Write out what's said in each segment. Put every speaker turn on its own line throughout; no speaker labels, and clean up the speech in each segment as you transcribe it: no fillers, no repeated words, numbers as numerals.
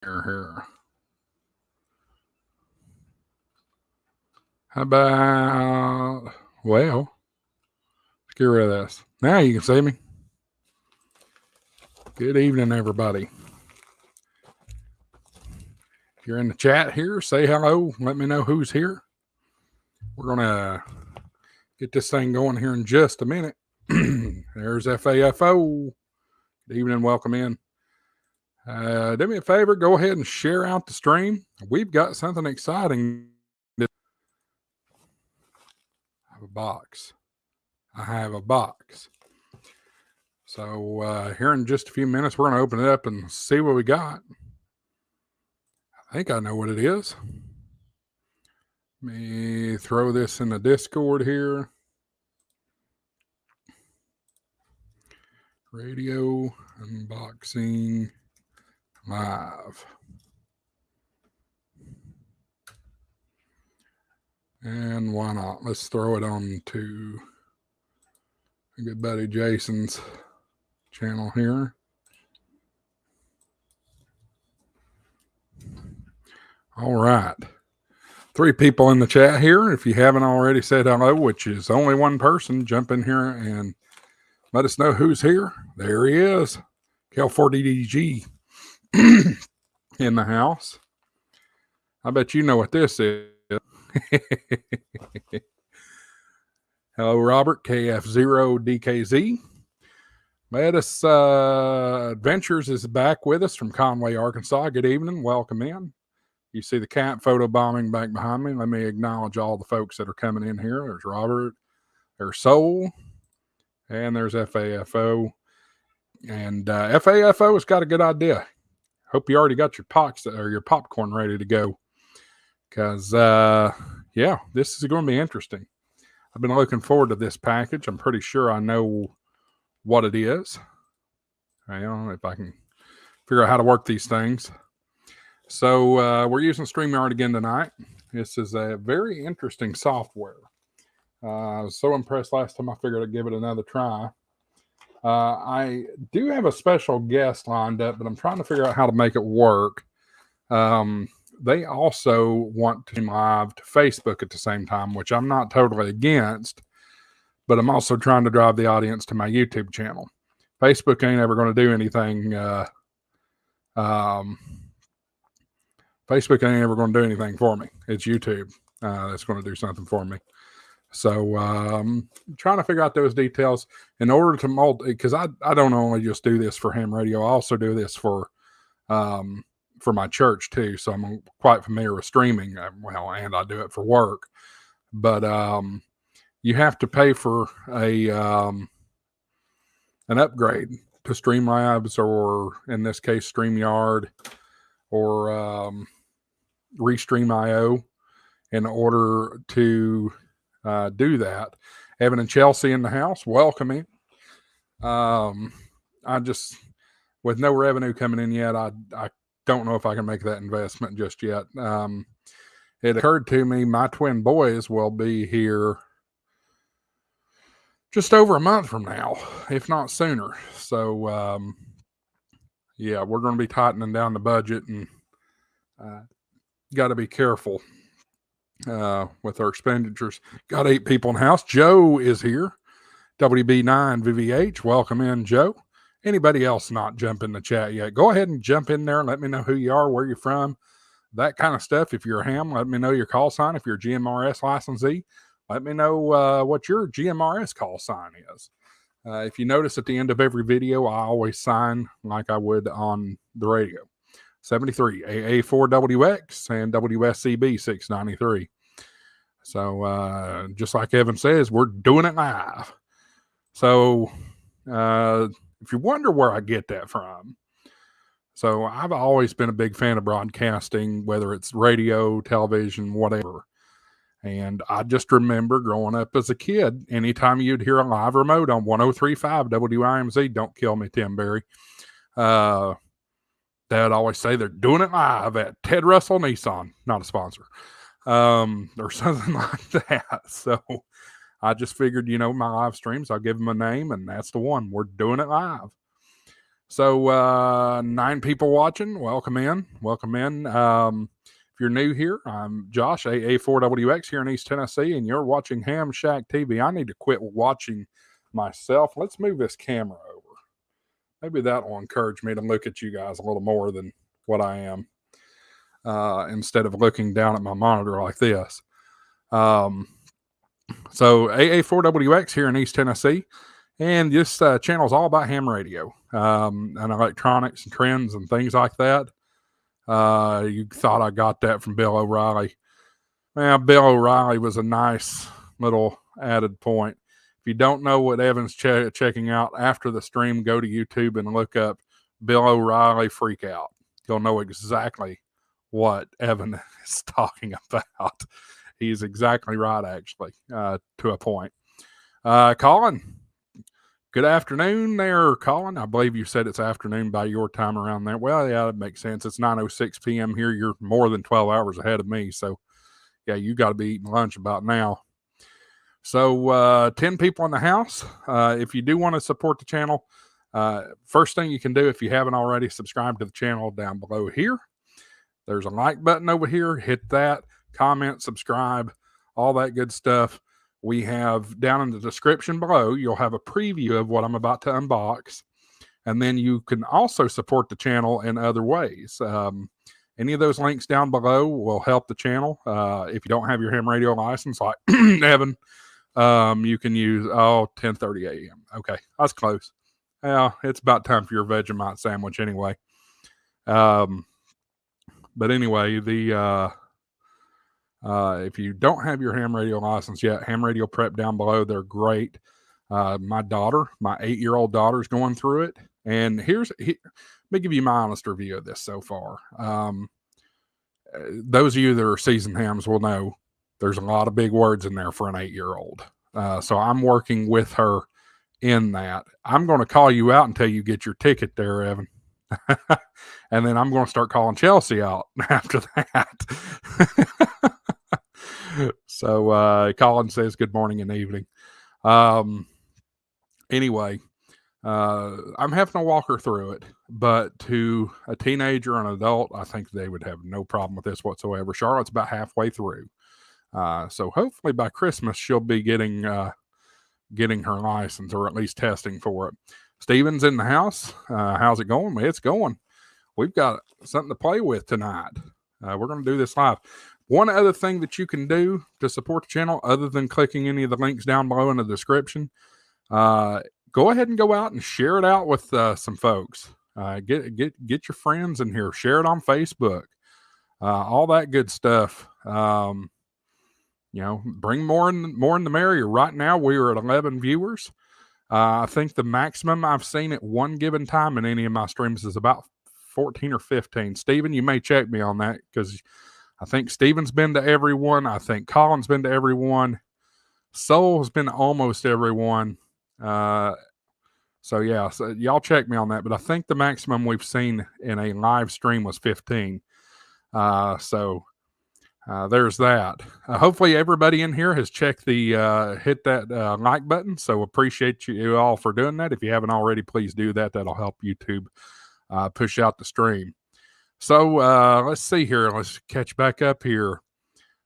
here. How about, well, let's get rid of this. Now you can see me. Good evening, everybody. If you're in the chat here, say hello. Let me know who's here. We're going to get this thing going here in just a minute. There's FAFO. Good evening. Welcome in. Do me a favor. Go ahead and share out the stream. We've got something exciting. I have a box. So here in just a few minutes, we're going to open it up and see what we got. I think I know what it is. Let me throw this in the Discord here. Radio Unboxxing Live. And why not? Let's throw it on to a good buddy Jason's channel here. All right. 3 people in the chat here. If you haven't already said hello, which is only one person, jump in here and let us know who's here. There he is. Kel4DDG in the house. I bet you know what this is. Hello, Robert, KF0DKZ. Metis Adventures is back with us from Conway, Arkansas. Good evening. Welcome in. You see the cat photo bombing back behind me. Let me acknowledge all the folks that are coming in here. There's Robert, there's Soul, and there's FAFO. And FAFO has got a good idea. Hope you already got your popcorn ready to go. Because, yeah, this is going to be interesting. I've been looking forward to this package. I'm pretty sure I know what it is. I don't know if I can figure out how to work these things. So we're using StreamYard again tonight. This is a very interesting software. I was so impressed last time I figured I'd give it another try. I do have a special guest lined up, but I'm trying to figure out how to make it work. They also want to stream live to Facebook at the same time, which I'm not totally against, but I'm also trying to drive the audience to my YouTube channel. Facebook ain't ever going to do anything. Facebook ain't ever going to do anything for me. It's YouTube that's going to do something for me. So I'm trying to figure out those details in order to because I don't only just do this for ham radio. I also do this for my church too. So I'm quite familiar with streaming. Well, and I do it for work. But you have to pay for an upgrade to Streamlabs, or in this case, StreamYard, or Restream.io in order to do that. Evan and Chelsea in the house, welcome in. I just, with no revenue coming in yet, I don't know if I can make that investment just yet. It occurred to me my twin boys will be here just over a month from now, if not sooner. So, yeah, we're going to be tightening down the budget and got to be careful with our expenditures. Got 8 people in the house. Joe is here. WB9VVH, welcome in, Joe. Anybody else not jump in the chat yet, go ahead and jump in there and let me know who you are, where you're from, that kind of stuff. If you're a ham, let me know your call sign. If you're a GMRS licensee, let me know what your GMRS call sign is. If you notice at the end of every video, I always sign like I would on the radio. 73 AA4WX and WSCB 693. So just like Evan says, we're doing it live. So if you wonder where I get that from, so I've always been a big fan of broadcasting, whether it's radio, television, whatever. And I just remember growing up as a kid, anytime you'd hear a live remote on 103.5 WIMZ, don't kill me, Tim Berry, Dad always say they're doing it live at Ted Russell Nissan, not a sponsor, or something like that. So I just figured, my live streams, I'll give them a name, and that's the one. We're doing it live. So 9 people watching. Welcome in. Welcome in. If you're new here, I'm Josh, AA4WX here in East Tennessee, and you're watching Ham Shack TV. I need to quit watching myself. Let's move this camera over. Maybe that will encourage me to look at you guys a little more than what I am, instead of looking down at my monitor like this. So AA4WX here in East Tennessee. And this channel is all about ham radio and electronics and trends and things like that. You thought I got that from Bill O'Reilly. Well, Bill O'Reilly was a nice little added point. If you don't know what Evan's checking out after the stream, go to YouTube and look up Bill O'Reilly Freak Out. You'll know exactly what Evan is talking about. He's exactly right, actually, to a point. Colin. Good afternoon there, Colin. I believe you said it's afternoon by your time around there. Well, yeah, that makes sense. It's 9:06 p.m. here. You're more than 12 hours ahead of me. So, yeah, you got to be eating lunch about now. So, 10 people in the house. If you do want to support the channel, first thing you can do, if you haven't already, subscribe to the channel down below here. There's a like button over here. Hit that. Comment, subscribe, all that good stuff. We have down in the description below, you'll have a preview of what I'm about to unbox. And then you can also support the channel in other ways. Any of those links down below will help the channel. If you don't have your ham radio license, like Evan, you can use 10:30 a.m. Okay, that's close. Well, it's about time for your Vegemite sandwich anyway. But anyway, if you don't have your ham radio license yet, ham radio prep down below. They're great. My daughter, my 8-year-old daughter, is going through it. And let me give you my honest review of this so far. Those of you that are seasoned hams will know there's a lot of big words in there for an 8-year-old. So I'm working with her in that. I'm going to call you out until you get your ticket there, Evan. And then I'm going to start calling Chelsea out after that. So Colin says good morning and evening. Anyway, I'm having to walk her through it, but to a teenager and an adult, I think they would have no problem with this whatsoever. Charlotte's about halfway through. So hopefully by Christmas, she'll be getting her license, or at least testing for it. Steven's in the house. How's it going? It's going. We've got something to play with tonight. We're going to do this live. One other thing that you can do to support the channel, other than clicking any of the links down below in the description, go ahead and go out and share it out with some folks. Get your friends in here. Share it on Facebook. All that good stuff. Bring more in the merrier. Right now, we are at 11 viewers. I think the maximum I've seen at one given time in any of my streams is about 14 or 15. Steven, you may check me on that, because I think Steven's been to everyone. I think Colin's been to everyone. Soul's been to almost everyone. So y'all check me on that. But I think the maximum we've seen in a live stream was 15. There's that. Hopefully everybody in here has checked hit that like button. So appreciate you all for doing that. If you haven't already, please do that. That'll help YouTube push out the stream. So let's see here. Let's catch back up here.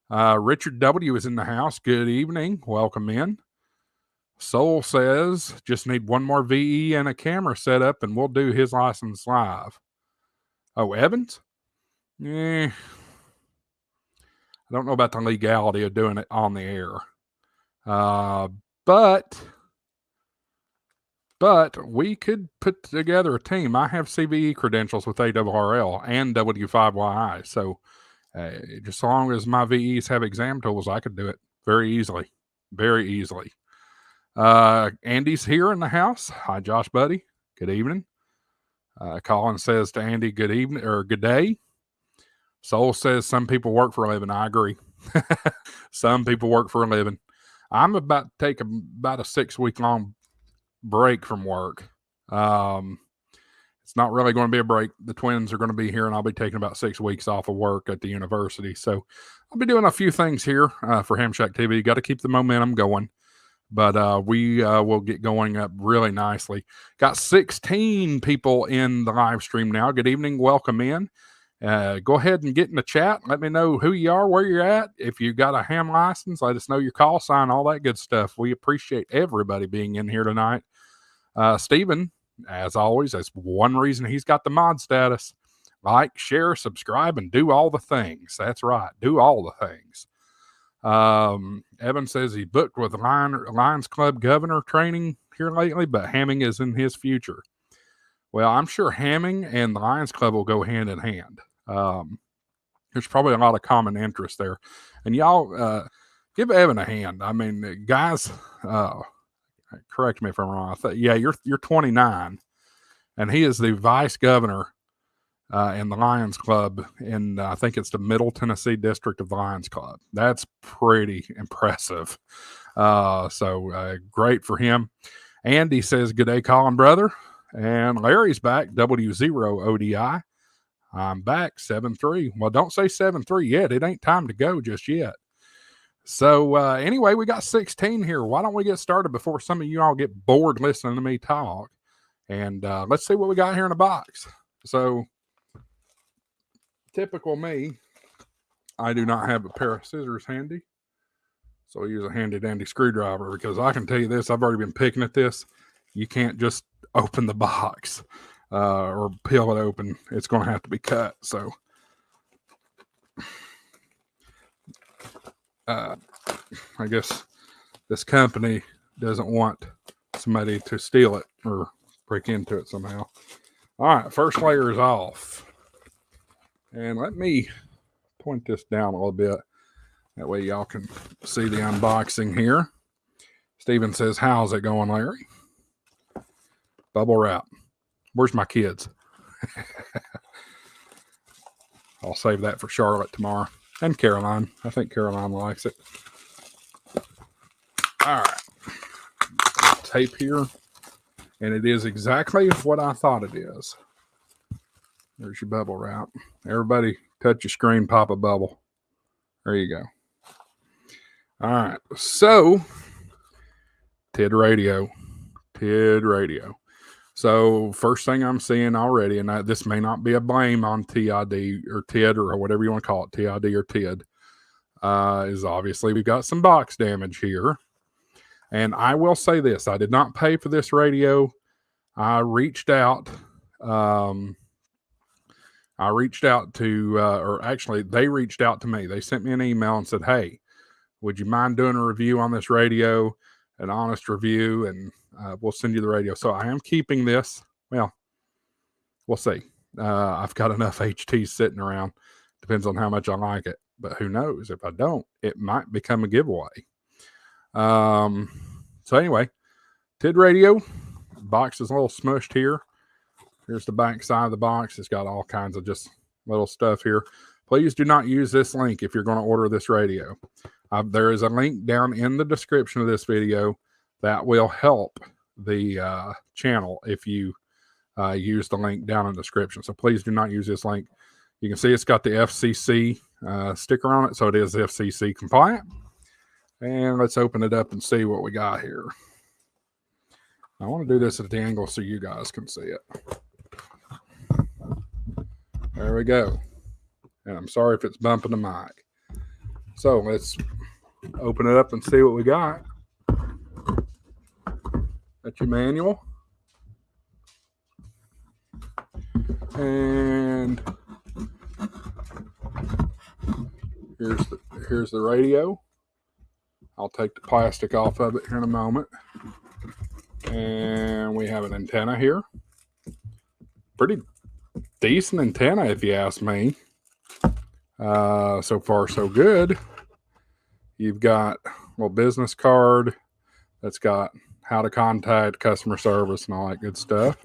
Richard W. is in the house. Good evening. Welcome in. Soul says, just need one more VE and a camera set up, and we'll do his license live. Oh, Evans? I don't know about the legality of doing it on the air. But we could put together a team. I have CVE credentials with ARRL and W5YI. So just so long as my VEs have exam tools, I could do it very easily. Very easily. Andy's here in the house. Hi, Josh, buddy. Good evening. Colin says to Andy, good evening, or good day. Soul says some people work for a living. I agree. Some people work for a living. I'm about to take about a 6-week-long break from work. It's not really going to be a break. The twins are going to be here, and I'll be taking about 6 weeks off of work at the university. So I'll be doing a few things here for Ham Shack TV. Got to keep the momentum going. But we will get going up really nicely. Got 16 people in the live stream now. Good evening. Welcome in. Go ahead and get in the chat. Let me know who you are, where you're at. If you got a ham license, let us know your call sign, all that good stuff. We appreciate everybody being in here tonight. Stephen, as always, that's one reason he's got the mod status. Like, share, subscribe, and do all the things. That's right. Do all the things. Evan says he booked with Lions Club governor training here lately, but hamming is in his future. Well, I'm sure hamming and the Lions Club will go hand in hand. There's probably a lot of common interest there. And y'all give Evan a hand. I mean, guys, correct me if I'm wrong. You're 29, and he is the vice governor in the Lions Club in, I think it's the Middle Tennessee district of the Lions Club. That's pretty impressive. So great for him. Andy says, good day, Colin, brother. And Larry's back, W0 ODI. I'm back, 7-3. Well, don't say 7-3 yet. It ain't time to go just yet. So anyway, we got 16 here. Why don't we get started before some of you all get bored listening to me talk? And let's see what we got here in the box. So, typical me, I do not have a pair of scissors handy. So I use a handy dandy screwdriver, because I can tell you this, I've already been picking at this. You can't just open the box or peel it open. It's going to have to be cut. So I guess this company doesn't want somebody to steal it or break into it somehow. All right, first layer is off. And let me point this down a little bit. That way y'all can see the unboxing here. Steven says, how's it going, Larry? Bubble wrap. Where's my kids? I'll save that for Charlotte tomorrow. And Caroline. I think Caroline likes it. All right. Tape here. And it is exactly what I thought it is. There's your bubble wrap. Everybody touch your screen, pop a bubble. There you go. All right. So, TID radio. So, first thing I'm seeing already, and this may not be a blame on TID or TID or whatever you want to call it, TID or TID, is obviously we've got some box damage here. And I will say this, I did not pay for this radio. I reached out to, or actually they reached out to me. They sent me an email and said, hey, would you mind doing a review on this radio, an honest review, and we'll send you the radio. So I am keeping this. Well, we'll see. I've got enough HTs sitting around. Depends on how much I like it. But who knows? If I don't, it might become a giveaway. So anyway, TID radio. Box is a little smushed here. Here's the back side of the box. It's got all kinds of just little stuff here. Please do not use this link if you're going to order this radio. There is a link down in the description of this video that will help the channel if you use the link down in the description. So please do not use this link. You can see it's got the FCC sticker on it, so it is FCC compliant. And let's open it up and see what we got here. I want to do this at the angle so you guys can see it. There we go. And I'm sorry if it's bumping the mic. So let's open it up and see what we got. That's your manual. And here's the radio. I'll take the plastic off of it here in a moment. And we have an antenna here. Pretty decent antenna, if you ask me. So far, so good. You've got a little business card that's got how to contact customer service and all that good stuff.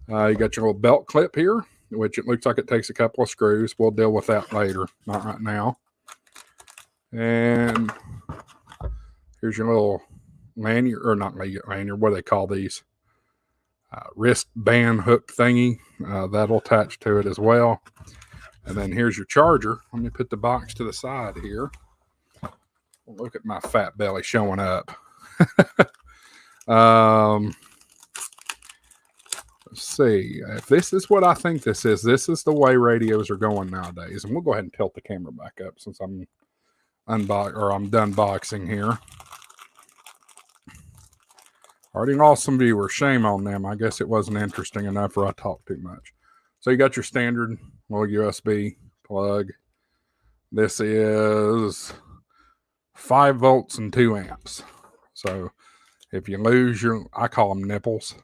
You got your little belt clip here, which it looks like it takes a couple of screws. We'll deal with that later, not right now. And here's your little lanyard, or not lanyard, what do they call these? Wristband hook thingy. That'll attach to it as well. And then here's your charger. Let me put the box to the side here. Look at my fat belly showing up. Let's see if this is what I think this is. This is the way radios are going nowadays. And we'll go ahead and tilt the camera back up since I'm done boxing here. Already lost some viewers. Shame on them. I guess it wasn't interesting enough or I talked too much. So you got your standard little USB plug. This is 5 volts and 2 amps. So if you lose your, I call them nipples,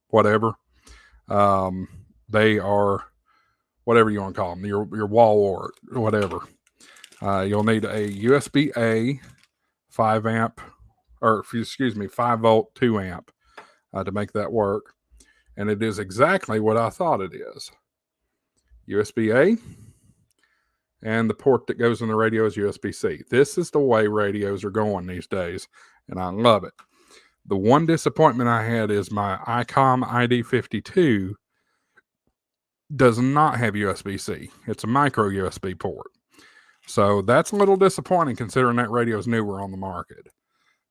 whatever. They are whatever you want to call them, your wall wart, whatever. You'll need a USB-A 5 amp, or excuse me, 5 volt 2 amp to make that work. And it is exactly what I thought it is. USB-A, and the port that goes in the radio is USB-C. This is the way radios are going these days, and I love it. The one disappointment I had is my ICOM ID52 does not have USB-C. It's a micro USB port. So that's a little disappointing considering that radio is newer on the market.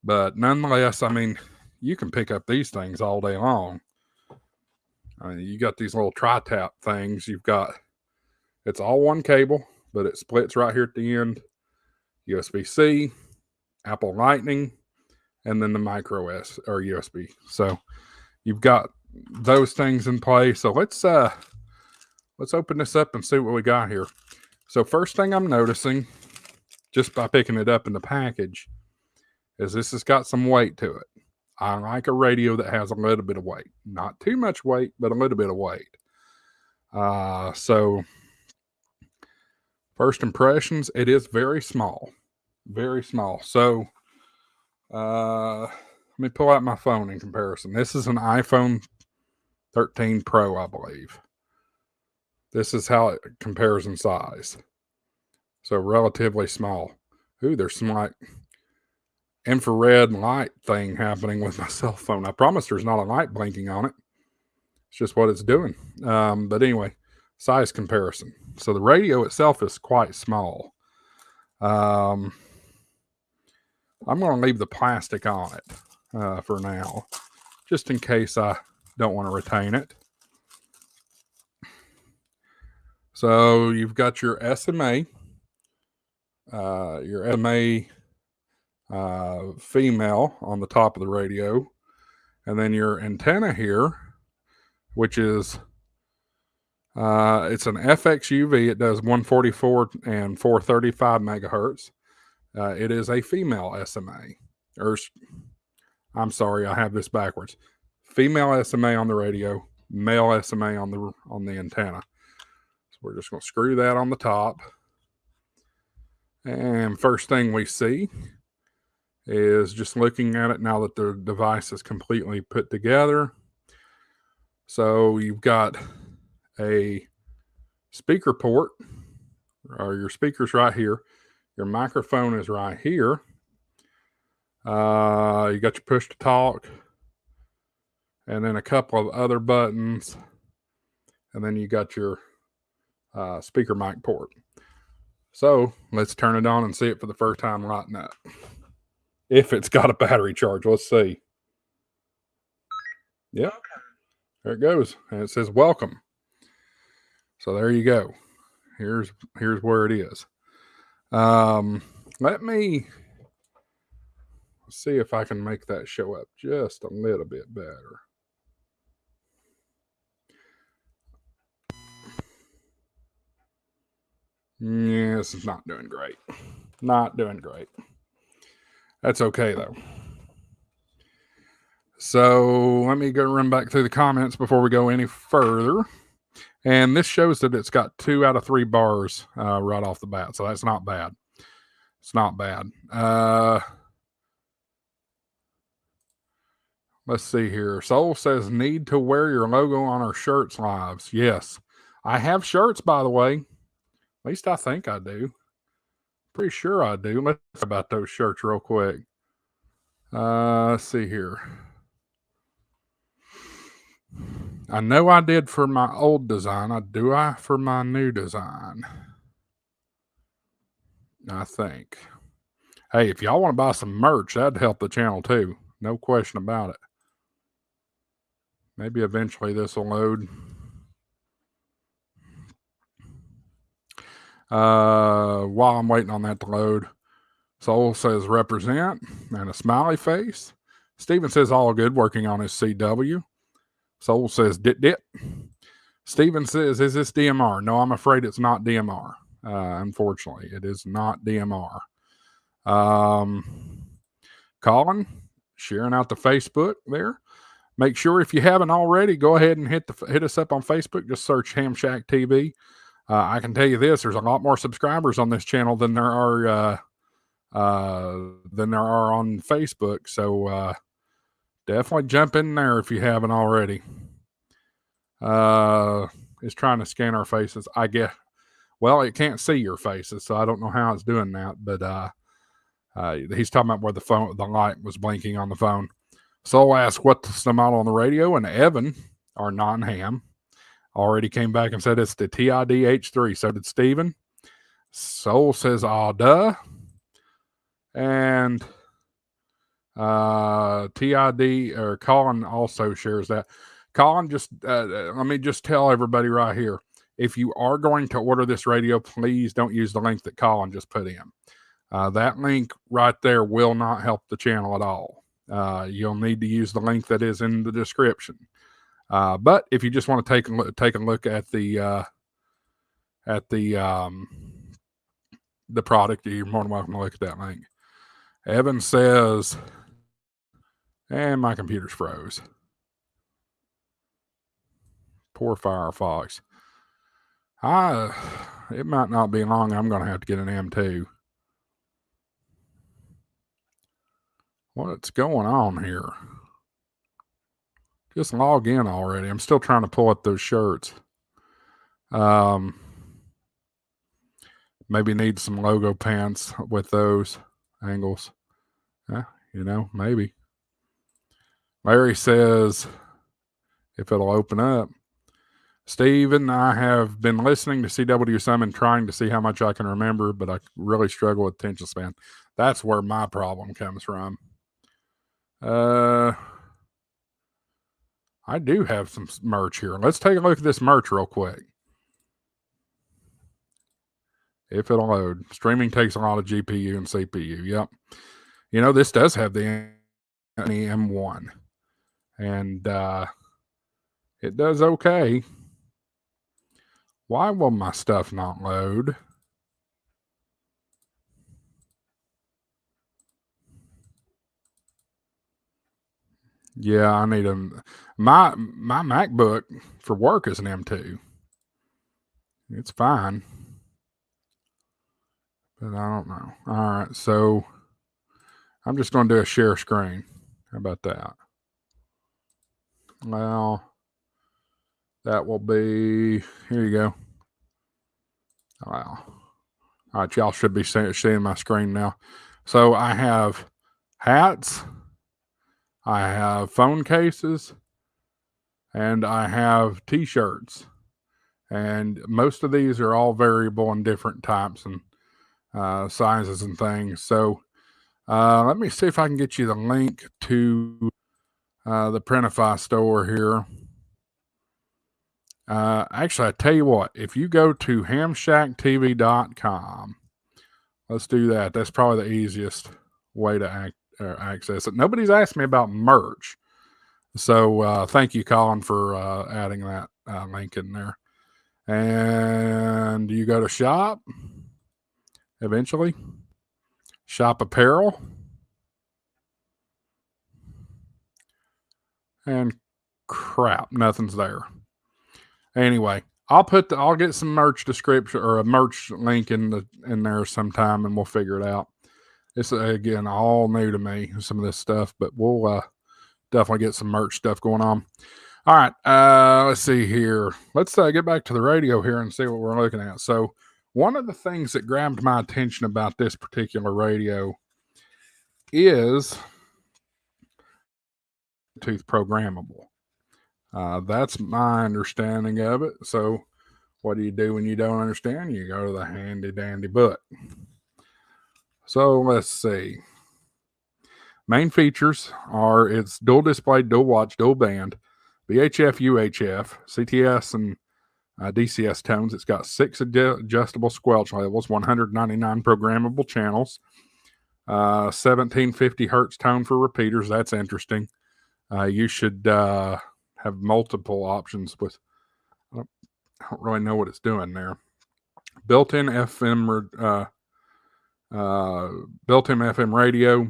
But nonetheless, I mean, you can pick up these things all day long. I mean, you got these little tri-tap things. It's all one cable, but it splits right here at the end. USB-C, Apple Lightning, and then the micro S or USB. So you've got those things in place. So let's open this up and see what we got here. So first thing I'm noticing, just by picking it up in the package, is this has got some weight to it. I like a radio that has a little bit of weight. Not too much weight, but a little bit of weight. So first impressions, it is very small. Very small. So let me pull out my phone in comparison. This is an iPhone 13 Pro, I believe. This is how it compares in size. So relatively small. Ooh, there's some like infrared light thing happening with my cell phone. I promise there's not a light blinking on it. It's just what it's doing. But anyway, size comparison. So the radio itself is quite small. I'm going to leave the plastic on it for now, just in case I don't want to retain it. So you've got your SMA, female on the top of the radio, and then your antenna here, which is it's an FXUV. It does 144 and 435 megahertz. It is a female SMA, or I'm sorry, I have this backwards. Female SMA on the radio, male SMA on the antenna. So we're just going to screw that on the top. And first thing we see is just looking at it now that the device is completely put together. So you've got a speaker port, or your speaker's right here. Your microphone is right here. You got your push to talk, and then a couple of other buttons, and then you got your speaker mic port. So let's turn it on and see it for the first time lighting up. If it's got a battery charge, let's see. Yep, there it goes, and it says welcome. So there you go. Here's where it is. Let me see if I can make that show up just a little bit better. Yeah, this is not doing great. Not doing great. That's okay, though. So let me go run back through the comments before we go any further. And this shows that it's got 2 out of 3 bars right off the bat. So that's not bad. It's not bad. Let's see here. Soul says, need to wear your logo on our shirts lives. Yes. I have shirts, by the way. At least I think I do. Pretty sure I do. Let's talk about those shirts real quick. Let's see here. I know I did for my old design. Do I for my new design? I think. Hey, if y'all want to buy some merch, that'd help the channel too. No question about it. Maybe eventually this will load. While I'm waiting on that to load, Soul says represent and a smiley face. Steven says all good, working on his CW. Soul says dit. Steven says, is this DMR? No, I'm afraid it's not DMR. Unfortunately, it is not DMR. Colin, sharing out the Facebook there. Make sure if you haven't already, go ahead and hit us up on Facebook. Just search Ham Shack TV. I can tell you this: there's a lot more subscribers on this channel than there are on Facebook. So definitely jump in there if you haven't already. It's trying to scan our faces. I guess. Well, it can't see your faces, so I don't know how it's doing that. But he's talking about where the light was blinking on the phone. Soul asked what's the model on the radio, and Evan, our non-ham, already came back and said it's the TID H3. So did Steven. Soul says, duh. And TID, or Colin also shares that. Colin, just let me just tell everybody right here, if you are going to order this radio, please don't use the link that Colin just put in. That link right there will not help the channel at all. You'll need to use the link that is in the description. But if you just want to take a look at the product, you're more than welcome to look at that link. Evan says, and my computer's froze. Poor Firefox. It might not be long. I'm going to have to get an M2. What's going on here? Just log in already. I'm still trying to pull up those shirts. Maybe need some logo pants with those angles. Maybe. Larry says, if it'll open up. Steven, I have been listening to CW some and trying to see how much I can remember, but I really struggle with attention span. That's where my problem comes from. I do have some merch here. Let's take a look at this merch real quick. If it'll load. Streaming takes a lot of GPU and CPU. Yep. This does have the M1. And it does okay. Why will my stuff not load? Yeah, I need my MacBook for work is an M2. It's fine. But I don't know. All right, so I'm just going to do a share screen. How about that? Well, that will be, here you go. Wow. All right, y'all should be seeing my screen now. So I have hats, I have phone cases, and I have t-shirts. And most of these are all variable in different types and sizes and things. So let me see if I can get you the link to the Printify store here. Actually, I tell you what, if you go to hamshacktv.com, let's do that. That's probably the easiest way to access it. Nobody's asked me about merch. So thank you, Colin, for adding that link in there. And you go to shop, eventually. Shop apparel. And crap, nothing's there. Anyway, I'll get some merch description or a merch link in there sometime, and we'll figure it out. It's again all new to me, some of this stuff, but we'll definitely get some merch stuff going on. All right, let's see here. Let's get back to the radio here and see what we're looking at. So one of the things that grabbed my attention about this particular radio is Bluetooth programmable. That's my understanding of it. So what do you do when you don't understand? You go to the handy dandy book. So let's see. Main features are it's dual display, dual watch, dual band, VHF, UHF, CTS, and DCS tones. It's got 6 adjustable squelch levels, 199 programmable channels, 1750 hertz tone for repeaters. That's interesting. You should have multiple options with. I don't really know what it's doing there. Built-in FM radio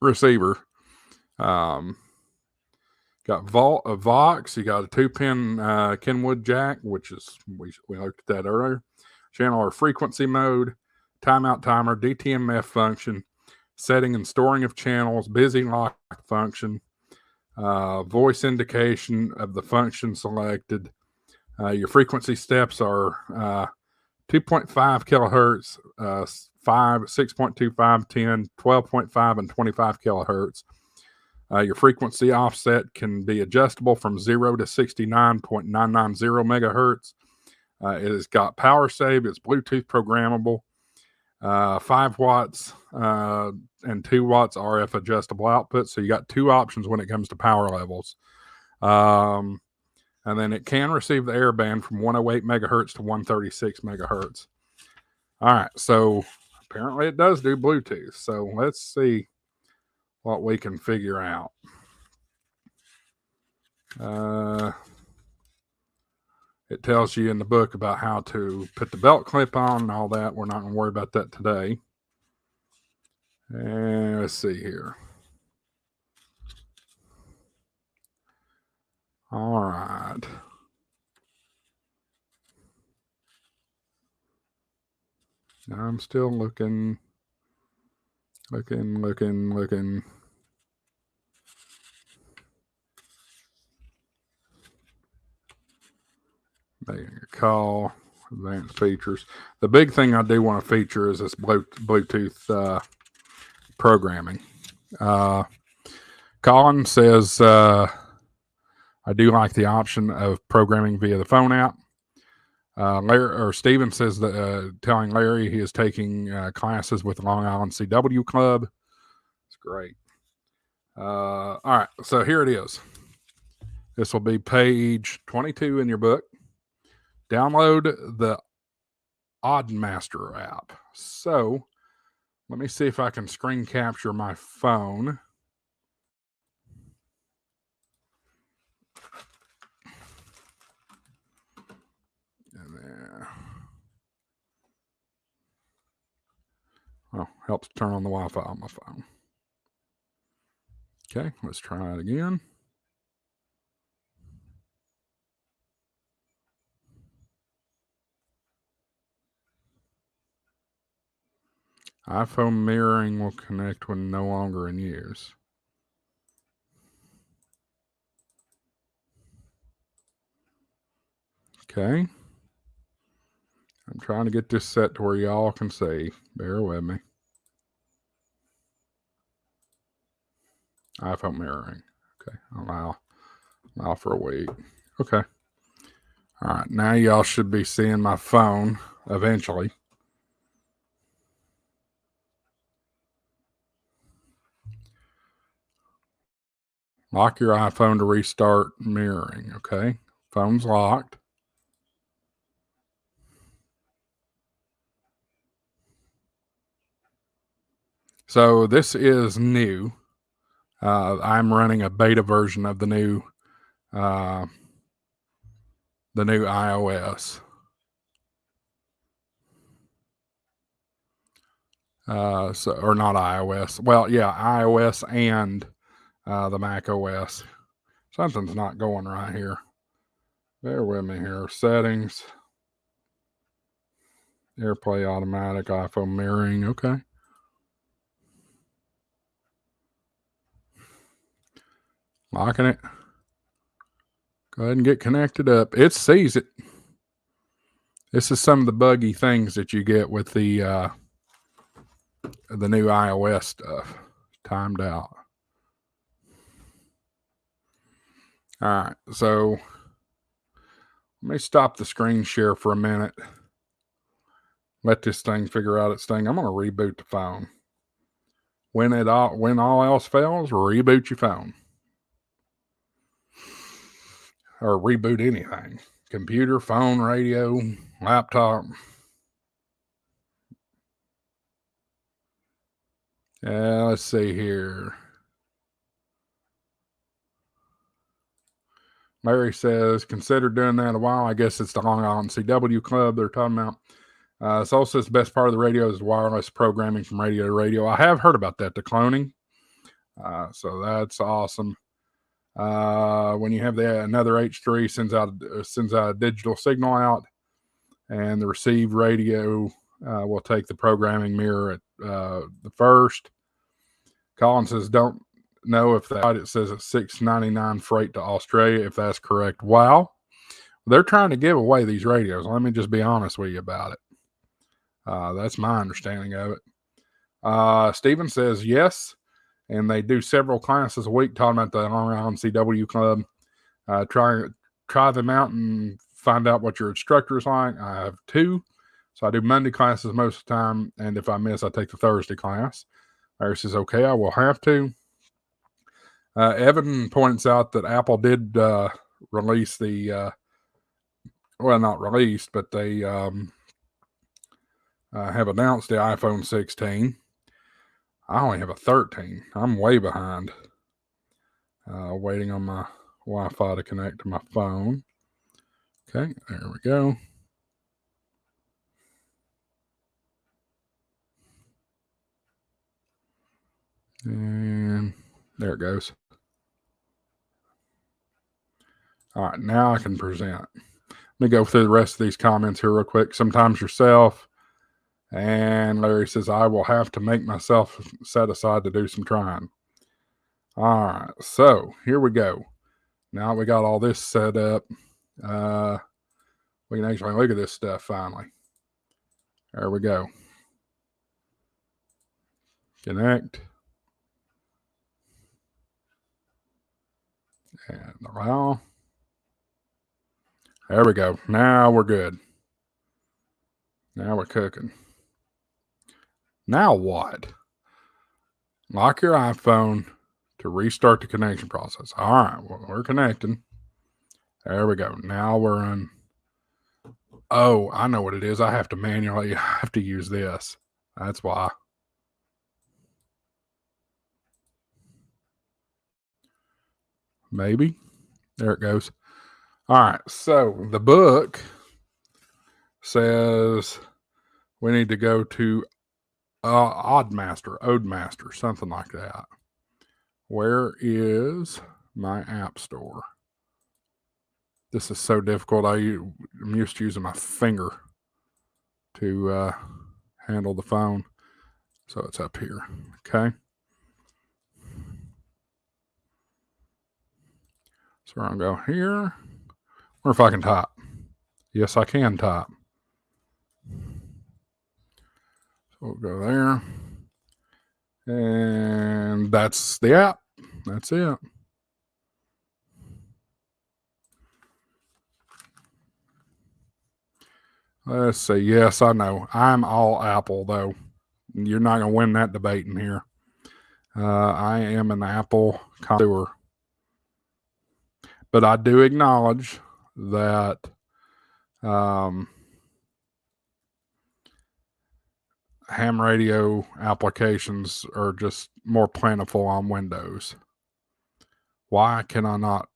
receiver. Got a Vox. You got a 2-pin Kenwood jack, which is we looked at that earlier. Channel or frequency mode, timeout timer, DTMF function, setting and storing of channels, busy lock function, voice indication of the function selected. Your frequency steps are 2.5 kilohertz, 5, 6.25, 10, 12.5, and 25 kilohertz. Your frequency offset can be adjustable from 0 to 69.990 megahertz. It has got power save. It's Bluetooth programmable. 5 watts and 2 watts RF adjustable output. So you got 2 options when it comes to power levels. And then it can receive the airband from 108 megahertz to 136 megahertz. All right, so apparently it does do Bluetooth. So let's see what we can figure out. It tells you in the book about how to put the belt clip on and all that. We're not going to worry about that today. And let's see here. All right. I'm still looking. Making a call, advanced features. The big thing I do want to feature is this Bluetooth programming. Colin says, I do like the option of programming via the phone app. Steven says that telling Larry he is taking classes with the Long Island CW Club. It's great. All right, so here it is. This will be page 22 in your book. Download the Oddmaster app. So let me see if I can screen capture my phone. And there. Oh, helps turn on the Wi-Fi on my phone. Okay, let's try it again. iPhone mirroring will connect when no longer in use. Okay. I'm trying to get this set to where y'all can see. Bear with me. iPhone mirroring. Okay. Allow for a week. Okay. All right. Now y'all should be seeing my phone eventually. Lock your iPhone to restart mirroring. Okay. Phone's locked. So this is new. I'm running a beta version of the new iOS. Or not iOS. Well, yeah, iOS and the Mac OS. Something's not going right here. Bear with me here. Settings. AirPlay automatic, iPhone mirroring. Okay. Locking it. Go ahead and get connected up. It sees it. This is some of the buggy things that you get with the new iOS stuff. Timed out. All right. So let me stop the screen share for a minute. let this thing figure out its thing. I'm going to reboot the phone. When all else fails, reboot your phone. Or reboot anything. Computer, phone, radio, laptop. Let's see here. Larry says, consider doing that a while. I guess it's the Long Island CW Club they're talking about. Soul says the best part of the radio is wireless programming from radio to radio. I have heard about that, the cloning. So that's awesome. When you have another H3 sends out a digital signal out, and the received radio will take the programming mirror at the first. Colin says, don't know if it says it's $6.99 freight to Australia, if that's correct. Wow. They're trying to give away these radios. Let me just be honest with you about it. That's my understanding of it. Steven says yes, and they do several classes a week talking about the Long Island CW Club. Try them out and find out what your instructor is like. I have 2. So I do Monday classes most of the time, and if I miss, I take the Thursday class. Larry says, okay, I will have to. Evan points out that Apple did release the, well, not released, but they have announced the iPhone 16. I only have a 13. I'm way behind. Waiting on my Wi-Fi to connect to my phone. Okay, there we go. And there it goes. All right, now I can present. Let me go through the rest of these comments here real quick. Sometimes yourself. And Larry says, I will have to make myself set aside to do some trying. All right, so here we go. Now we got all this set up. We can actually look at this stuff finally. There we go. Connect. And allow. There we go. Now we're good. Now we're cooking. Now what? Lock your iPhone to restart the connection process. All right, well, we're connecting. There we go. Now we're in. Oh, I know what it is. I have to manually use this. That's why. Maybe. There it goes. All right, so the book says we need to go to Odemaster, something like that. Where is my app store? This is so difficult. I'm used to using my finger to handle the phone. So it's up here. Okay. So we're going to go here. Or if I can type. Yes, I can type. So we'll go there. And that's the app. That's it. Let's see. Yes, I know. I'm all Apple, though. You're not going to win that debate in here. I am an Apple connoisseur. But I do acknowledge that ham radio applications are just more plentiful on Windows. Why can I not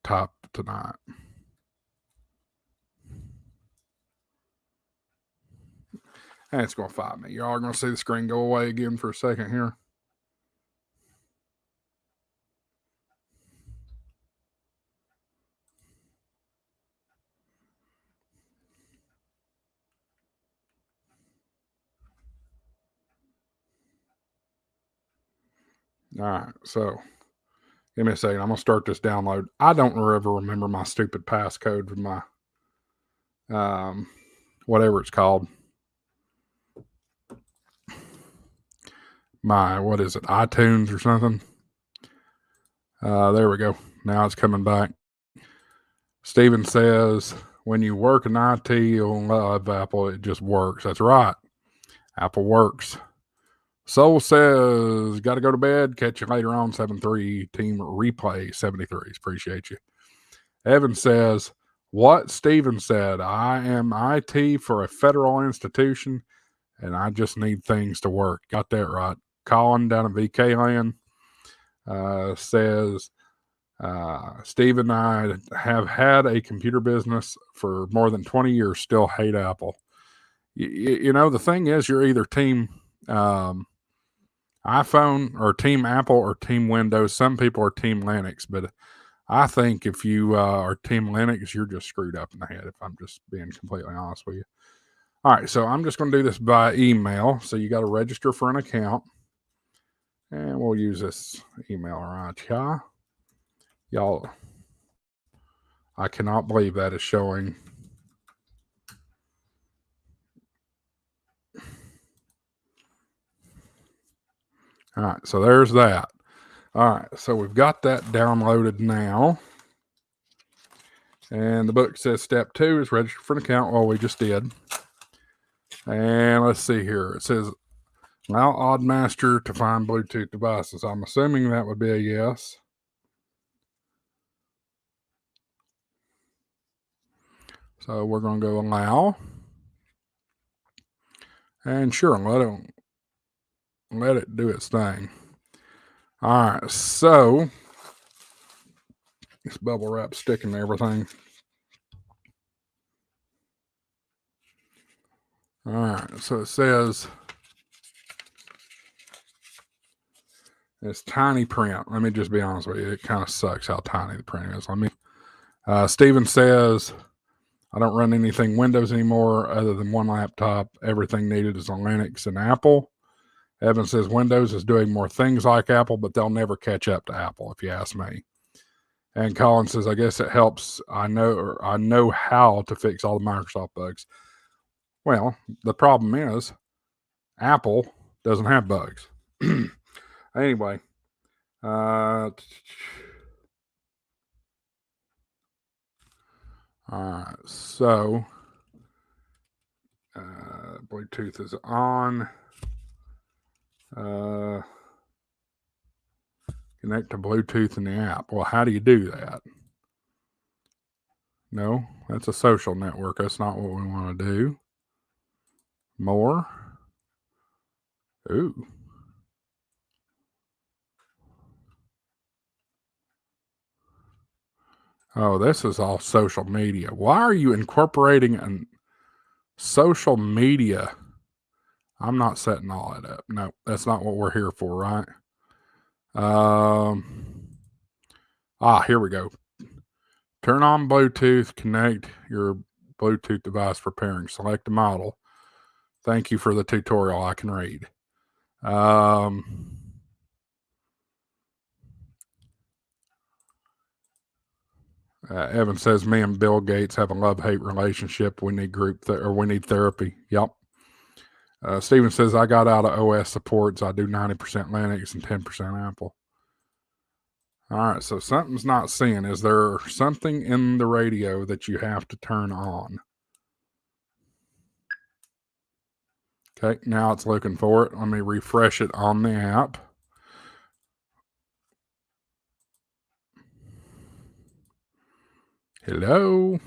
type tonight? And it's going to find me. Y'all are going to see the screen go away again for a second here. All right, so give me a second. I'm going to start this download. I don't ever remember my stupid passcode for my whatever it's called. My, what is it, iTunes or something? There we go. Now it's coming back. Steven says, when you work in IT, you'll love Apple. It just works. That's right. Apple works. Soul says, got to go to bed. Catch you later on. 7-3 team replay 73s. Appreciate you. Evan says, what Steven said, I am IT for a federal institution and I just need things to work. Got that right. Colin down in VK land says, Steve and I have had a computer business for more than 20 years, still hate Apple. You know, the thing is, you're either team iPhone or team Apple or team Windows. Some people are team Linux, but I think if you are team Linux, you're just screwed up in the head, if I'm just being completely honest with you. All right, so I'm just going to do this by email. So you got to register for an account. And we'll use this email right here. Y'all, I cannot believe that is showing. All right, so there's that. All right, so we've got that downloaded now. And the book says step 2 is register for an account. Well, we just did. And let's see here. It says allow Oddmaster to find Bluetooth devices. I'm assuming that would be a yes. So we're going to go allow. And sure, let it do its thing. All right, so this bubble wrap sticking to everything. All right, so it says it's tiny print. Let me just be honest with you. It kind of sucks how tiny the print is. Steven says, I don't run anything Windows anymore other than one laptop. Everything needed is on Linux and Apple. Evan says Windows is doing more things like Apple, but they'll never catch up to Apple, if you ask me. And Colin says, I guess it helps. I know how to fix all the Microsoft bugs. Well, the problem is Apple doesn't have bugs. Anyway, all right, so Bluetooth is on. Connect to Bluetooth in the app. Well, how do you do that? No, that's a social network. That's not what we want to do. More. Ooh. Oh, this is all social media. Why are you incorporating a social media? I'm not setting all that up. No, that's not what we're here for, right? Here we go. Turn on Bluetooth, connect your Bluetooth device for pairing. Select a model. Thank you for the tutorial. I can read. Evan says, me and Bill Gates have a love-hate relationship. We need we need therapy. Yep. Steven says, I got out of OS supports. I do 90% Linux and 10% Apple. All right, so something's not seeing. Is there something in the radio that you have to turn on? Okay, now it's looking for it. Let me refresh it on the app. Hello?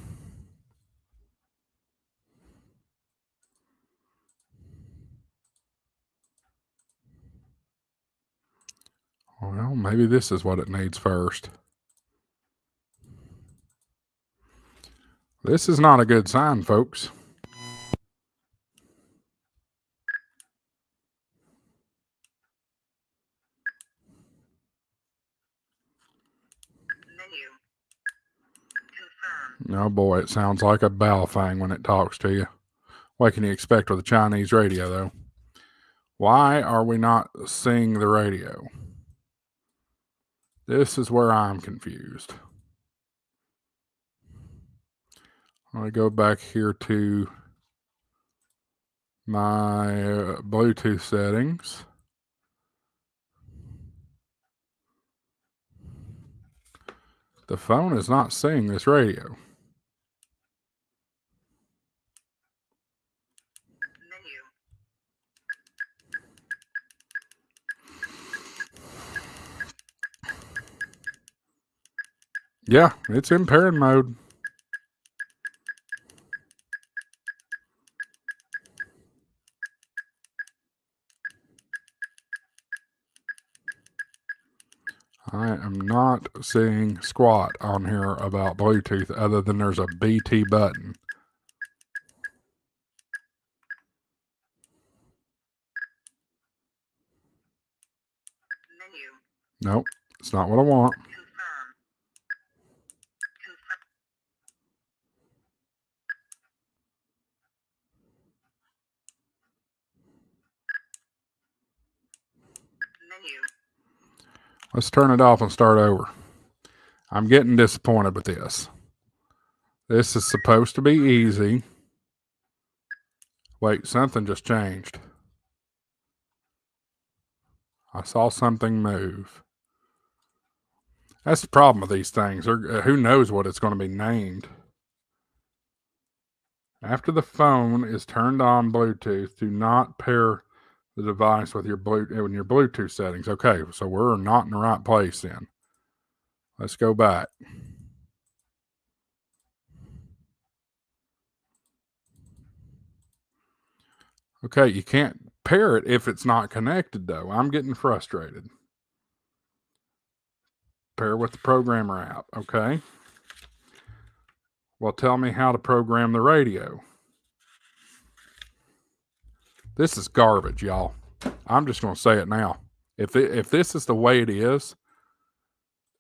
Well, maybe this is what it needs first. This is not a good sign, folks. Oh boy, it sounds like a Baofeng when it talks to you. What can you expect with a Chinese radio, though? Why are we not seeing the radio? This is where I'm confused. I go back here to my Bluetooth settings. The phone is not seeing this radio. Yeah, it's in pairing mode. I am not seeing squat on here about Bluetooth other than there's a BT button.
Menu.
Nope, it's not what I want.
Confirm. Menu.
Let's turn it off and start over. I'm getting disappointed with this. This is supposed to be easy. Wait, something just changed. I saw something move. That's the problem with these things. Who knows what it's going to be named? After the phone is turned on Bluetooth, do not pair the device with your Bluetooth settings. Okay, so we're not in the right place then. Let's go back. Okay, you can't pair it if it's not connected though. I'm getting frustrated. Pair with the programmer app, okay? Well, tell me how to program the radio. This is garbage, y'all. I'm just going to say it now. If this is the way it is,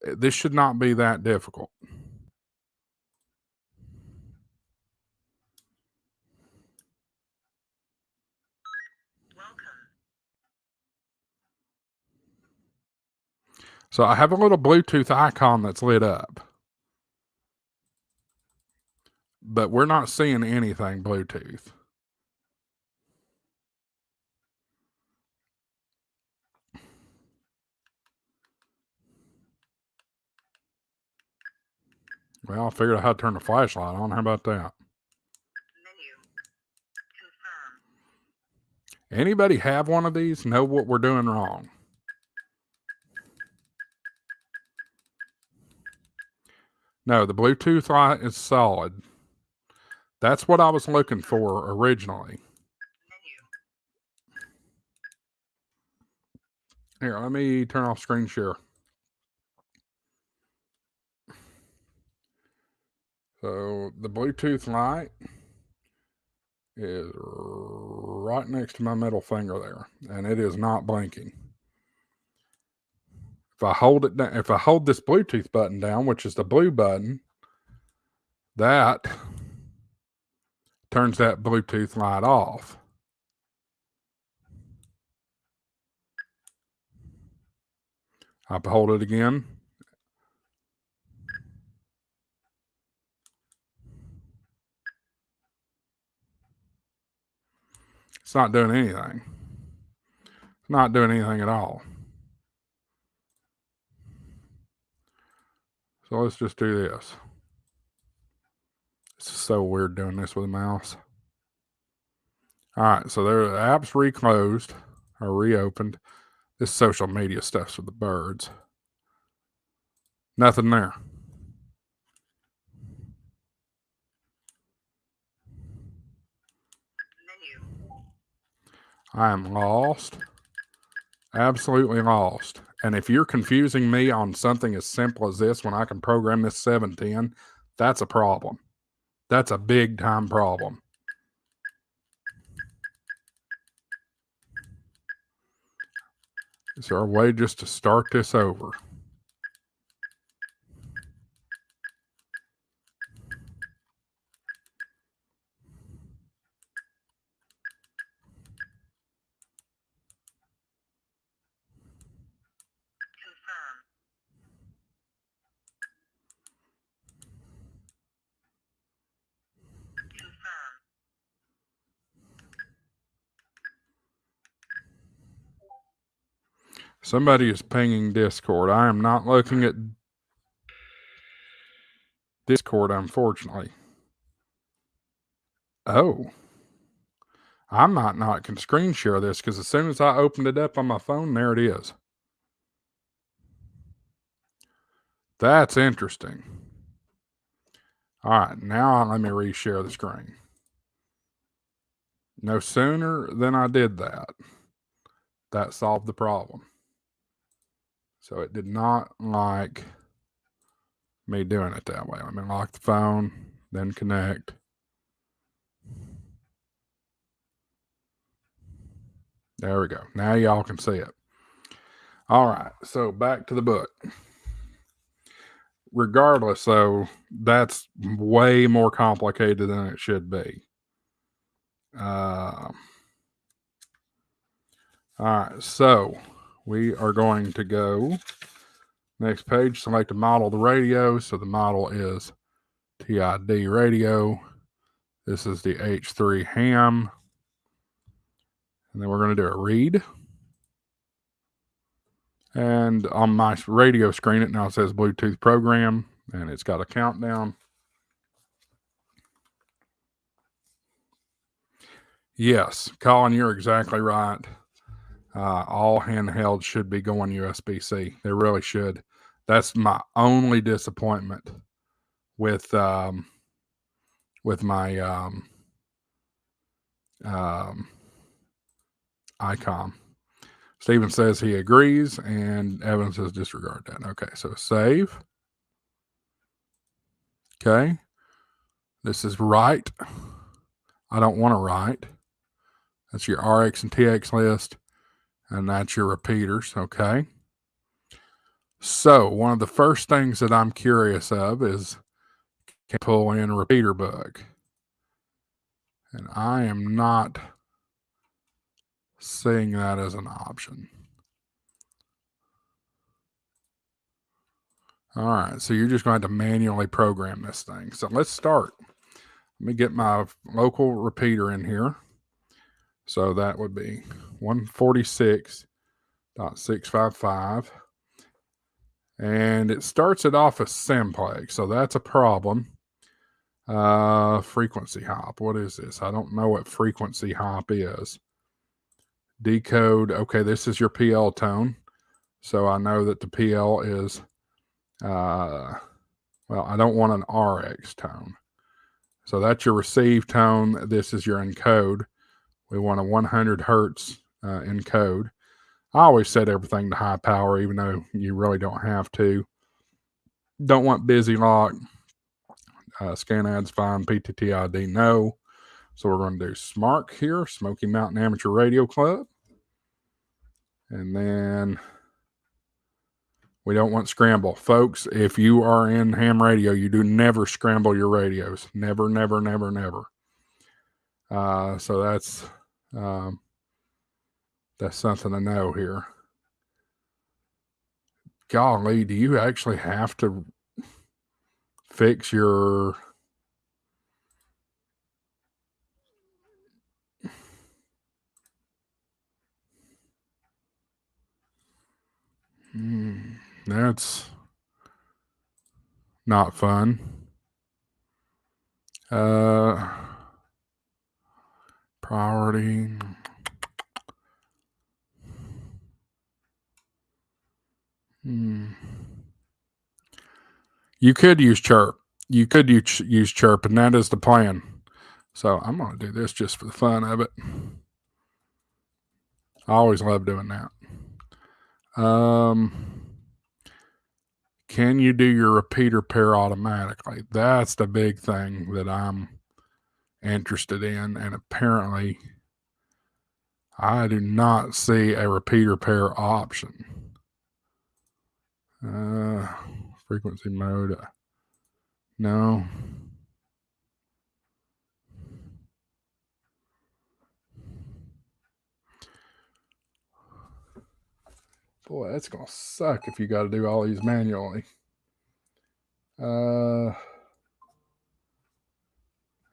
this should not be that difficult.
Welcome.
So I have a little Bluetooth icon that's lit up, but we're not seeing anything Bluetooth. Well, I figured out how to turn the flashlight on. How about that?
Menu. Confirm.
Anybody have one of these? Know what we're doing wrong? No, the Bluetooth light is solid. That's what I was looking for originally.
Menu.
Here, let me turn off screen share. So the Bluetooth light is right next to my middle finger there, and it is not blinking. If I hold it down, if I hold this Bluetooth button down, which is the blue button, that turns that Bluetooth light off. I hold it again. It's not doing anything. It's not doing anything at all. So let's just do this. It's so weird doing this with a mouse. All right, so there the app's reclosed or reopened. This social media stuff's with the birds. Nothing there.
Menu.
I am lost. Absolutely lost. And if you're confusing me on something as simple as this when I can program this 710, that's a problem. That's a big time problem. Is there a way just to start this over?
Confirm. Confirm.
Somebody is pinging Discord. I am not looking at Discord, unfortunately. Oh. I might not can screen share this because as soon as I opened it up on my phone, there it is. That's interesting. All right, now let me reshare the screen. No sooner than I did that, that solved the problem. So it did not like me doing it that way. Let me lock the phone, then connect. There we go. Now y'all can see it. All right, so back to the book. Regardless, though, that's way more complicated than it should be. All right, so we are going to go next page, select a model of the radio. So the model is TID radio. This is the H3 ham. And then we're going to do a read. And on my radio screen, it now says Bluetooth program, and it's got a countdown. Yes, Colin, you're exactly right. All handhelds should be going USB-C. They really should. That's my only disappointment with my ICOM. Steven says he agrees, and Evan says disregard that. Okay, so save. Okay. This is write. I don't want to write. That's your RX and TX list, and that's your repeaters. Okay. So one of the first things that I'm curious of is can I pull in a repeater book. And I am not seeing that as an option. All right, so you're just going to have to manually program this thing. So let's start. Let me get my local repeater in here. So that would be 146.655. And it starts it off as simplex, so that's a problem. Frequency hop. What is this? I don't know what frequency hop is. Decode. Okay, this is your PL tone. So I know that the PL is, well, I don't want an RX tone. So that's your receive tone. This is your encode. We want a 100 hertz encode. I always set everything to high power, even though you really don't have to. Don't want busy lock. Scan ads fine. PTTID no. So we're going to do SMARC here, Smoky Mountain Amateur Radio Club. And then we don't want scramble. Folks, if you are in ham radio, you do never scramble your radios. Never, never, never, never. So that's something to know here. Golly, do you actually have to fix your... That's not fun. Priority. You could use chirp. You could use chirp, and that is the plan. So I'm going to do this just for the fun of it. I always love doing that. Can you do your repeater pair automatically? That's the big thing that I'm interested in, and apparently I do not see a repeater pair option. Frequency mode, no. Boy, that's gonna suck if you got to do all these manually.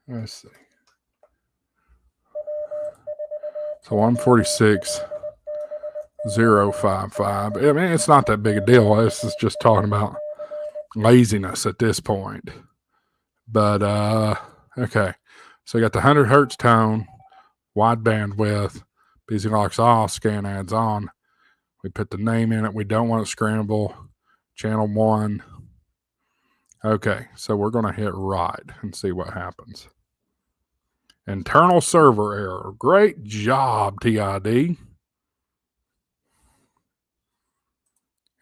Let's see. So 146.055. I mean, it's not that big a deal. This is just talking about laziness at this point. But okay. So you got the 100 hertz tone, wide bandwidth, busy locks off, scan ads on. We put the name in it. We don't want to scramble. Channel 1. Okay, so we're going to hit right and see what happens. Internal server error. Great job, TID.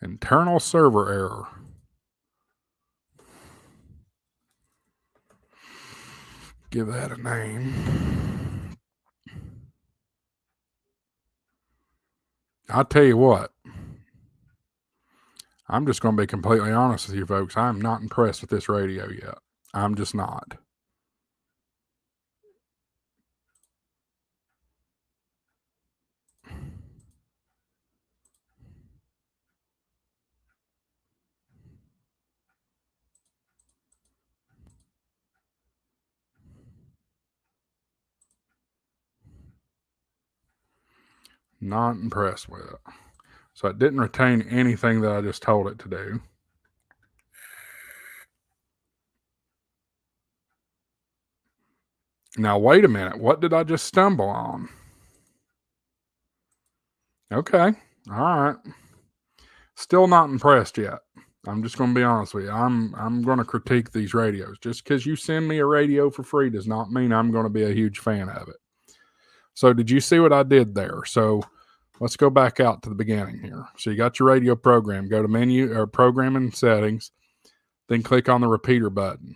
Internal server error. Give that a name. I'll tell you what. I'm just going to be completely honest with you folks. I'm not impressed with this radio yet. I'm just not. Not impressed with it. So it didn't retain anything that I just told it to do. Now, wait a minute. What did I just stumble on? Okay. All right. Still not impressed yet. I'm just going to be honest with you. I'm going to critique these radios. Just because you send me a radio for free does not mean I'm going to be a huge fan of it. So did you see what I did there? So let's go back out to the beginning here. So you got your radio program. Go to menu or programming settings, then click on the repeater button.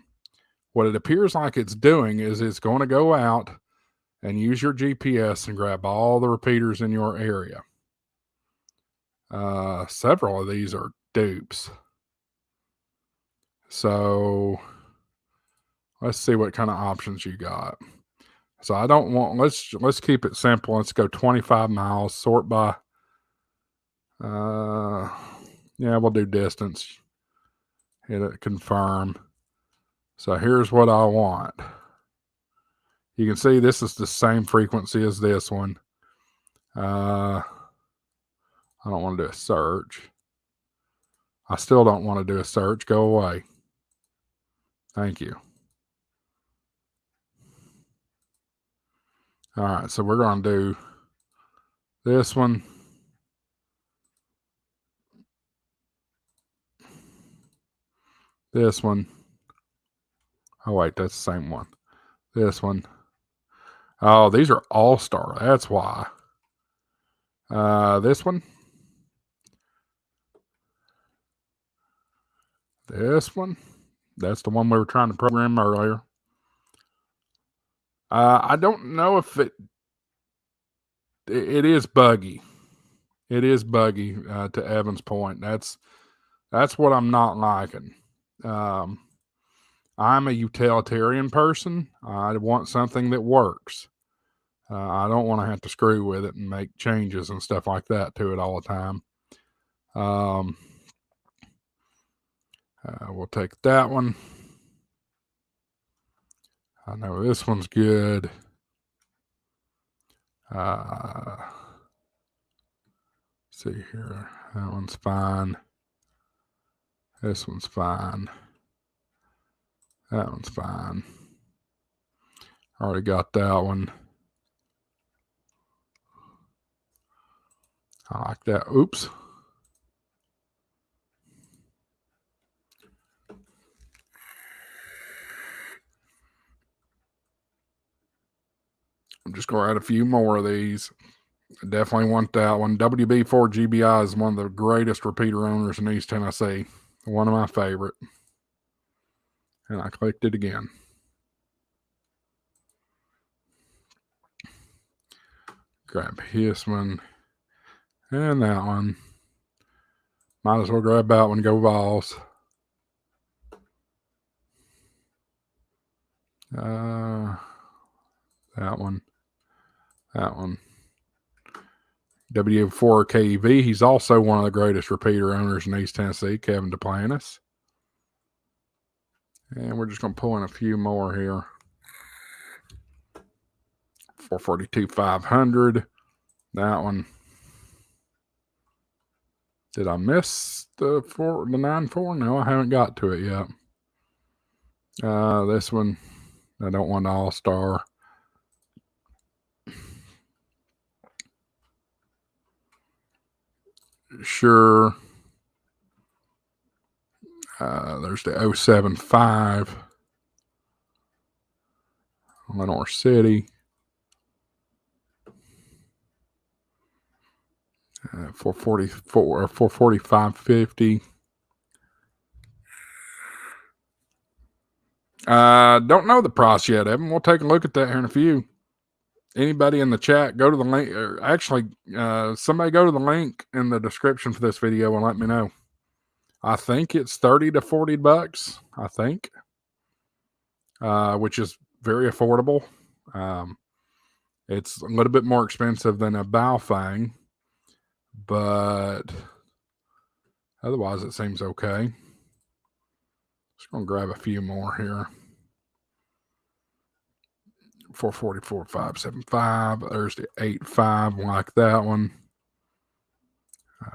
What it appears like it's doing is it's going to go out and use your GPS and grab all the repeaters in your area. Several of these are dupes. So let's see what kind of options you got. So I don't want, let's keep it simple. Let's go 25 miles, sort by, yeah, we'll do distance. Hit it, confirm. So here's what I want. You can see this is the same frequency as this one. I don't want to do a search. I still don't want to do a search. Go away. Thank you. All right, so we're going to do this one. This one. Oh, wait, that's the same one. This one. Oh, these are all-star. That's why. This one. This one. That's the one we were trying to program earlier. I don't know if it is buggy. It is buggy, to Evan's point. That's what I'm not liking. I'm a utilitarian person. I want something that works. I don't want to have to screw with it and make changes and stuff like that to it all the time. We'll take that one. I know this one's good. See here. That one's fine. This one's fine. That one's fine. Already got that one. I like that. Oops. I'm just going to add a few more of these. I definitely want that one. WB4GBI is one of the greatest repeater owners in East Tennessee. One of my favorite. And I clicked it again. Grab this one and that one. Might as well grab that one. Go Vols. That one. That one. W4KEV. He's also one of the greatest repeater owners in East Tennessee, Kevin Duplantis. And we're just going to pull in a few more here. 442 500. That one. Did I miss the 9.4? No, I haven't got to it yet. This one, I don't want all-star. Sure. There's the 075. Lenore City. 444 or 445.50. Don't know the price yet, Evan. We'll take a look at that here in a few. Anybody in the chat, go to the link, or actually, somebody go to the link in the description for this video and let me know. I think it's 30 to 40 bucks, I think, which is very affordable. It's a little bit more expensive than a Baofeng, but otherwise it seems okay. Just going to grab a few more here. 444, 575. There's the 85, like that one.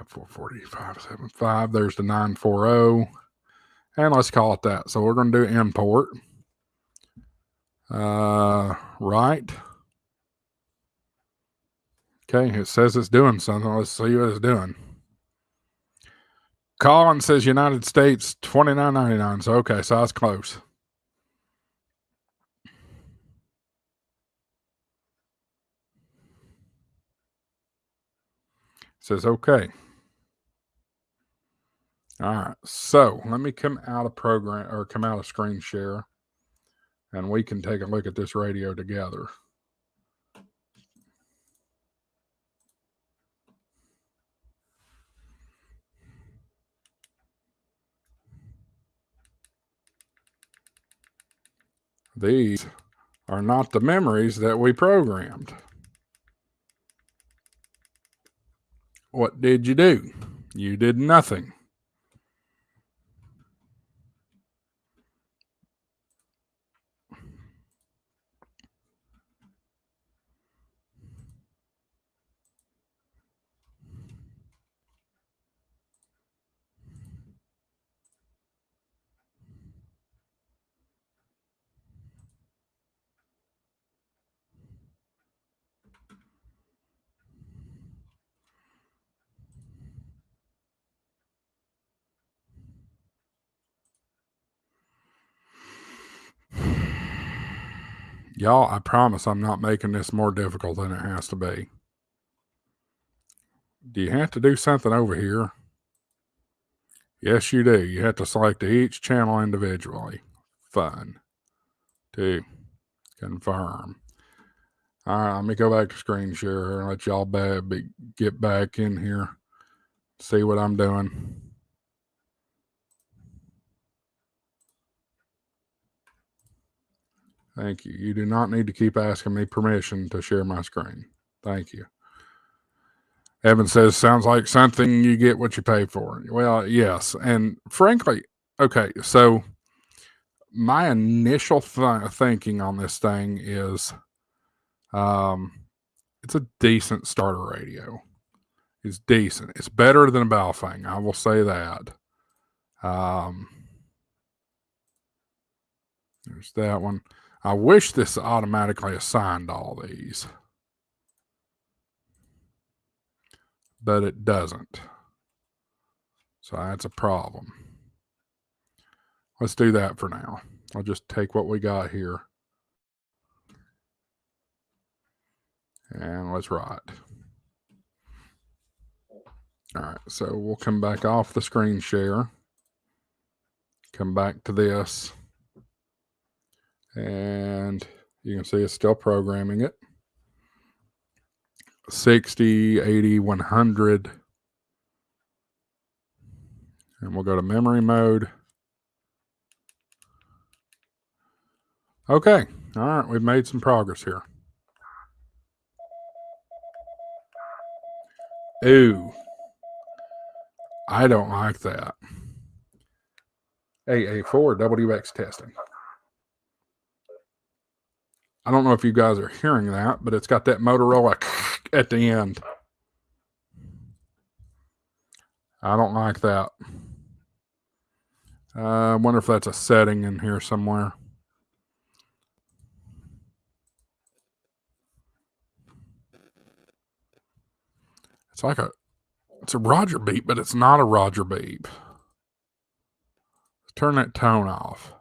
440, 575. There's the 940. And let's call it that. So we're going to do import. Right. Okay, it says it's doing something. Let's see what it's doing. Colin says United States, $29.99. So, okay, so that's close. Says okay. All right, so let me come out of program or come out of screen share, and we can take a look at this radio together. These are not the memories that we programmed. What did you do? You did nothing. Y'all, I promise I'm not making this more difficult than it has to be. Do you have to do something over here? Yes, you do. You have to select each channel individually. Fun. 2. Confirm. All right, let me go back to screen share and let y'all get back in here. See what I'm doing. Thank you. You do not need to keep asking me permission to share my screen. Thank you. Evan says, sounds like something you get what you pay for. Well, yes. And frankly, okay, so my initial thinking on this thing is it's a decent starter radio. It's decent. It's better than a Baofeng. I will say that. There's that one. I wish this automatically assigned all these, but it doesn't. So that's a problem. Let's do that for now. I'll just take what we got here and let's write. All right, so we'll come back off the screen share, come back to this, and you can see it's still programming it. 60, 80, 100. And we'll go to memory mode. Okay. All right. We've made some progress here. Ooh. I don't like that. AA4 WX testing. I don't know if you guys are hearing that, but it's got that Motorola at the end. I don't like that. I wonder if that's a setting in here somewhere. It's a Roger beep, but it's not a Roger beep. turn that tone off.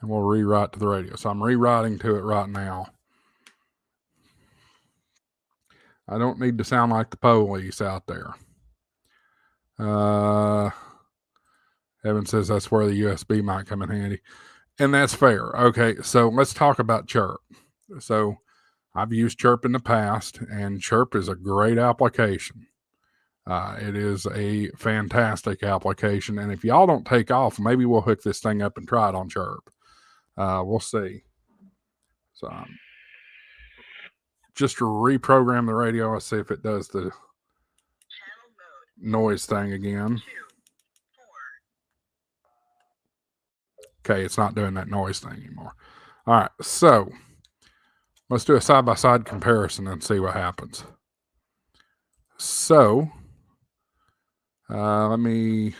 And we'll rewrite to the radio. So I'm rewriting to it right now. I don't need to sound like the police out there. Evan says that's where the USB might come in handy. And that's fair. Okay, so let's talk about Chirp. So I've used Chirp in the past, and Chirp is a great application. It is a fantastic application. And if y'all don't take off, maybe we'll hook this thing up and try it on Chirp. We'll see. So just to reprogram the radio, let's see if it does the noise thing again. Okay, it's not doing that noise thing anymore. All right, so let's do a side-by-side comparison and see what happens. So let me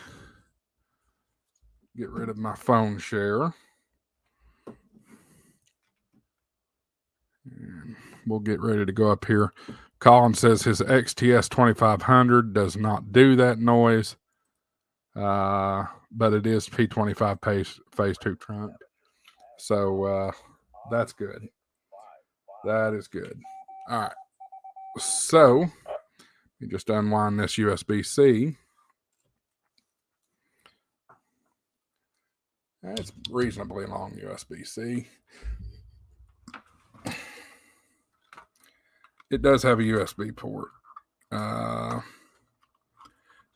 get rid of my phone share. And we'll get ready to go up here. Colin says his XTS 2500 does not do that noise, but it is P25 phase 2 trunk. So that's good. That is good. All right. So you just unwind this USB-C. That's reasonably long USB-C. It does have a USB port. Do I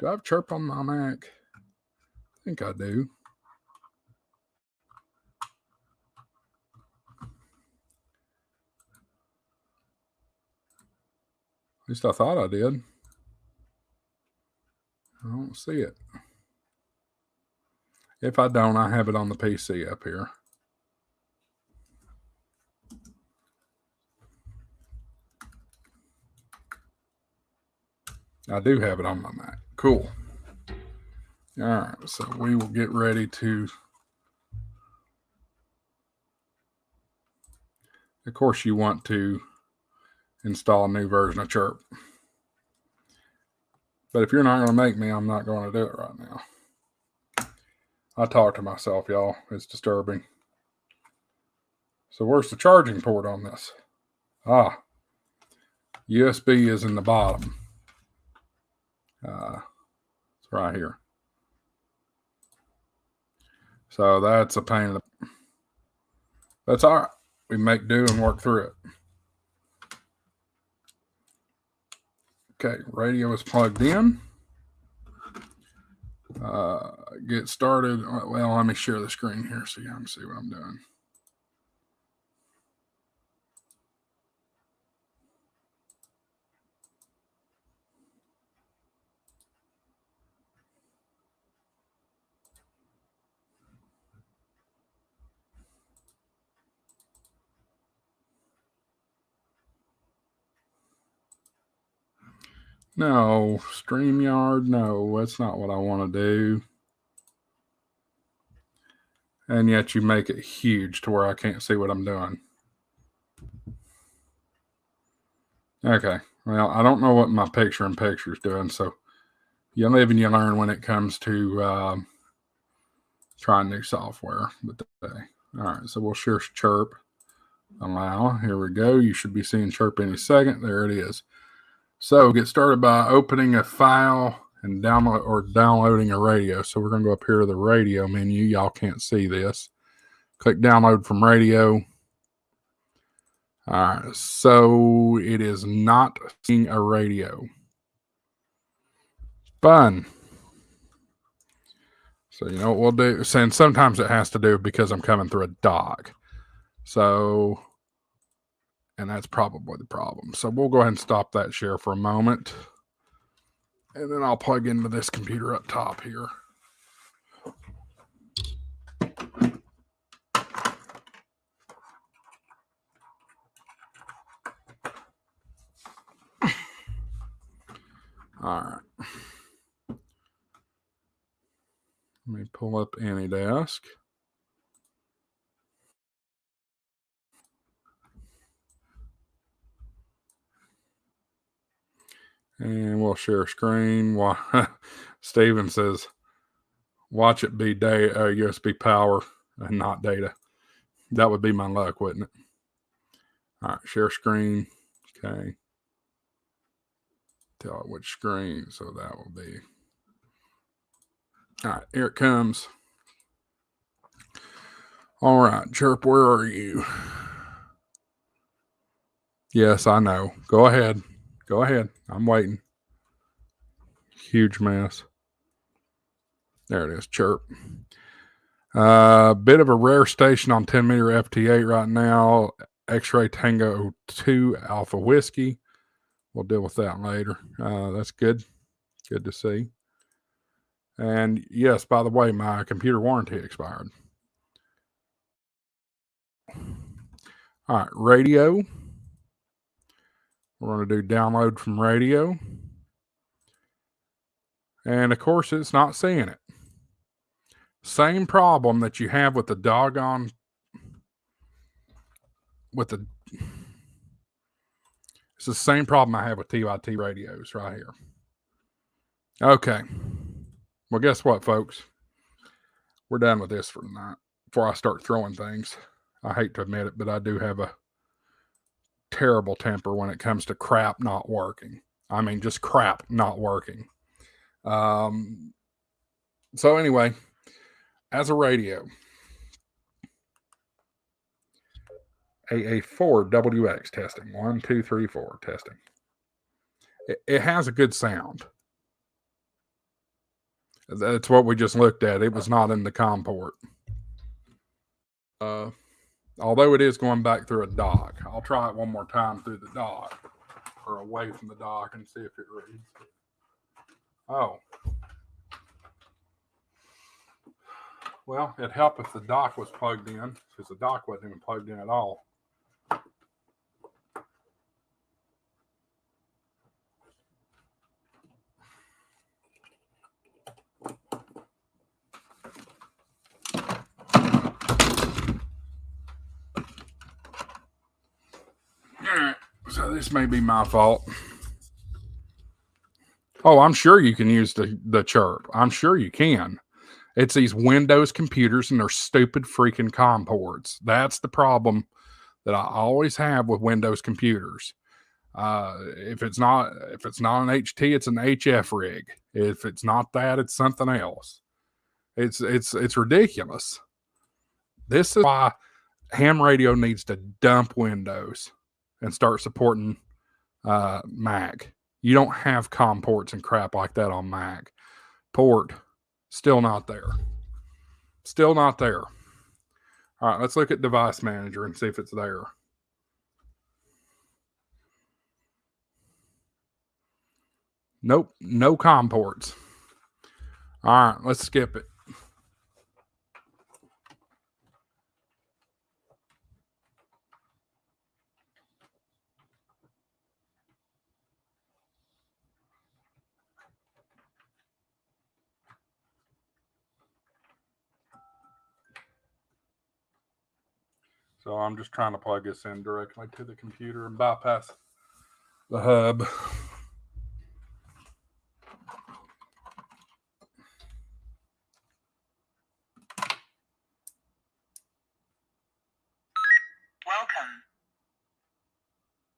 have Chirp on my Mac? I think I do. At least I thought I did. I don't see it. If I don't, I have it on the PC up here. I do have it on my Mac. Cool. All right, so we will get ready to. Of course, you want to install a new version of Chirp. But if you're not going to make me, I'm not going to do it right now. I talk to myself, y'all. It's disturbing. So where's the charging port on this? USB is in the bottom. It's right here. So that's a pain in the... That's all right. We make do and work through it. Okay, radio is plugged in. Get started. Well, let me share the screen here so you can see what I'm doing. No, StreamYard, no, that's not what I want to do. And yet you make it huge to where I can't see what I'm doing. Okay, well, I don't know what my picture-in-picture is doing, so you live and you learn when it comes to trying new software. But all right, so we'll share Chirp. Allow. Here we go. You should be seeing Chirp any second. There it is. So get started by opening a file and downloading a radio. So we're going to go up here to the radio menu. Y'all can't see this. Click download from radio. All right. So it is not seeing a radio. Fun. So you know what we'll do? And sometimes it has to do because I'm coming through a dock. So, and that's probably the problem. So we'll go ahead and stop that share for a moment. And then I'll plug into this computer up top here. All right. Let me pull up AnyDesk. And we'll share screen. Steven says, watch it be USB power and not data. That would be my luck, wouldn't it? All right, share screen. Okay. Tell it which screen. So that will be. All right, here it comes. All right, Chirp, where are you? Yes, I know. Go ahead. Go ahead. I'm waiting. Huge mess. There it is, Chirp. Bit of a rare station on 10 meter FT8 right now. X-Ray Tango 2 Alpha Whiskey. We'll deal with that later. That's good. Good to see. And yes, by the way, my computer warranty expired. All right, radio. We're going to do download from radio. And of course, it's not seeing it. Same problem that you have with the doggone, it's the same problem I have with TYT radios right here. Okay. Well, guess what, folks? We're done with this for tonight. Before I start throwing things, I hate to admit it, but I do have a terrible temper when it comes to crap not working. I mean, just crap not working. So anyway, as a radio, AA4WX testing. 1, 2, 3, 4 testing. It has a good sound. That's what we just looked at. It was not in the COM port. Although it is going back through a dock. I'll try it one more time through the dock or away from the dock and see if it reads. Oh. Well, it'd help if the dock was plugged in, because the dock wasn't even plugged in at all. Alright, so this may be my fault. Oh, I'm sure you can use the chirp. I'm sure you can. It's these Windows computers and their stupid freaking COM ports. That's the problem that I always have with Windows computers. If it's not an HT, it's an HF rig. If it's not that, it's something else. It's ridiculous. This is why ham radio needs to dump Windows and start supporting Mac. You don't have COM ports and crap like that on Mac. Port, still not there. Still not there. All right, let's look at Device Manager and see if it's there. Nope, no COM ports. All right, let's skip it. So I'm just trying to plug this in directly to the computer and bypass the hub.
Welcome.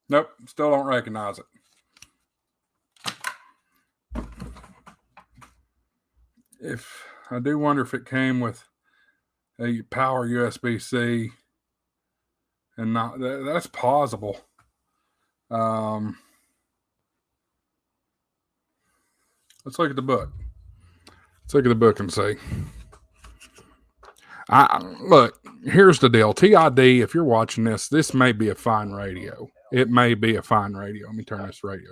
Nope, still don't recognize it. If I do wonder if it came with a power USB-C and not that's plausible. Let's look at the book. Let's look at the book and see. Look, here's the deal. TID, if you're watching this may be a fine radio. It may be a fine radio. Let me turn this radio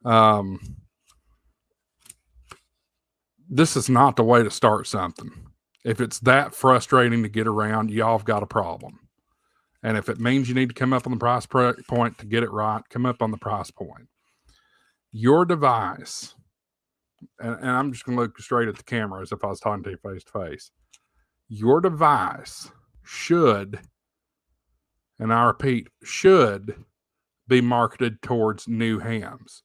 down. This is not the way to start something. If it's that frustrating to get around, y'all have got a problem. And if it means you need to come up on the price point to get it right, come up on the price point. Your device, and I'm just going to look straight at the camera as if I was talking to you face to face. Your device should, and I repeat, should be marketed towards new hams.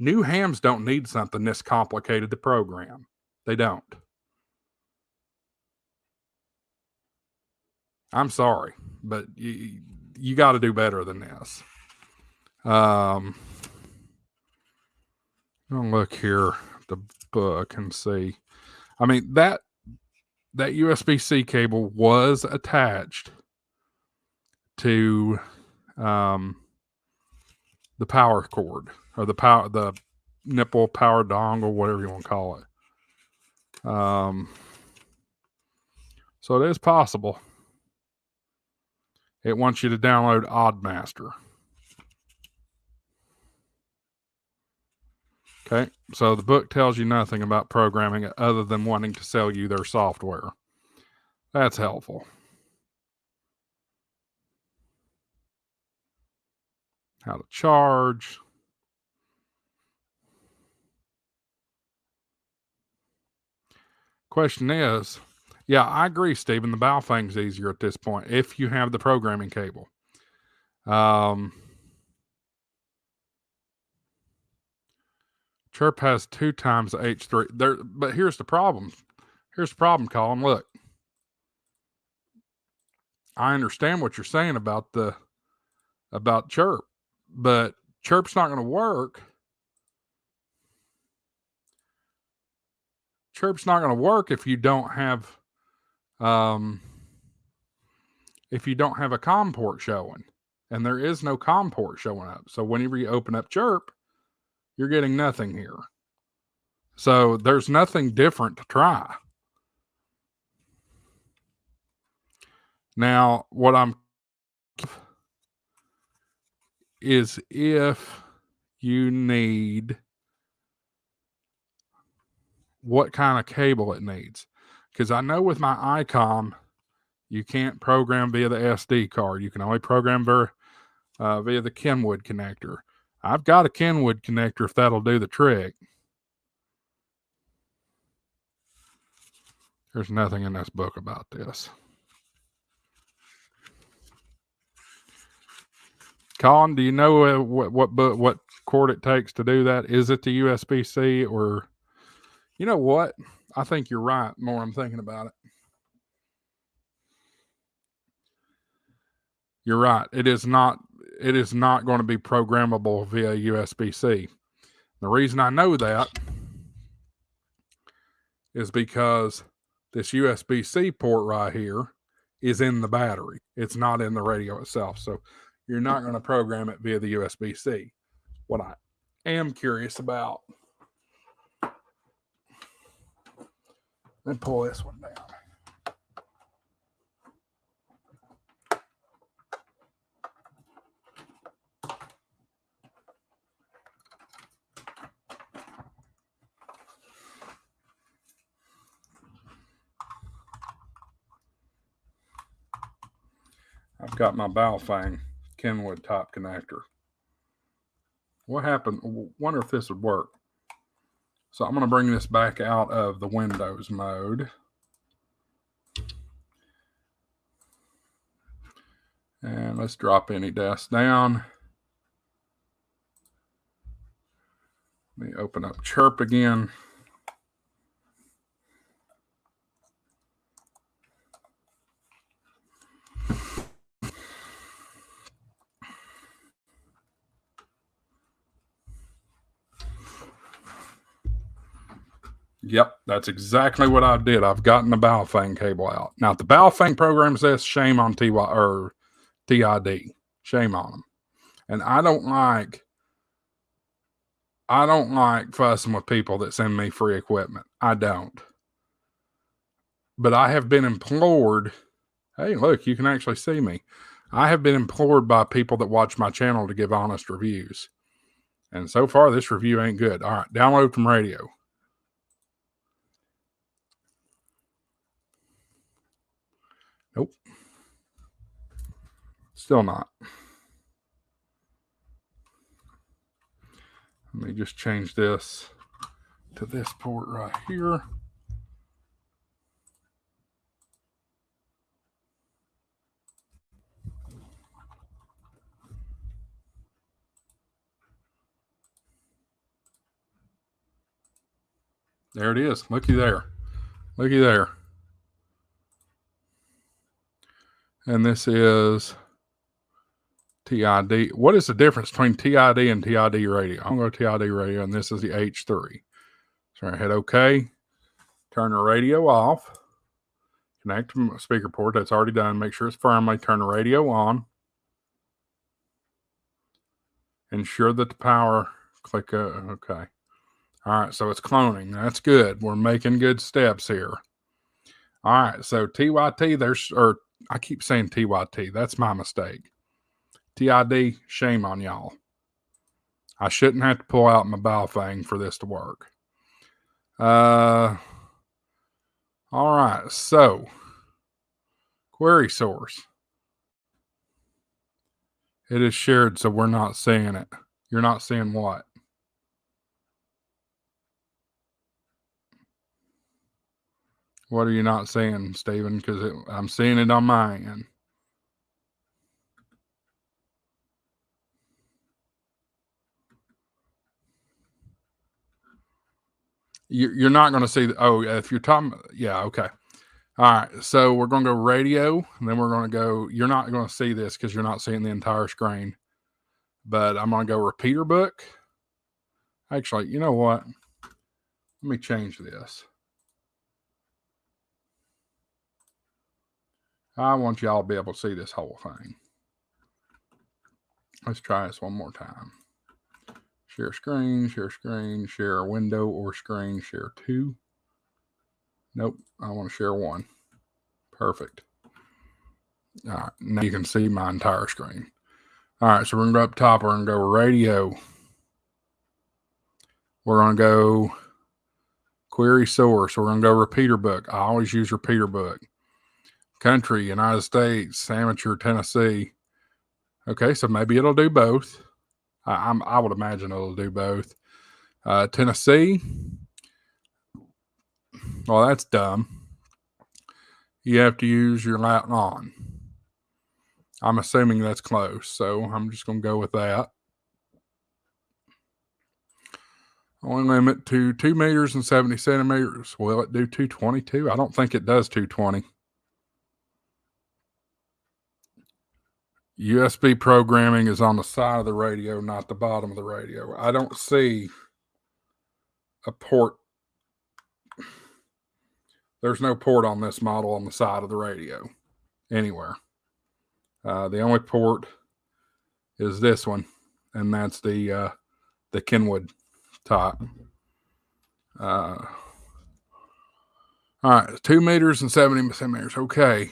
New hams don't need something this complicated to program. They don't. I'm sorry, but you got to do better than this. I'll look here at the book and see. I mean, that USB-C cable was attached to the power cord, or the nipple power dongle, whatever you want to call it. So it is possible. It wants you to download Oddmaster. Okay, so the book tells you nothing about programming it other than wanting to sell you their software. That's helpful. How to charge. Question is, yeah, I agree, Stephen. The Baofeng's easier at this point if you have the programming cable. Chirp has 2 times the H3 there, but here's the problem. Here's the problem, Colin. Look, I understand what you're saying about Chirp, but Chirp's not going to work. Chirp's not going to work if you don't have a COM port showing, and there is no COM port showing up. So whenever you open up Chirp, you're getting nothing here. So there's nothing different to try. Now, what I'm is if you need what kind of cable it needs. Because I know with my ICOM, you can't program via the SD card. You can only program via the Kenwood connector. I've got a Kenwood connector if that'll do the trick. There's nothing in this book about this. Colin, do you know what cord it takes to do that? Is it the USB-C, or you know what? I think you're right. More I'm thinking about it. You're right. It is not going to be programmable via USB-C. The reason I know that is because this USB-C port right here is in the battery. It's not in the radio itself. So you're not going to program it via the USB-C. What I am curious about, let me pull this one down. I've got my Baofeng Kenwood top connector. What happened? Wonder if this would work. So I'm going to bring this back out of the Windows mode. And let's drop AnyDesk down. Let me open up Chirp again. Yep, that's exactly what I did. I've gotten the Baofeng cable out. Now, if the Baofeng programs this, shame on TID. Shame on them. And I don't like fussing with people that send me free equipment. I don't. But I have been implored. Hey, look, you can actually see me. I have been implored by people that watch my channel to give honest reviews. And so far, this review ain't good. All right, download from radio. Nope. Still not. Let me just change this to this port right here. There it is. Looky there. Looky there. And this is TID. What is the difference between TID and TID radio? I'm going to go TID radio, and this is the H3. So I hit OK. Turn the radio off. Connect to the speaker port. That's already done. Make sure it's firmly. Turn the radio on. Ensure that the power. Click OK. All right, so it's cloning. That's good. We're making good steps here. All right, so TYT, I keep saying TYT. That's my mistake. TID, shame on y'all. I shouldn't have to pull out my Baofeng for this to work. All right, so query source. It is shared, so we're not seeing it. You're not seeing what? What are you not seeing, Stephen? Because I'm seeing it on my end. You're not going to see. If you're talking, yeah, okay. All right, so we're going to go radio, and then we're going to go. You're not going to see this because you're not seeing the entire screen. But I'm going to go repeater book. Actually, you know what? Let me change this. I want y'all to be able to see this whole thing. Let's try this one more time. Share screen, share a window or screen, share two. Nope, I want to share one. Perfect. All right, now you can see my entire screen. All right, so we're going to go up top. We're going to go radio. We're going to go query source. We're going to go repeater book. I always use repeater book. Country, United States, amateur, Tennessee. Okay, so maybe it'll do both. I would imagine it'll do both. Tennessee. Well, that's dumb. You have to use your Latin on. I'm assuming that's close, so I'm just going to go with that. Only limit to 2 meters and 70 centimeters. Will it do 222? I don't think it does 220. USB programming is on the side of the radio, not the bottom of the radio. I don't see a port. There's no port on this model on the side of the radio anywhere. The only port is this one, and that's the Kenwood type. All right, 2 meters and 70 centimeters. Okay.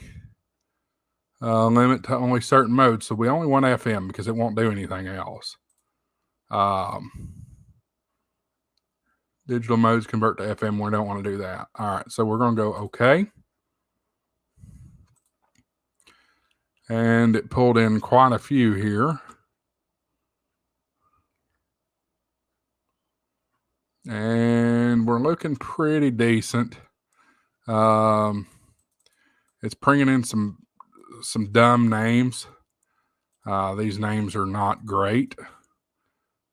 Limit to only certain modes. So we only want FM because it won't do anything else. Digital modes convert to FM. We don't want to do that. All right, so we're going to go OK. And it pulled in quite a few here. And we're looking pretty decent. It's bringing in some dumb names. These names are not great,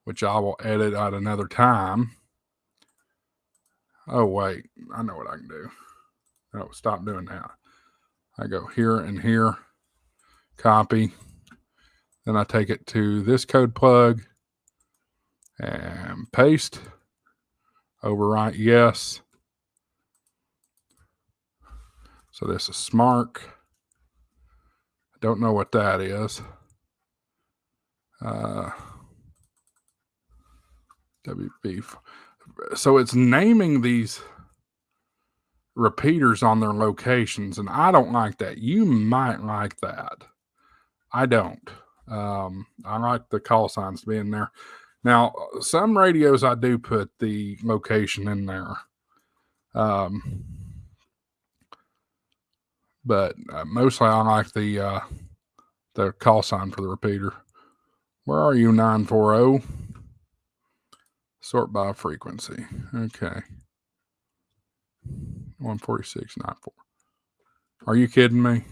which I will edit at another time. Oh, wait. I know what I can do. No, stop doing that. I go here and here, copy. Then I take it to this code plug and paste. Overwrite yes. So this is Smark. I don't know what that is. WB. So it's naming these repeaters on their locations, and I don't like that. You might like that. I don't. I like the call signs to be in there. Now, some radios I do put the location in there. But mostly I like the call sign for the repeater. Where are you, 940? Sort by frequency. Okay. 146.94. Are you kidding me?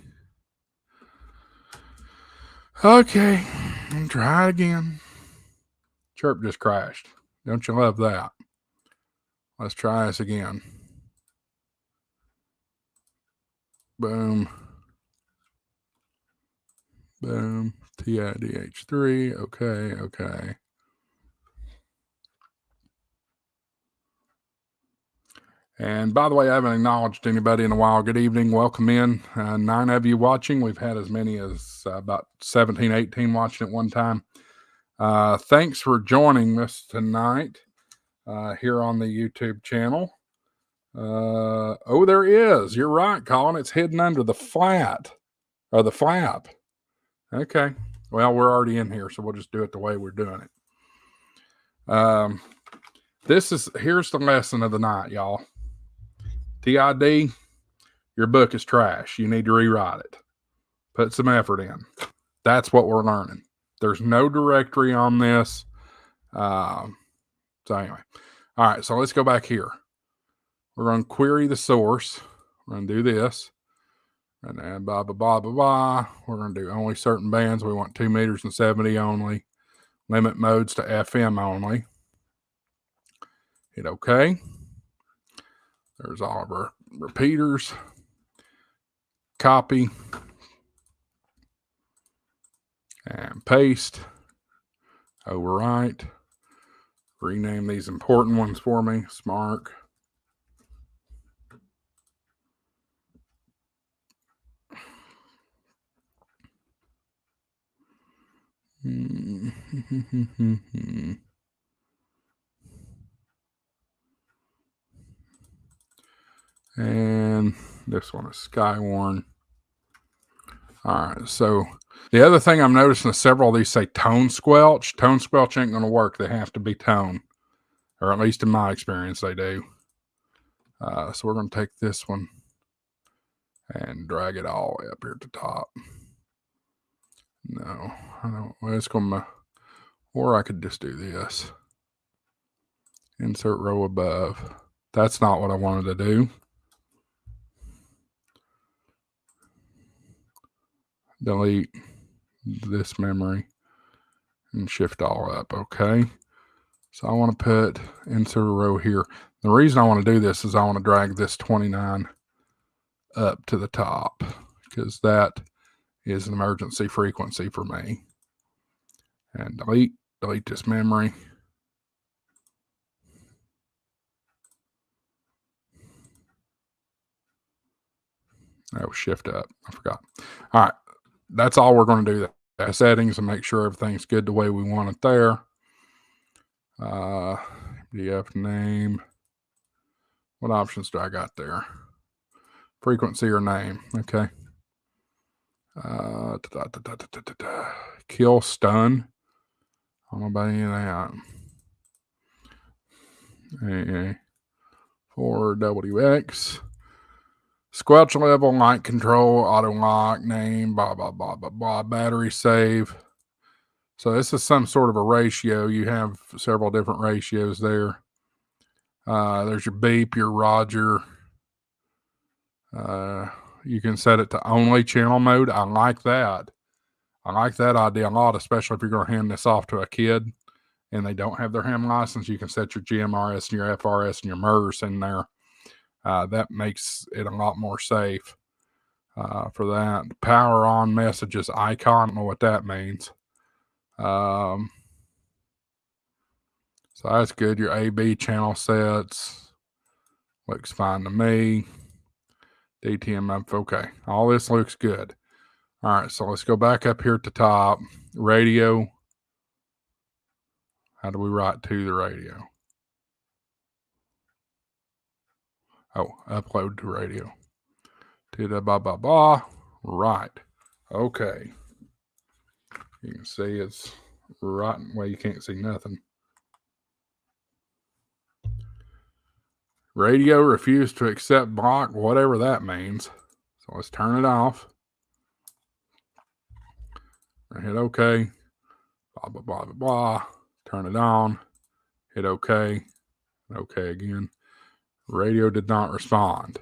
Okay. Try it again. Chirp just crashed. Don't you love that? Let's try this again. Boom. Boom. TIDH3. Okay. And by the way, I haven't acknowledged anybody in a while. Good evening. Welcome in. 9 of you watching. We've had as many as about 17, 18 watching at one time. Thanks for joining us tonight here on the YouTube channel. Oh, there is. You're right, Colin. It's hidden under the flat or the flap. Okay. Well, we're already in here, so we'll just do it the way we're doing it. Here's the lesson of the night, y'all. TID, your book is trash. You need to rewrite it. Put some effort in. That's what we're learning. There's no directory on this. So anyway. All right, so let's go back here. We're going to query the source. We're going to do this. And then blah, blah, blah, blah, blah. We're going to do only certain bands. We want 2 meters and 70 only. Limit modes to FM only. Hit OK. There's all of our repeaters. Copy. And paste. Overwrite. Rename these important ones for me. Smart. And this one is Skywarn. All right, so the other thing I'm noticing is several of these say tone squelch. Tone squelch ain't going to work. They have to be tone, or at least in my experience, they do. So we're going to take this one and drag it all the way up here at the top. No, I don't. Well, it's going to, or I could just do this. Insert row above. That's not what I wanted to do. Delete this memory and shift all up. Okay. So I want to put insert a row here. The reason I want to do this is I want to drag this 29 up to the top because that is an emergency frequency for me. And delete this memory. Oh, shift up. I forgot. All right. That's all we're going to do. That settings and make sure everything's good the way we want it there. DF name. What options do I got there? Frequency or name. Okay. Kill stun. I don't know about any of that. AA4WX. Squelch level, light control, auto lock, name, blah, blah, blah, blah, blah, battery save. So this is some sort of a ratio. You have several different ratios there. There's your beep, your Roger. You can set it to only channel mode. I like that. I like that idea a lot, especially if you're going to hand this off to a kid and they don't have their ham license. You can set your GMRS and your FRS and your MERS in there. That makes it a lot more safe for that. Power on messages icon. I don't know what that means. So that's good. Your AB channel sets. Looks fine to me. DTMF. Okay. All this looks good. All right. So let's go back up here at the top. Radio. How do we write to the radio? Oh, upload to radio. To the blah, blah, blah. Right. Okay. You can see it's right. Well, you can't see nothing. Radio refused to accept block, whatever that means. So let's turn it off. Hit OK. Blah, blah, blah, blah, blah. Turn it on. Hit OK. OK again. Radio did not respond.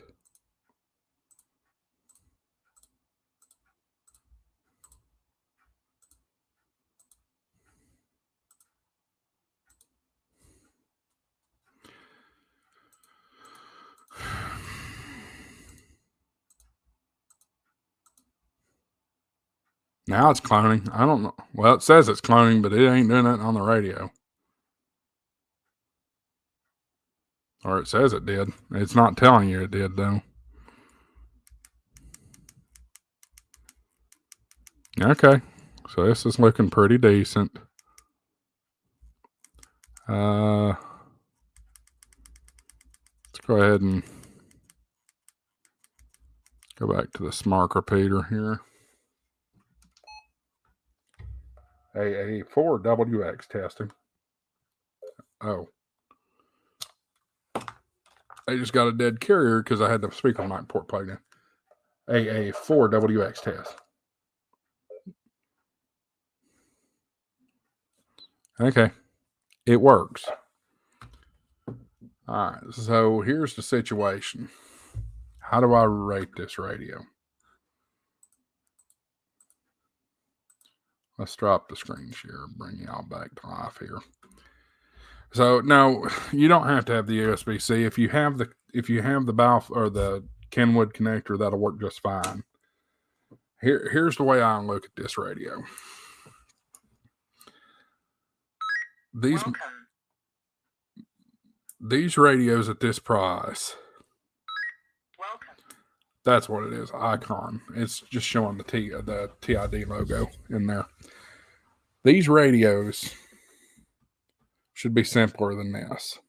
Now it's cloning. I don't know. Well, it says it's cloning, but it ain't doing it on the radio. Or it says it did. It's not telling you it did, though. Okay. So this is looking pretty decent. Let's go ahead and go back to the smart repeater here. AA4WX testing. Oh. I just got a dead carrier because I had the speaker mic port plugged in. AA4WX test. Okay. It works. All right. So here's the situation. How do I rate this radio? Let's drop the screen share, bring y'all back to life here. So no, you don't have to have the USB-C. If you have the Balf or the Kenwood connector, that'll work just fine. Here's the way I look at this radio. These radios at this price.
Welcome.
That's what it is. Icon. It's just showing the TID logo in there. These radios should be simpler than this.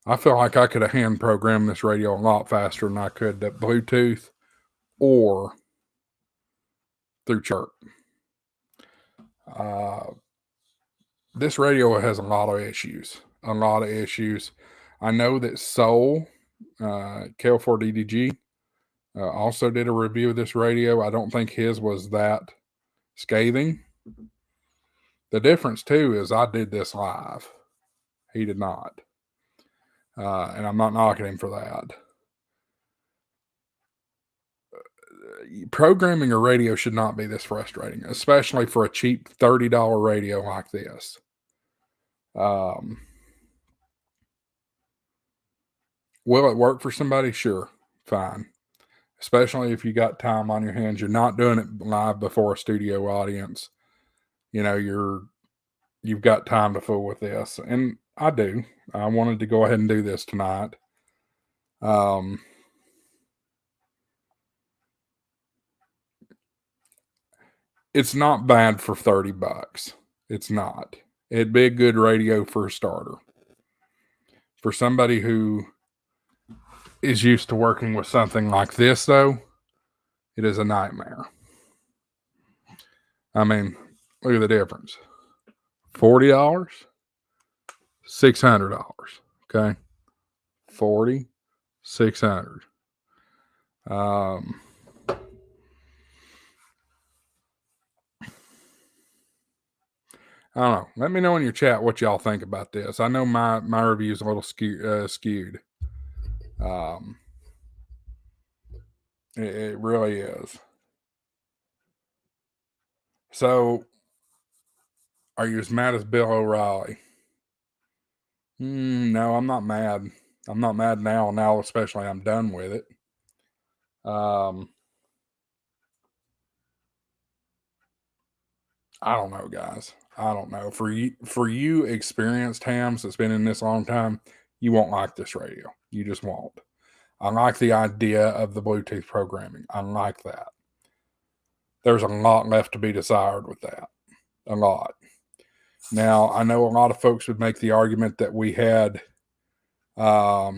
I feel like I could have hand programmed this radio a lot faster than I could that Bluetooth or through chirp. This radio has a lot of issues. I know that Soul, KL4DDG, also did a review of this radio. I don't think his was that scathing. The difference, too, is I did this live. He did not. And I'm not knocking him for that. Programming a radio should not be this frustrating, especially for a cheap $30 radio like this. Will it work for somebody? Sure. Fine. Especially if you got time on your hands. You're not doing it live before a studio audience. You know, you've got time to fool with this. And I do. I wanted to go ahead and do this tonight. It's not bad for $30. It's not. It'd be a good radio for a starter. For somebody who is used to working with something like this, though, it is a nightmare. I mean, look at the difference. $40, $600. Okay. 40, 600. I don't know. Let me know in your chat what y'all think about this. I know my review is a little skewed. It really is. So, are you as mad as Bill O'Reilly? No, I'm not mad. I'm not mad now. Now, especially, I'm done with it. I don't know, guys. I don't know. For you experienced hams that's been in this a long time, you won't like this radio. You just won't. I like the idea of the Bluetooth programming. I like that. There's a lot left to be desired with that. A lot. Now, I know a lot of folks would make the argument that we had I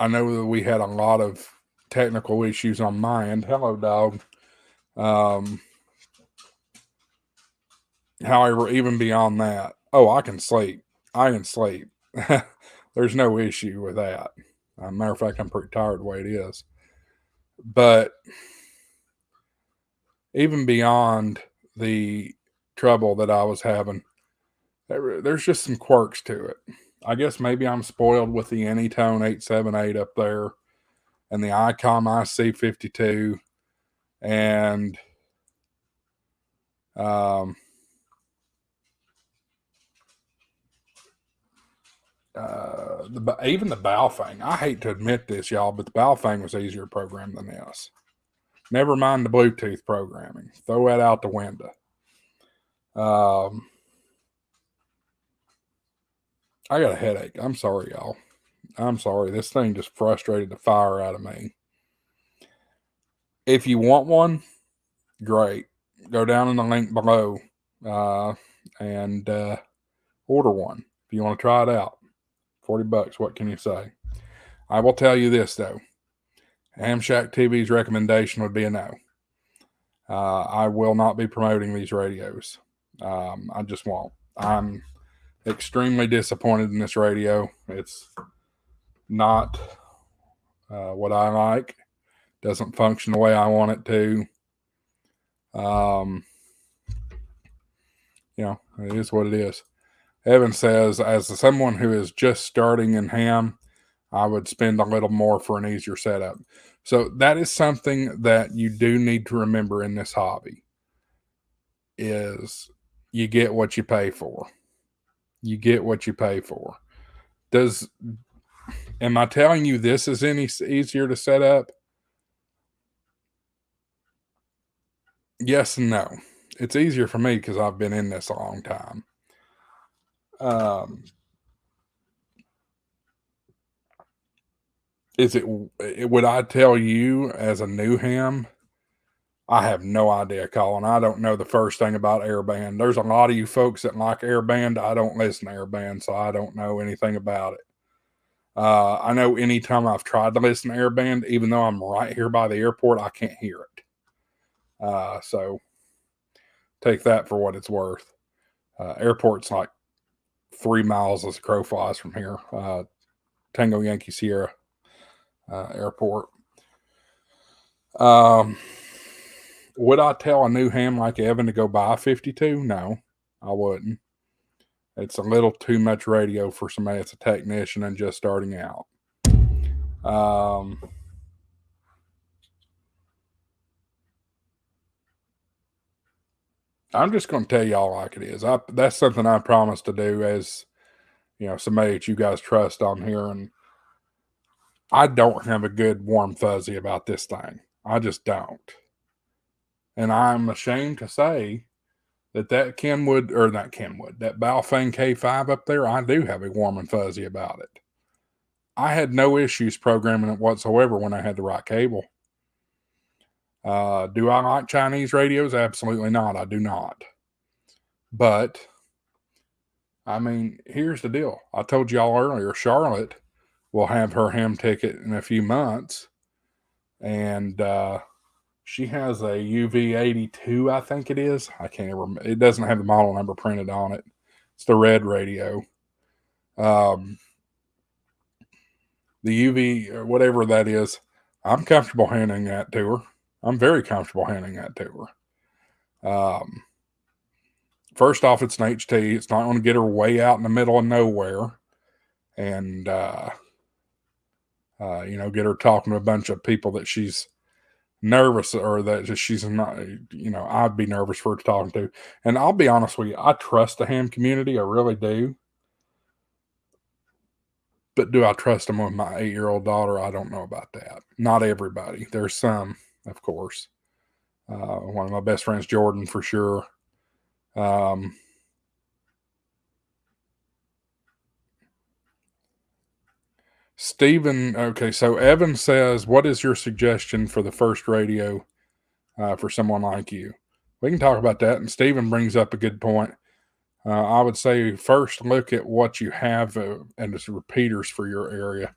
know that we had a lot of technical issues on my end. Hello, dog. However, even beyond that, I can sleep. There's no issue with that. Matter of fact, I'm pretty tired the way it is. But even beyond the trouble that I was having, there's just some quirks to it. I guess maybe I'm spoiled with the Anytone 878 up there and the ICOM IC52 and even the Baofeng. I hate to admit this, y'all, but the Baofeng was easier to program than this. Never mind the Bluetooth programming. Throw that out the window. I got a headache. I'm sorry, y'all. I'm sorry. This thing just frustrated the fire out of me. If you want one, great. Go down in the link below and order one. If you want to try it out. $40. What can you say? I will tell you this, though. Ham Shack TV's recommendation would be a no. I will not be promoting these radios. I just won't. I'm extremely disappointed in this radio. It's not what I like. Doesn't function the way I want it to. It is what it is. Evan says, as someone who is just starting in ham, I would spend a little more for an easier setup. So that is something that you do need to remember in this hobby is you get what you pay for. You get what you pay for. Am I telling you this is any easier to set up? Yes and no. It's easier for me because I've been in this a long time. Would I tell you as a new ham? I have no idea, Colin. I don't know the first thing about airband. There's a lot of you folks that like airband. I don't listen to airband, so I don't know anything about it. I know anytime I've tried to listen to airband, even though I'm right here by the airport, I can't hear it. So take that for what it's worth. Airport's like 3 miles as the crow flies from here. Tango Yankee Sierra Airport. Would I tell a new ham like Evan to go buy a 52? No, I wouldn't. It's a little too much radio for somebody that's a technician and just starting out. I'm just going to tell y'all like it is. That's something I promised to do as, somebody that you guys trust on here. And I don't have a good warm fuzzy about this thing. I just don't. And I'm ashamed to say that that Baofeng K5 up there, I do have a warm and fuzzy about it. I had no issues programming it whatsoever when I had the right cable. Do I like Chinese radios? Absolutely not. I do not. But, I mean, here's the deal. I told y'all earlier, Charlotte will have her ham ticket in a few months. And she has a UV82, I think it is. I can't remember. It doesn't have the model number printed on it. It's the red radio. The UV, or whatever that is, I'm comfortable handing that to her. I'm very comfortable handing that to her. First off, it's an HT. It's not going to get her way out in the middle of nowhere and, get her talking to a bunch of people that she's nervous or that she's not, I'd be nervous for her talking to. And I'll be honest with you, I trust the ham community. I really do. But do I trust them with my 8-year-old daughter? I don't know about that. Not everybody. There's some, of course. One of my best friends, Jordan, for sure. Stephen, okay, so Evan says, what is your suggestion for the first radio for someone like you? We can talk about that. And Stephen brings up a good point. I would say first look at what you have and its repeaters for your area.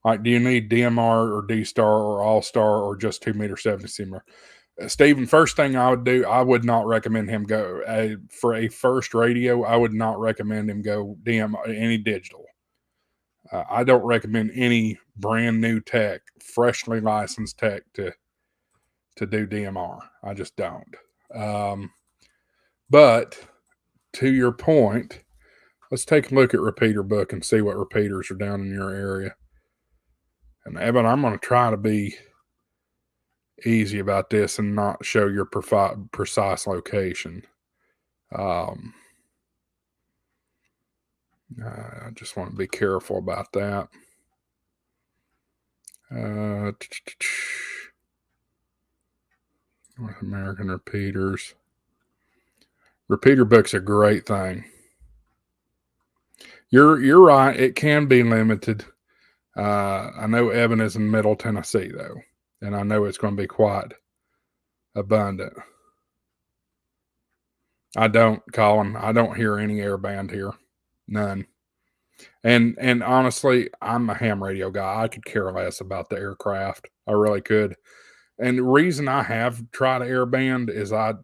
Like, do you need DMR or D-Star or All-Star or just 2.70 CMR? Stephen, first thing I would do, I would not recommend him go for a first radio. I would not recommend him go any digital. I don't recommend any brand new tech, freshly licensed tech to do DMR. I just don't. But to your point, let's take a look at Repeater Book and see what repeaters are down in your area. And Evan, I'm going to try to be easy about this and not show your precise location. I just want to be careful about that. North American repeaters. Repeater book's a great thing. You're right. It can be limited. I know Evan is in Middle Tennessee though, and I know it's going to be quite abundant. I don't, Colin. I don't hear any airband here, none. And honestly, I'm a ham radio guy. I could care less about the aircraft. I really could. And the reason I have tried airband is I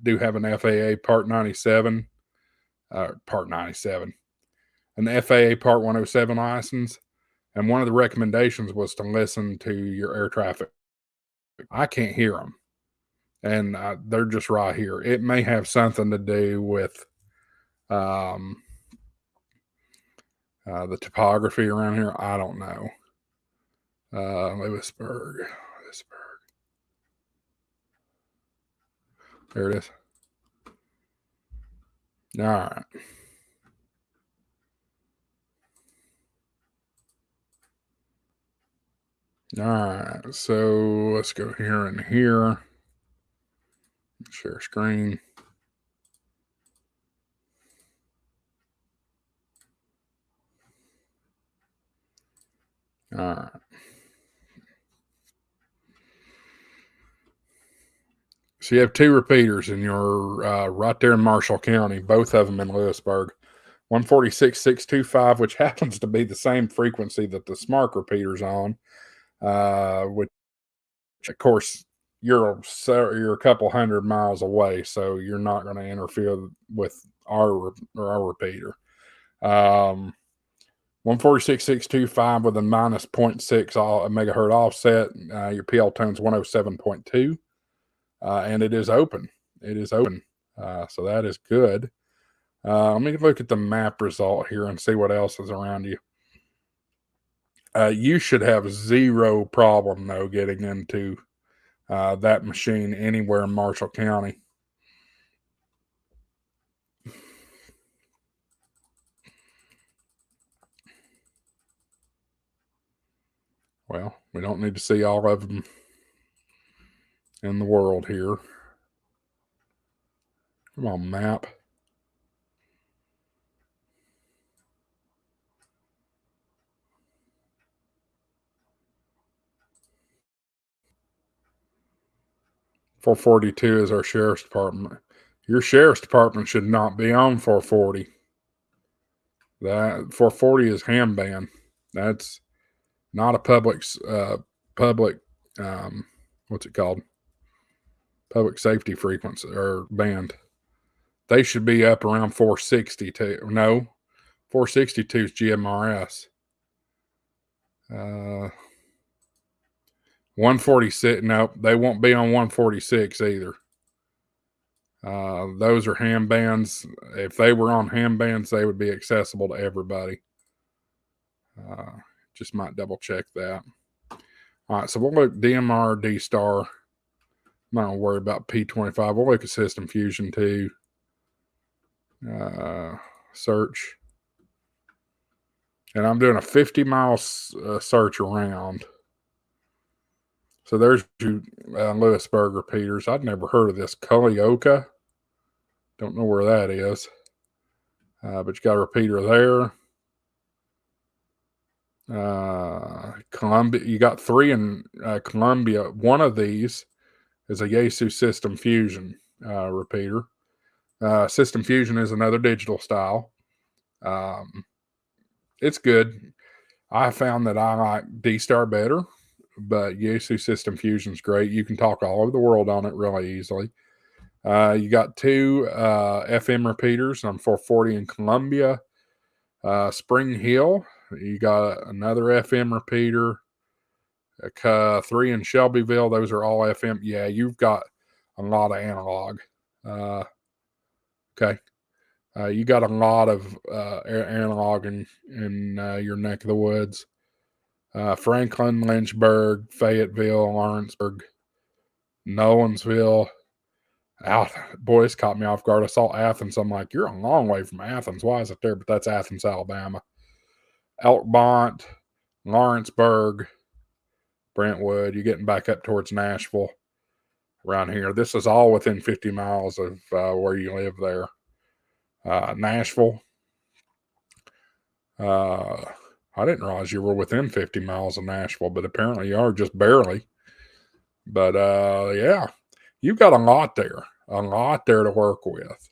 do have an FAA Part 97, Part 97, an FAA Part 107 license. And one of the recommendations was to listen to your air traffic. I can't hear them. And they're just right here. It may have something to do with the topography around here. I don't know. Lewisburg. There it is. All right. All right. So let's go here and here. Share screen. All right. So you have two repeaters in your right there in Marshall County, both of them in Lewisburg. 146.625, which happens to be the same frequency that the Smart repeater's on, which of course you're a couple hundred miles away, so you're not going to interfere with our repeater. 146.625 with a minus 0.6 megahertz offset. Your PL tone's 107.2, and it is open. So that is good. Let me look at the map result here and see what else is around you. You should have zero problem though getting into that machine anywhere in Marshall County. Well, we don't need to see all of them in the world here. Come on, map. .442 is our sheriff's department. Your sheriff's department should not be on 440. That 440 is ham band. That's not a public what's it called? Public safety frequency or band. They should be up around 462. No, 462 is GMRS. 146. Nope, they won't be on 146 either. Those are ham bands. If they were on ham bands, they would be accessible to everybody. Just might double check that. All right, so we'll look DMR, D-Star. I'm not going to worry about P25. We'll look at System Fusion too. Search. And I'm doing a 50-mile search around. So there's Lewisburg repeaters. I'd never heard of this. Culleoka. Don't know where that is. But you got a repeater there. Columbia. You got three in Columbia. One of these is a Yaesu System Fusion repeater. System Fusion is another digital style. It's good. I found that I like D-Star better, but Yaesu System Fusion's great. You can talk all over the world on it really easily. You got two FM repeaters on 440 in Columbia. Spring Hill, you got another FM repeater. 3 in Shelbyville. Those are all FM. Yeah, you've got a lot of analog. Okay. You got a lot of analog in your neck of the woods. Franklin, Lynchburg, Fayetteville, Lawrenceburg, Nolensville. Out, boy, this caught me off guard. I saw Athens. I'm like, you're a long way from Athens. Why is it there? But that's Athens, Alabama. Elkmont, Lawrenceburg, Brentwood. You're getting back up towards Nashville around here. This is all within 50 miles of where you live there. Nashville. I didn't realize you were within 50 miles of Nashville, but apparently you are, just barely. But yeah, you've got a lot there to work with.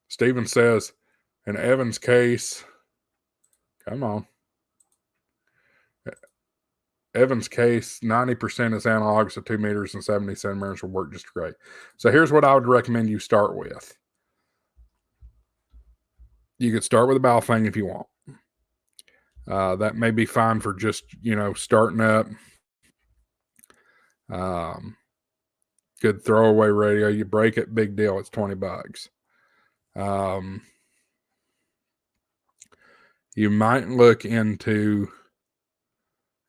Steven says, in Evan's case, come on. Evan's case, 90% is analog, so 2 meters and 70 centimeters will work just great. So here's what I would recommend you start with. You could start with a Baofeng if you want. That may be fine for just, starting up. Good throwaway radio. You break it, big deal. It's $20. You might look into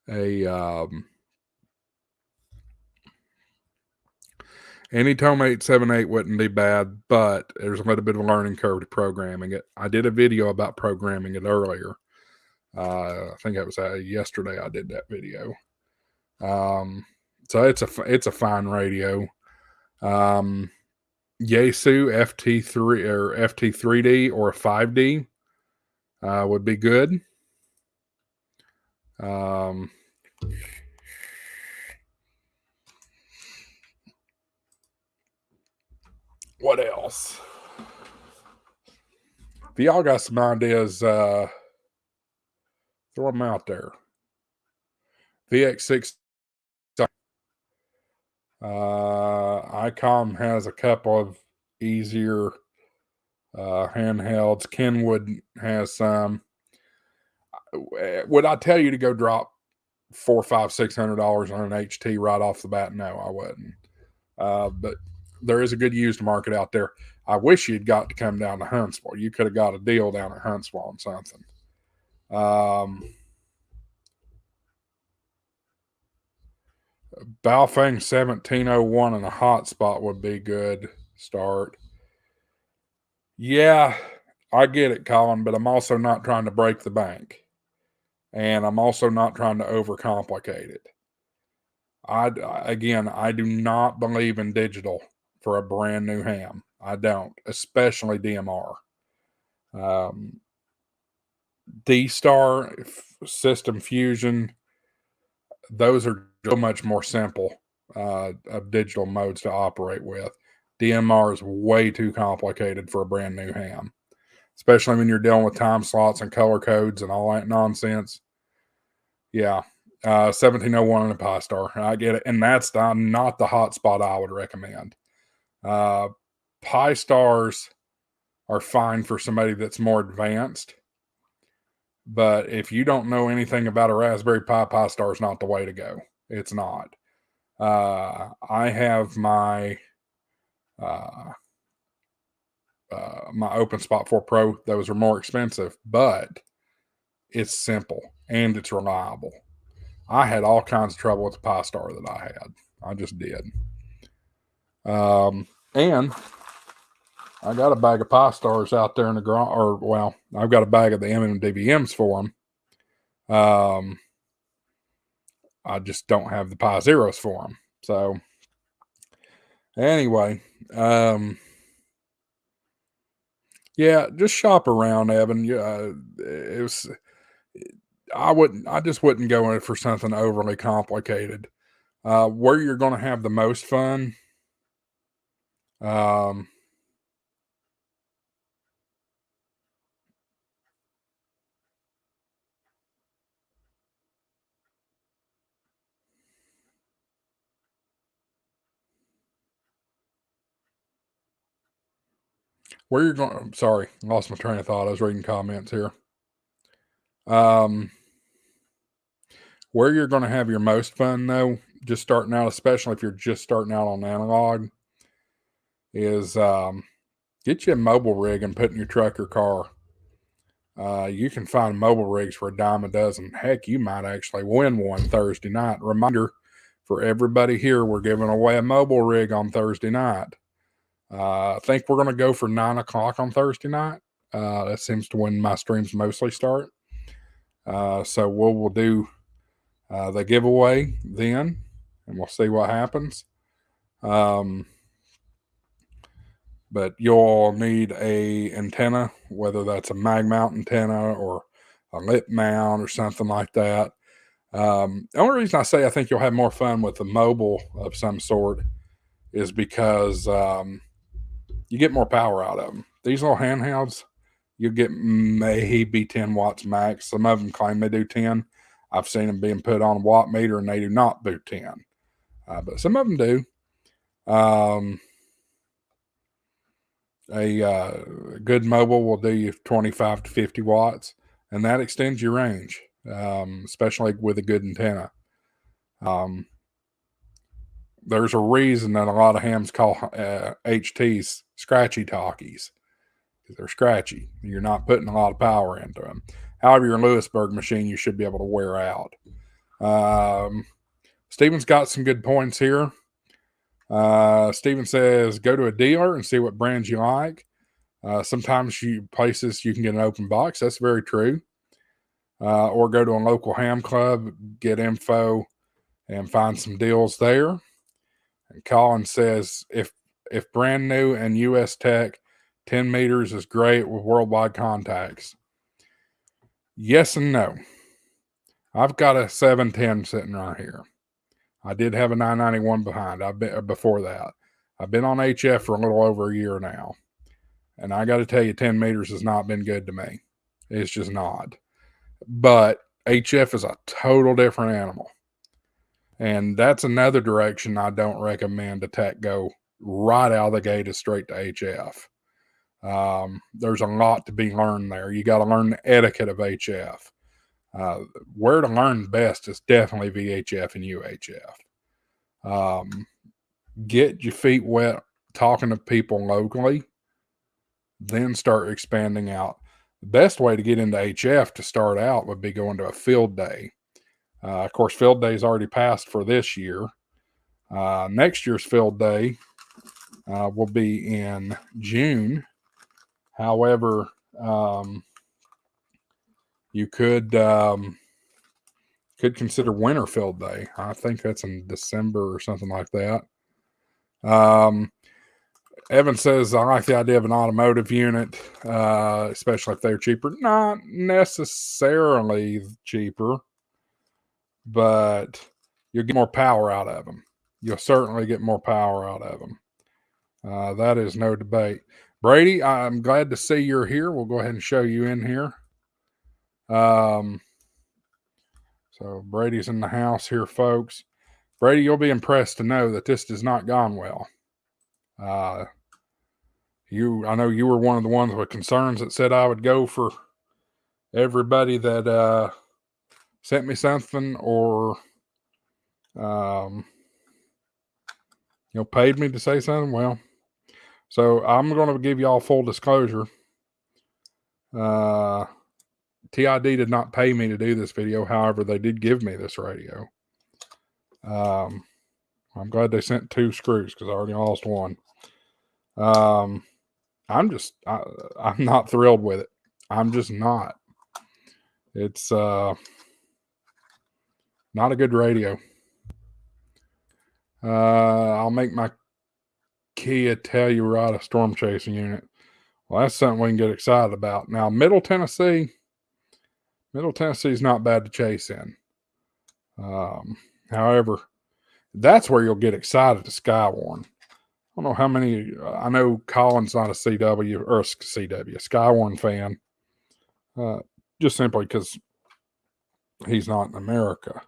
a Anytone 878 wouldn't be bad, but there's a little bit of a learning curve to programming it. I did a video about programming it earlier. I think it was yesterday I did that video. So it's a fine radio. Yaesu FT3 or FT3D or a 5D would be good. What else? If y'all got some ideas, throw them out there. VX6. ICOM has a couple of easier handhelds. Kenwood has some. Would I tell you to go drop $400, $500, $600 on an HT right off the bat? No, I wouldn't. But there is a good used market out there. I wish you'd got to come down to Huntsville. You could have got a deal down at Huntsville on something. Baofeng 1701 and a hotspot would be good start. Yeah, I get it, Colin, but I'm also not trying to break the bank. And I'm also not trying to overcomplicate it. I do not believe in digital for a brand new ham. I don't, especially DMR. D-Star, System Fusion, those are so much more simple of digital modes to operate with. DMR is way too complicated for a brand new ham, especially when you're dealing with time slots and color codes and all that nonsense. Yeah, 1701 and a Pi Star. I get it. And that's not the hotspot I would recommend. Pi Stars are fine for somebody that's more advanced. But if you don't know anything about a Raspberry Pi, Pi Star is not the way to go. It's not. I have my my OpenSpot 4 Pro. Those are more expensive, but it's simple and it's reliable. I had all kinds of trouble with the Pi Star that I had. I just did. And I got a bag of Pi Stars out there in the garage, or well, I've got a bag of the MMDVMs for them. I just don't have the Pi Zeros for them. So anyway, yeah, just shop around, Evan. I just wouldn't go in for something overly complicated. Where you're going to have the most fun, where you're going, sorry, lost my train of thought. I was reading comments here. Where you're going to have your most fun, though, just starting out, especially if you're just starting out on analog, is get you a mobile rig and put in your truck or car. You can find mobile rigs for $10 a dozen. Heck, you might actually win one Thursday night. Reminder, for everybody here, we're giving away a mobile rig on Thursday night. I think we're going to go for 9 o'clock on Thursday night. That seems to when my streams mostly start. So we'll do the giveaway then, and we'll see what happens. But you'll need a antenna, whether that's a mag mount antenna or a lip mount or something like that. The only reason I say I think you'll have more fun with a mobile of some sort is because you get more power out of them. These little handhelds, you get maybe 10 watts max. Some of them claim they do 10. I've seen them being put on a watt meter and they do not do 10. But some of them do. A good mobile will do you 25 to 50 watts, and that extends your range, especially with a good antenna. There's a reason that a lot of hams call HTs scratchy talkies, because they're scratchy. You're not putting a lot of power into them. However, your Lewisburg machine, you should be able to wear out. Steven's got some good points here. Steven says, go to a dealer and see what brands you like. Sometimes places you can get an open box. That's very true. Or go to a local ham club, get info, and find some deals there. And Colin says, if brand new and US Tech, 10 meters is great with worldwide contacts. Yes and no. I've got a 710 sitting right here. I did have a 991 behind. I've been before that. I've been on HF for a little over a year now. And I got to tell you, 10 meters has not been good to me. It's just not. But HF is a total different animal. And that's another direction I don't recommend a tech go right out of the gate is straight to HF. There's a lot to be learned there. You got to learn the etiquette of HF. Where to learn best is definitely VHF and UHF. Get your feet wet talking to people locally, then start expanding out. The best way to get into HF to start out would be going to a field day. Of course, field day is already passed for this year. Next year's field day will be in June. However, you could consider winter field day. I think that's in December or something like that. Evan says, I like the idea of an automotive unit, especially if they're cheaper. Not necessarily cheaper, but you'll get more power out of them. You'll certainly get more power out of them. That is no debate. Brady, I'm glad to see you're here. We'll go ahead and show you in here. So Brady's in the house here, folks. Brady, you'll be impressed to know that this has not gone well. I know you were one of the ones with concerns that said I would go for everybody that sent me something or paid me to say something. Well, so I'm going to give y'all full disclosure. TID did not pay me to do this video. However, they did give me this radio. I'm glad they sent 2 screws because I already lost one. I'm not thrilled with it. I'm just not. It's not a good radio. I'll make my Kia Telluride a storm chasing unit. Well, that's something we can get excited about. Now, Middle Tennessee is not bad to chase in. However, that's where you'll get excited to Skywarn. I don't know how many. I know Colin's not a Skywarn fan, just simply because he's not in America.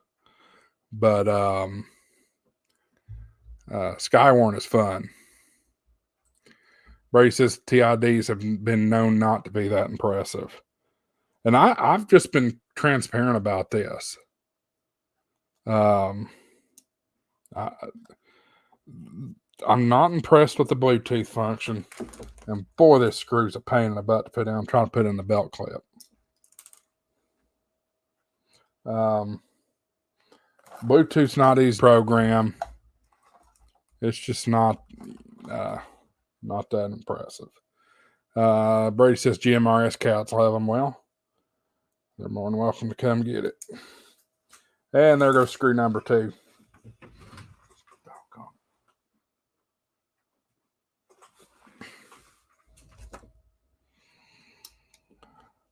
But Skywarn is fun. Brady says TIDs have been known not to be that impressive. And I've just been transparent about this. I'm not impressed with the Bluetooth function. And boy, this screw's a pain in the butt to put in. I'm trying to put it in the belt clip. Bluetooth's not easy to program. It's just not that impressive. Brady says GMRS cats will have them. Well, they're more than welcome to come get it. And there goes screw number 2.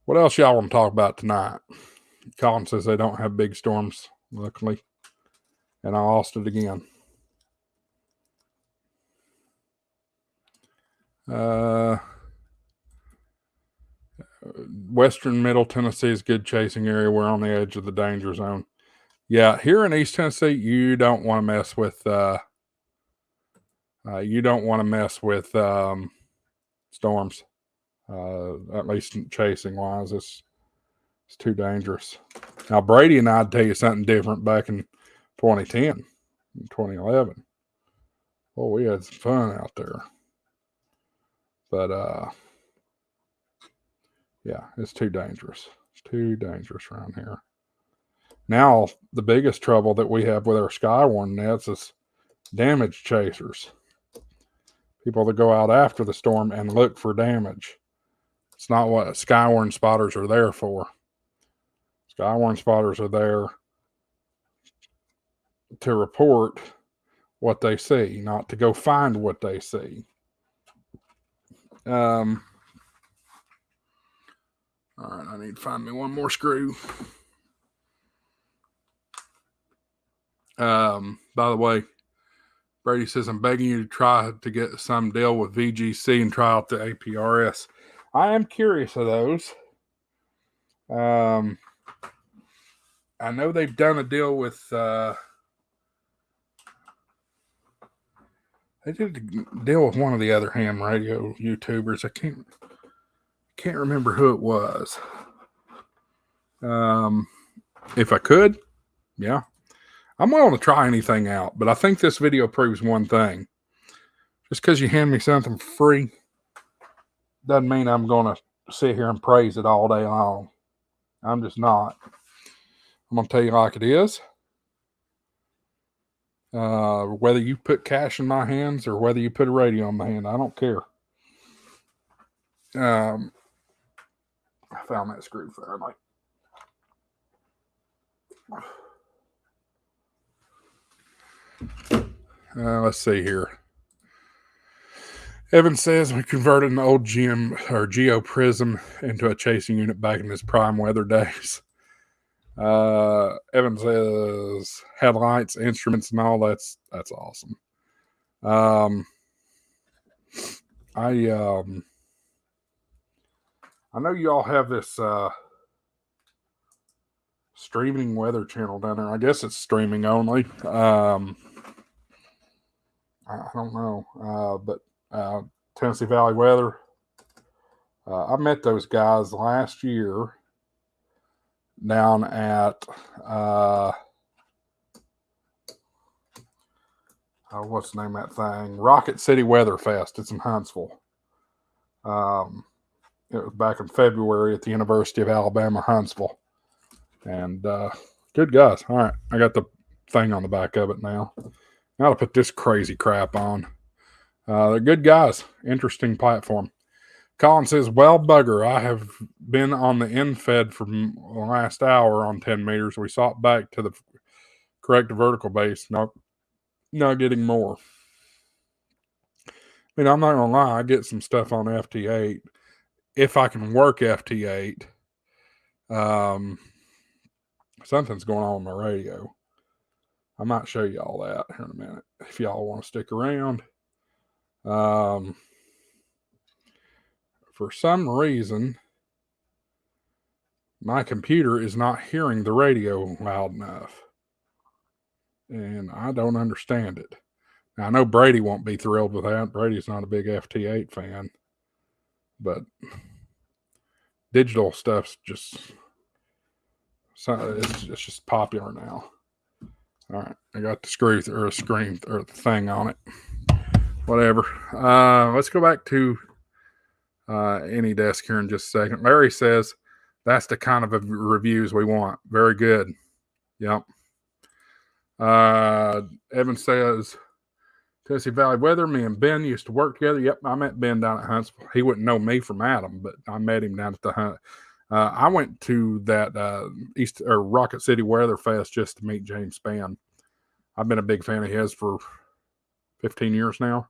What else y'all want to talk about tonight? Colin says they don't have big storms, luckily. And I lost it again. Western Middle Tennessee is a good chasing area. We're on the edge of the danger zone. Yeah, here in East Tennessee, you don't want to mess with storms. At least chasing wise, it's too dangerous. Now Brady and I'd tell you something different back in 2010, 2011. Well, we had some fun out there. But yeah, it's too dangerous. It's too dangerous around here. Now, the biggest trouble that we have with our Skywarn nets is damage chasers. People that go out after the storm and look for damage. It's not what Skywarn spotters are there for. Skywarn spotters are there to report what they see, not to go find what they see. All right, I need to find me one more screw. By the way, Brady says, I'm begging you to try to get some deal with VGC and try out the APRS. I am curious of those. I know they've done a deal with, they did a deal with one of the other ham radio YouTubers. I can't remember who it was. If I could, yeah. I'm willing to try anything out, but I think this video proves one thing. Just because you hand me something free doesn't mean I'm going to sit here and praise it all day long. I'm just not. I'm going to tell you like it is. Whether you put cash in my hands or whether you put a radio in my hand, I don't care. I found that screw finally. Let's see here. Evan says we converted an old Geo Prism into a chasing unit back in his prime weather days. Evan says headlights, instruments, and all that's awesome. I know you all have this streaming weather channel down there. I guess it's streaming only. I don't know, but Tennessee Valley Weather. I met those guys last year down at what's the name of that thing? Rocket City Weather Fest. It's in Huntsville. It was back in February at the University of Alabama, Huntsville. And good guys. All right, I got the thing on the back of it now. Now to put this crazy crap on. They're good guys. Interesting platform. Colin says, well, bugger, I have been on the end fed for the last hour on 10 meters. We sought back to the correct vertical base. Not getting more. I mean, I'm not going to lie. I get some stuff on FT8. If I can work FT8, something's going on with my radio. I might show you all that here in a minute if y'all want to stick around. For some reason, my computer is not hearing the radio loud enough. And I don't understand it. Now, I know Brady won't be thrilled with that. Brady's not a big FT8 fan. But digital stuff's just... it's just popular now. All right, I got the screen or the thing on it. Whatever. Let's go back to any desk here in just a second. Larry says that's the kind of reviews we want. Very good. Yep. Evan says, Tennessee Valley weather. Me and Ben used to work together. Yep, I met Ben down at Huntsville. He wouldn't know me from Adam, but I met him down at the Hunt. I went to that East or Rocket City Weather Fest just to meet James Spann. I've been a big fan of his for 15 years now.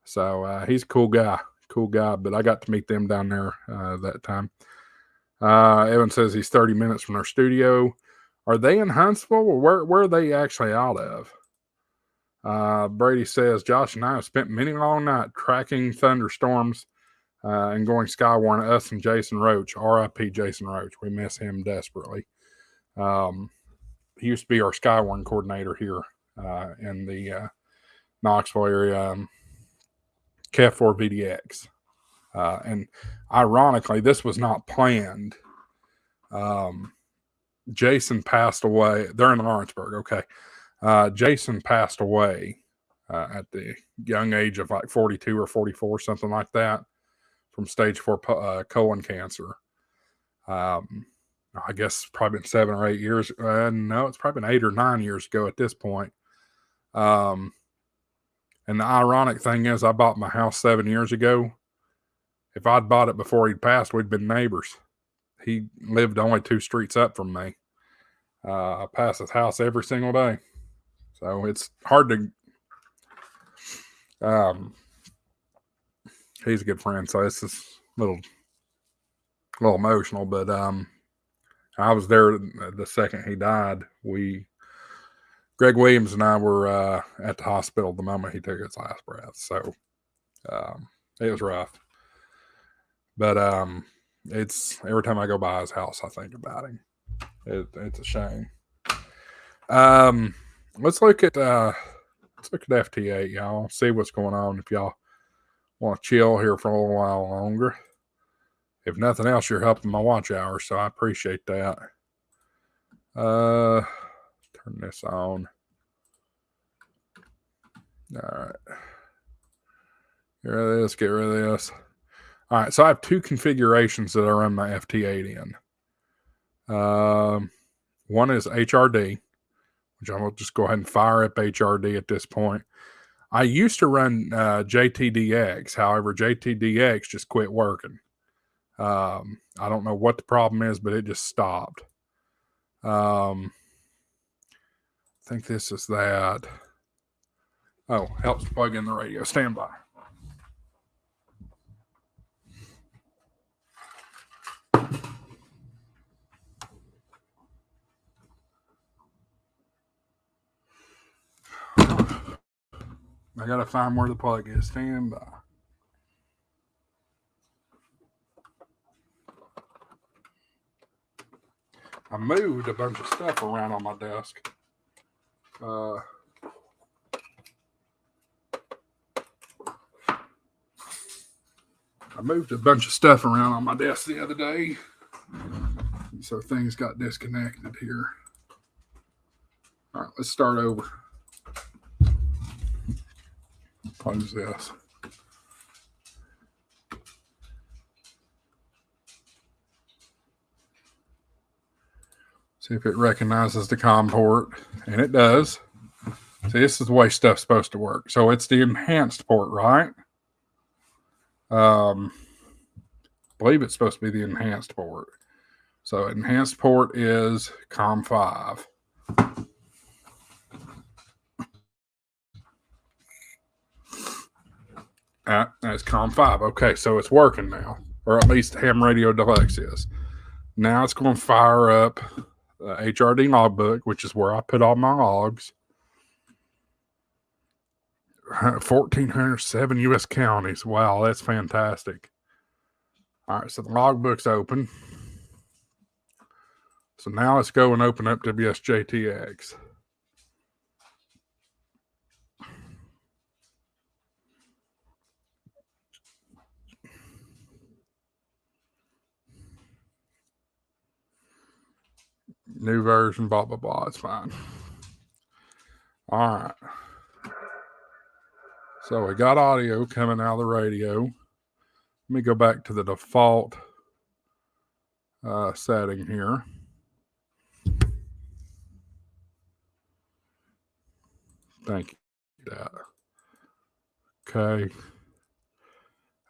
So he's a cool guy. But I got to meet them down there that time. Evan says he's 30 minutes from their studio. Are they in Huntsville, or where are they actually out of? Brady says, Josh and I have spent many long nights tracking thunderstorms and going skywarn, us and Jason Roach. R.I.P. Jason Roach. We miss him desperately. He used to be our skywarn coordinator here in the Knoxville area, KF4 VDX. And ironically, this was not planned. Jason passed away. They're in Lawrenceburg. Okay. Jason passed away at the young age of like 42 or 44, something like that, from stage 4 colon cancer. I guess probably been 7 or 8 years. No, it's probably been 8 or 9 years ago at this point. And the ironic thing is, I bought my house 7 years ago. If I'd bought it before he'd passed, we'd been neighbors. He lived only 2 streets up from me. I pass his house every single day. So it's hard to... he's a good friend, so it's just a little emotional. But I was there the second he died. Greg Williams and I were at the hospital the moment he took his last breath. So it was rough. But it's every time I go by his house, I think about him. It's a shame. Let's look at FT8, y'all. See what's going on. If y'all want to chill here for a little while longer. If nothing else, you're helping my watch hours, so I appreciate that. Turn this on. All right. Get rid of this. Get rid of this. All right. So I have 2 configurations that I run my FT8 in. One is HRD, which I'm going to just go ahead and fire up HRD at this point. I used to run JTDX. However, JTDX just quit working. I don't know what the problem is, but it just stopped. I think this is that. Oh, helps plug in the radio. Stand by. I gotta find where the plug is. Stand by. I moved a bunch of stuff around on my desk. I moved a bunch of stuff around on my desk the other day, so things got disconnected here. All right, let's start over. Close this. See if it recognizes the COM port, and it does. See, this is the way stuff's supposed to work. So it's the enhanced port, right? I believe it's supposed to be the enhanced port. So enhanced port is COM5. That's COM5. Okay, so it's working now, or at least Ham Radio Deluxe is. Now it's going to fire up HRD logbook, which is where I put all my logs. 1,407 U.S. counties. Wow, that's fantastic. All right, so the logbook's open. So now let's go and open up WSJTX. New version, blah, blah, blah. It's fine. All right. So we got audio coming out of the radio. Let me go back to the default setting here. Thank you. Okay.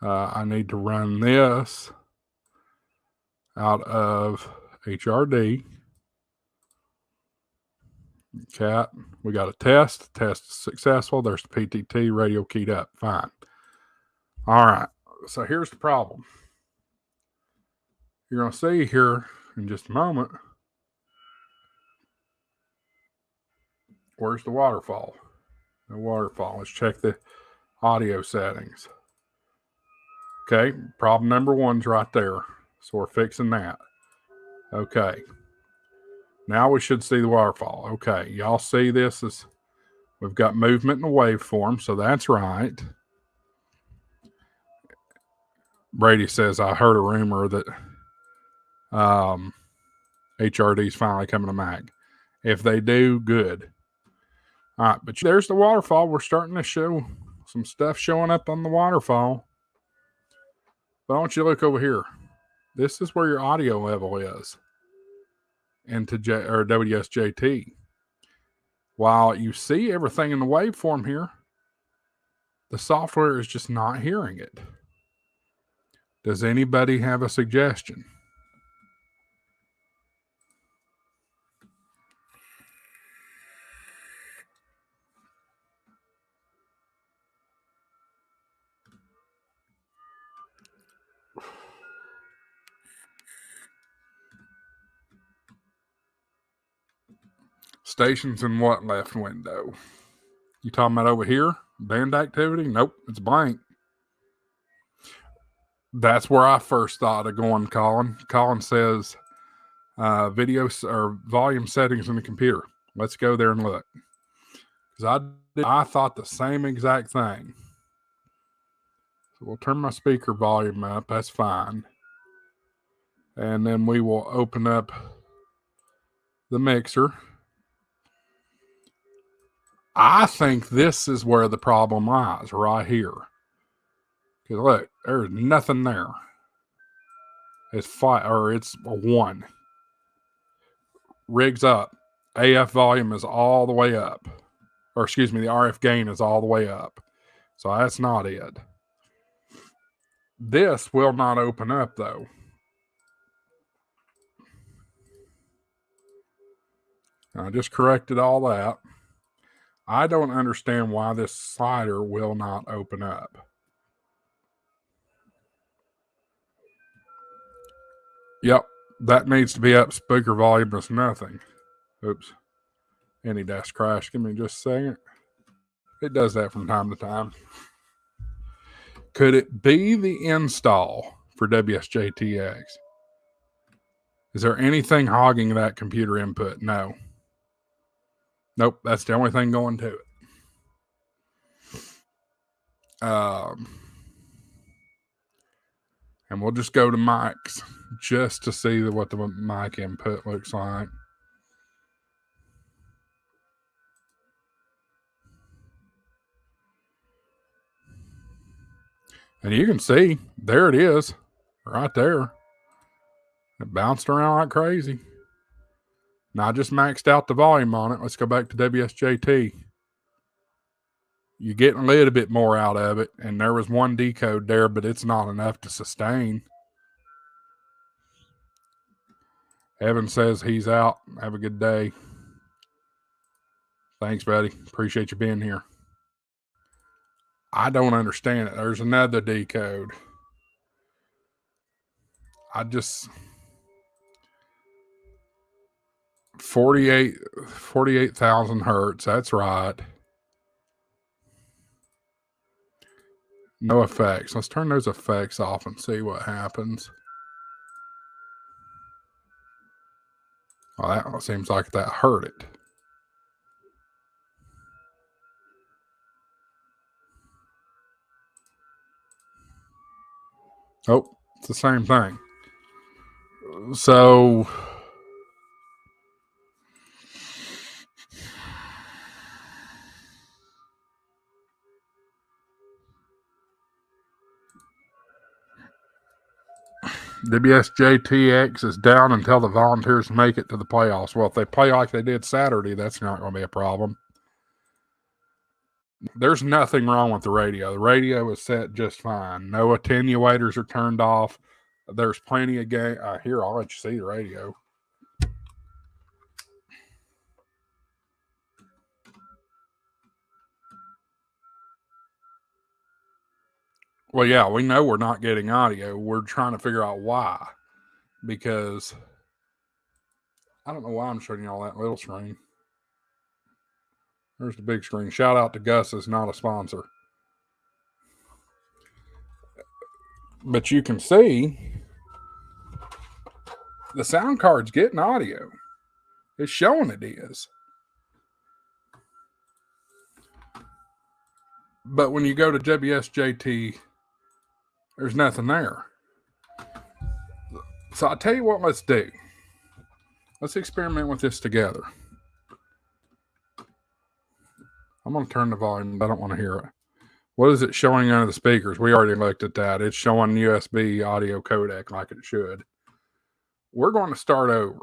I need to run this out of HRD. Cat, we got a test. Test is successful. There's the PTT radio keyed up. Fine. All right. So here's the problem. You're going to see here in just a moment. Where's the waterfall? The waterfall. Let's check the audio settings. Okay. Problem number one's right there. So we're fixing that. Okay. Now we should see the waterfall. Okay. Y'all see this as we've got movement in the waveform. So that's right. Brady says, I heard a rumor that HRD is finally coming to Mac. If they do, good. All right, but there's the waterfall. We're starting to show some stuff showing up on the waterfall. But I want you to look over here. This is where your audio level is into WSJT. While you see everything in the waveform here, the software is just not hearing it. Does anybody have a suggestion? Stations in what left window? You talking about over here? Band activity? Nope, it's blank. That's where I first thought of going, Colin. Colin says video or volume settings in the computer. Let's go there and look. Because I thought the same exact thing. So we'll turn my speaker volume up. That's fine. And then we will open up the mixer. I think this is where the problem lies, right here. Because look, there's nothing there. It's flat, or it's a 1. Rigs up. AF volume is all the way up. Or excuse me, the RF gain is all the way up. So that's not it. This will not open up though. I just corrected all that. I don't understand why this slider will not open up. Yep, that needs to be up. Speaker volume is nothing. Oops. Any dash crash. Give me just a second. It does that from time to time. Could it be the install for WSJTX? Is there anything hogging that computer input? No. Nope, that's the only thing going to it. And we'll just go to mics just to see what the mic input looks like. And you can see, there it is, right there. It bounced around like crazy. Now I just maxed out the volume on it. Let's go back to WSJT. You're getting a little bit more out of it, and there was one decode there, but it's not enough to sustain. Evan says he's out. Have a good day. Thanks, buddy. Appreciate you being here. I don't understand it. There's another decode. I just 48,000 hertz. That's right. No effects. Let's turn those effects off and see what happens. Well, that seems like that hurt it. Oh, it's the same thing. So WSJTX is down until the Volunteers make it to the playoffs. Well, if they play like they did Saturday, that's not going to be a problem. There's nothing wrong with the radio. The radio is set just fine. No attenuators are turned off. There's plenty of gain. Here, I'll let you see the radio. Well, yeah, we know we're not getting audio. We're trying to figure out why. Because I don't know why I'm showing you all that little screen. There's the big screen. Shout out to Gus, is not a sponsor. But you can see the sound card's getting audio. It's showing it is. But when you go to WSJT, there's nothing there. So I'll tell you what, let's do. Let's experiment with this together. I'm going to turn the volume. I don't want to hear it. What is it showing under the speakers? We already looked at that. It's showing USB audio codec like it should. We're going to start over.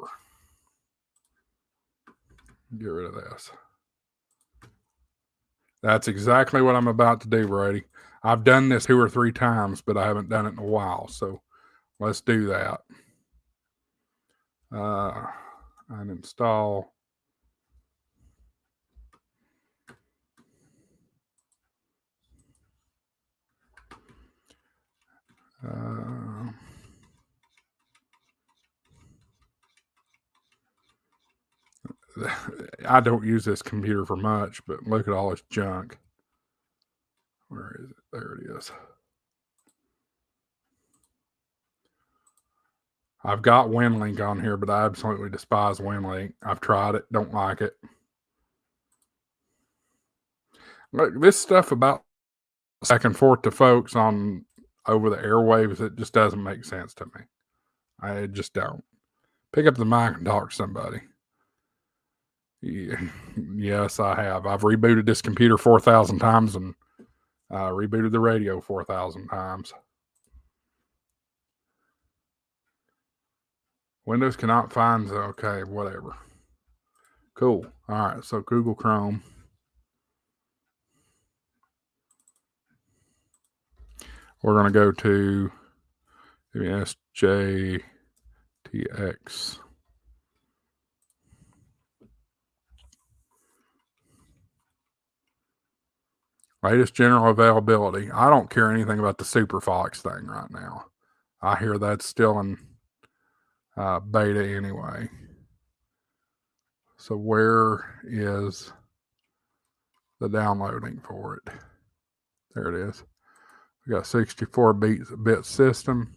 Get rid of this. That's exactly what I'm about to do, Brady. I've done this 2 or 3 times, but I haven't done it in a while. So let's do that. Uninstall. I don't use this computer for much, but look at all this junk. Where is it? There it is. I've got WinLink on here, but I absolutely despise WinLink. I've tried it, don't like it. Look, this stuff about back and forth to folks on over the airwaves, it just doesn't make sense to me. I just don't. Pick up the mic and talk to somebody. Yeah, yes, I have. I've rebooted this computer 4,000 times and rebooted the radio 4,000 times. Windows cannot find, okay, whatever. Cool. All right, so Google Chrome. We're going to go to SJTX. Latest general availability. I don't care anything about the SuperFox thing right now. I hear that's still in beta anyway. So where is the downloading for it? There it is. We got 64-bit system.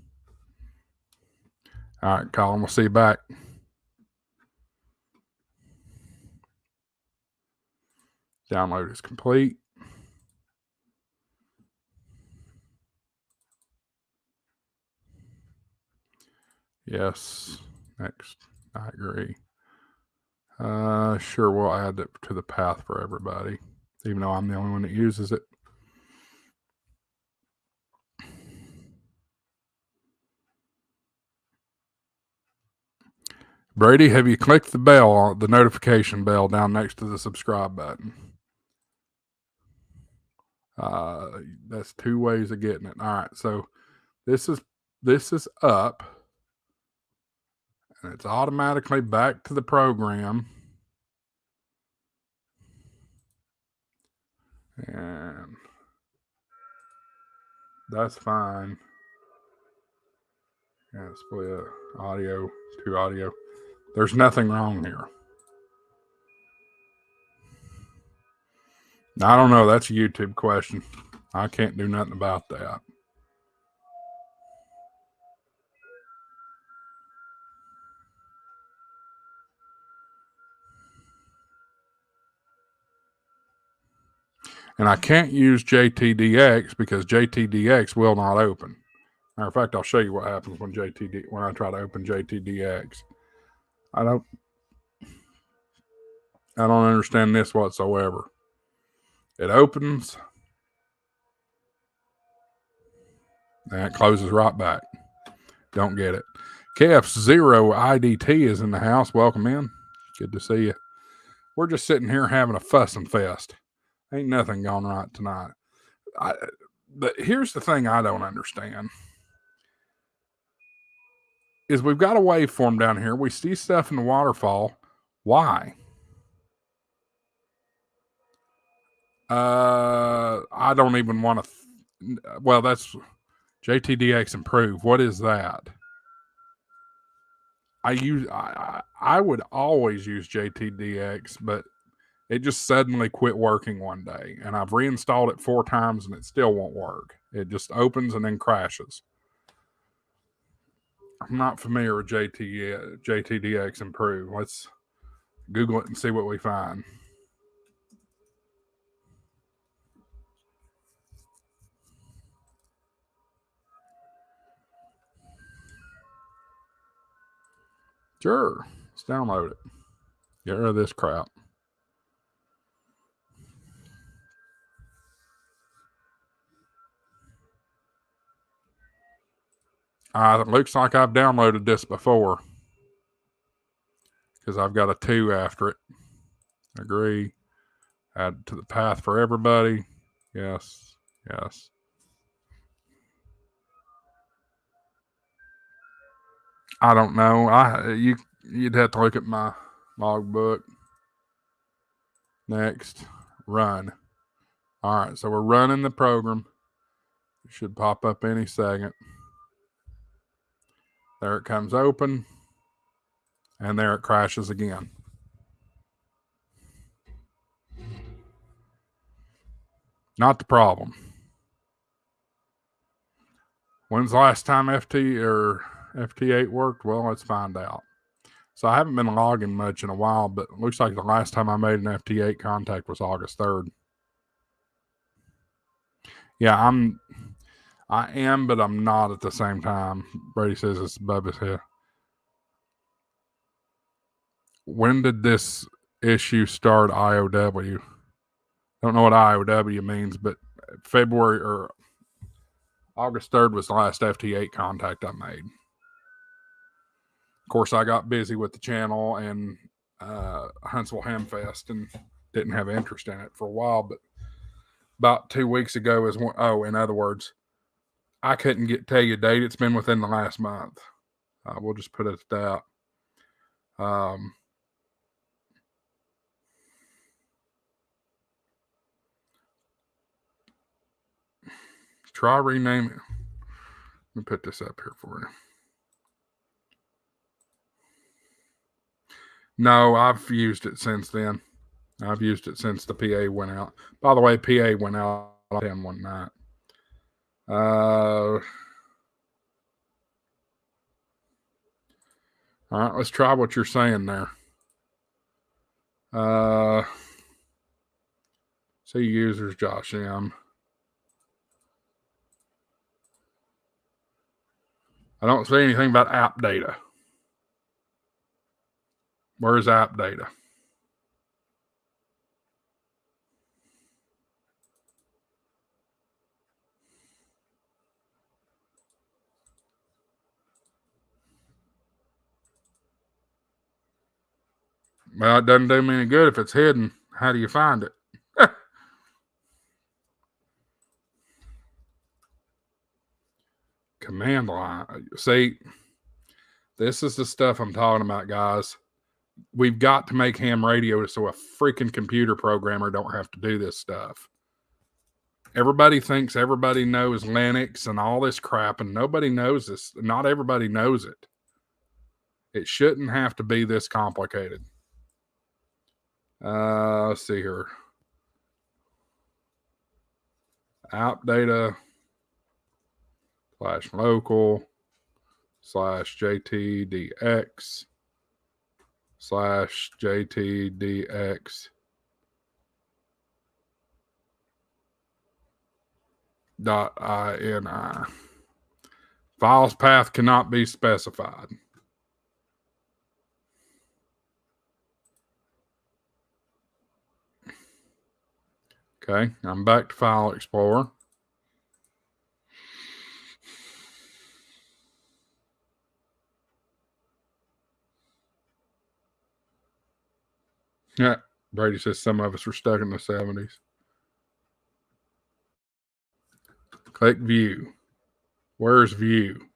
All right, Colin, we'll see you back. Download is complete. Yes, next. I agree. Sure, we'll add it to the path for everybody, even though I'm the only one that uses it. Brady, have you clicked the bell, the notification bell down next to the subscribe button? That's 2 ways of getting it. All right, so this is up, and it's automatically back to the program. And that's fine. Yeah, split audio to audio. There's nothing wrong here. I don't know. That's a YouTube question. I can't do nothing about that. And I can't use JTDX because JTDX will not open. Matter of fact, I'll show you what happens when I try to open JTDX. I don't understand this whatsoever. It opens and it closes right back. Don't get it. KF0IDT is in the house. Welcome in. Good to see you. We're just sitting here having a fuss and fest. Ain't nothing going right tonight. But here's the thing I don't understand. Is we've got a waveform down here. We see stuff in the waterfall. Why? I don't even want to. Well, that's JTDX Improve. What is that? I would always use JTDX, but it just suddenly quit working one day, and I've reinstalled it 4 times, and it still won't work. It just opens and then crashes. I'm not familiar with JTDX Improve. Let's Google it and see what we find. Sure, let's download it. Get rid of this crap. It looks like I've downloaded this before because I've got a 2 after it. Agree. Add to the path for everybody. Yes. Yes. I don't know. You'd have to look at my logbook. Next, run. All right, so we're running the program. It should pop up any second. There it comes open, and there it crashes again. Not the problem. When's the last time FT8 worked? Well, let's find out. So I haven't been logging much in a while, but it looks like the last time I made an FT8 contact was August 3rd. Yeah, I am, but I'm not at the same time. Brady says it's above his head. When did this issue start? IOW. Don't know what IOW means, but February or August 3rd was the last FT8 contact I made. Of course, I got busy with the channel and Huntsville Hamfest and didn't have interest in it for a while. But about 2 weeks ago is when, in other words, I couldn't tell you a date. It's been within the last month. We'll just put it at that. Try renaming it. Let me put this up here for you. No, I've used it since then. I've used it since the PA went out. By the way, PA went out on 10 one night. All right, let's try what you're saying there. See users, Josh M. I don't see anything about app data. Where's app data? Well, it doesn't do me any good if it's hidden. How do you find it? Command line. See, this is the stuff I'm talking about, guys. We've got to make ham radio so a freaking computer programmer don't have to do this stuff. Everybody thinks everybody knows Linux and all this crap, and nobody knows this. Not everybody knows it. It shouldn't have to be this complicated. Let's see here. App data /local /JTDX /JTDX .ini. Files path cannot be specified. Okay, I'm back to File Explorer. Yeah, Brady says some of us are stuck in the 70s. Click view. Where's view?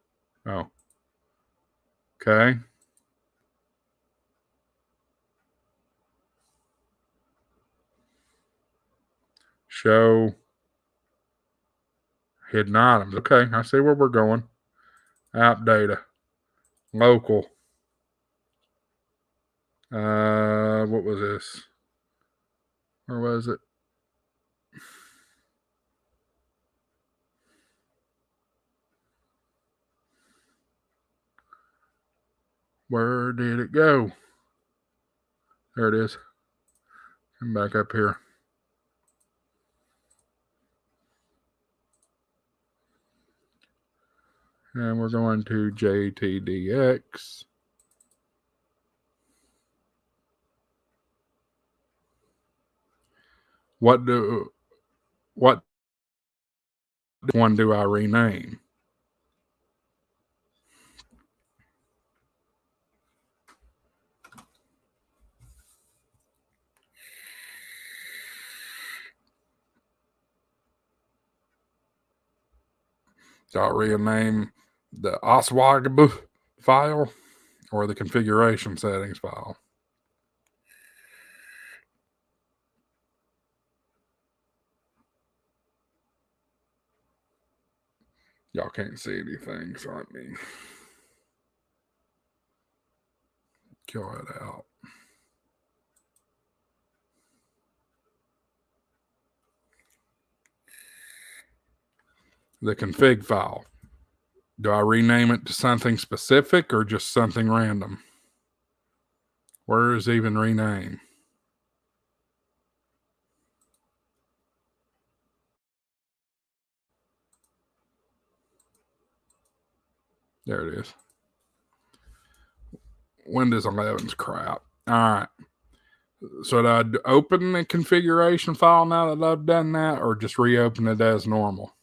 Oh. Okay. Show hidden items. Okay, I see where we're going. App data. Local. What was this? Where was it? Where did it go? There it is. Come back up here. And we're going to JTDX. What one do I rename? So I'll rename the Oswagab file or the configuration settings file. Y'all can't see anything, so let me kill it out. The config file. Do I rename it to something specific or just something random? Where is even rename? There it is. Windows 11's crap. All right. So do I open the configuration file now that I've done that, or just reopen it as normal?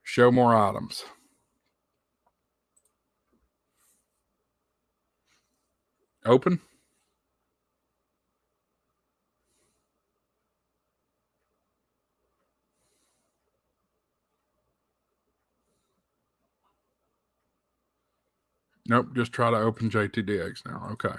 Show more items. Open. Nope, just try to open JTDX now. Okay.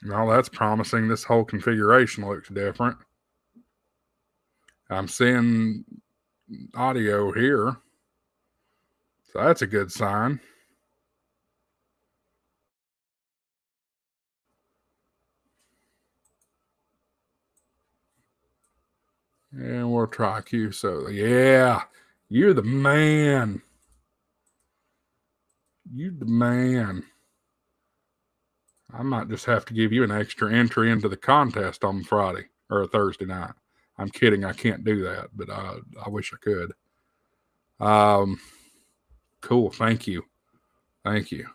Well, that's promising. This whole configuration looks different. I'm seeing audio here. So that's a good sign. And we'll try Q. So, yeah, you're the man. You the man. I might just have to give you an extra entry into the contest on Friday or a Thursday night. I'm kidding. I can't do that, but I wish I could. Cool. Thank you. Thank you.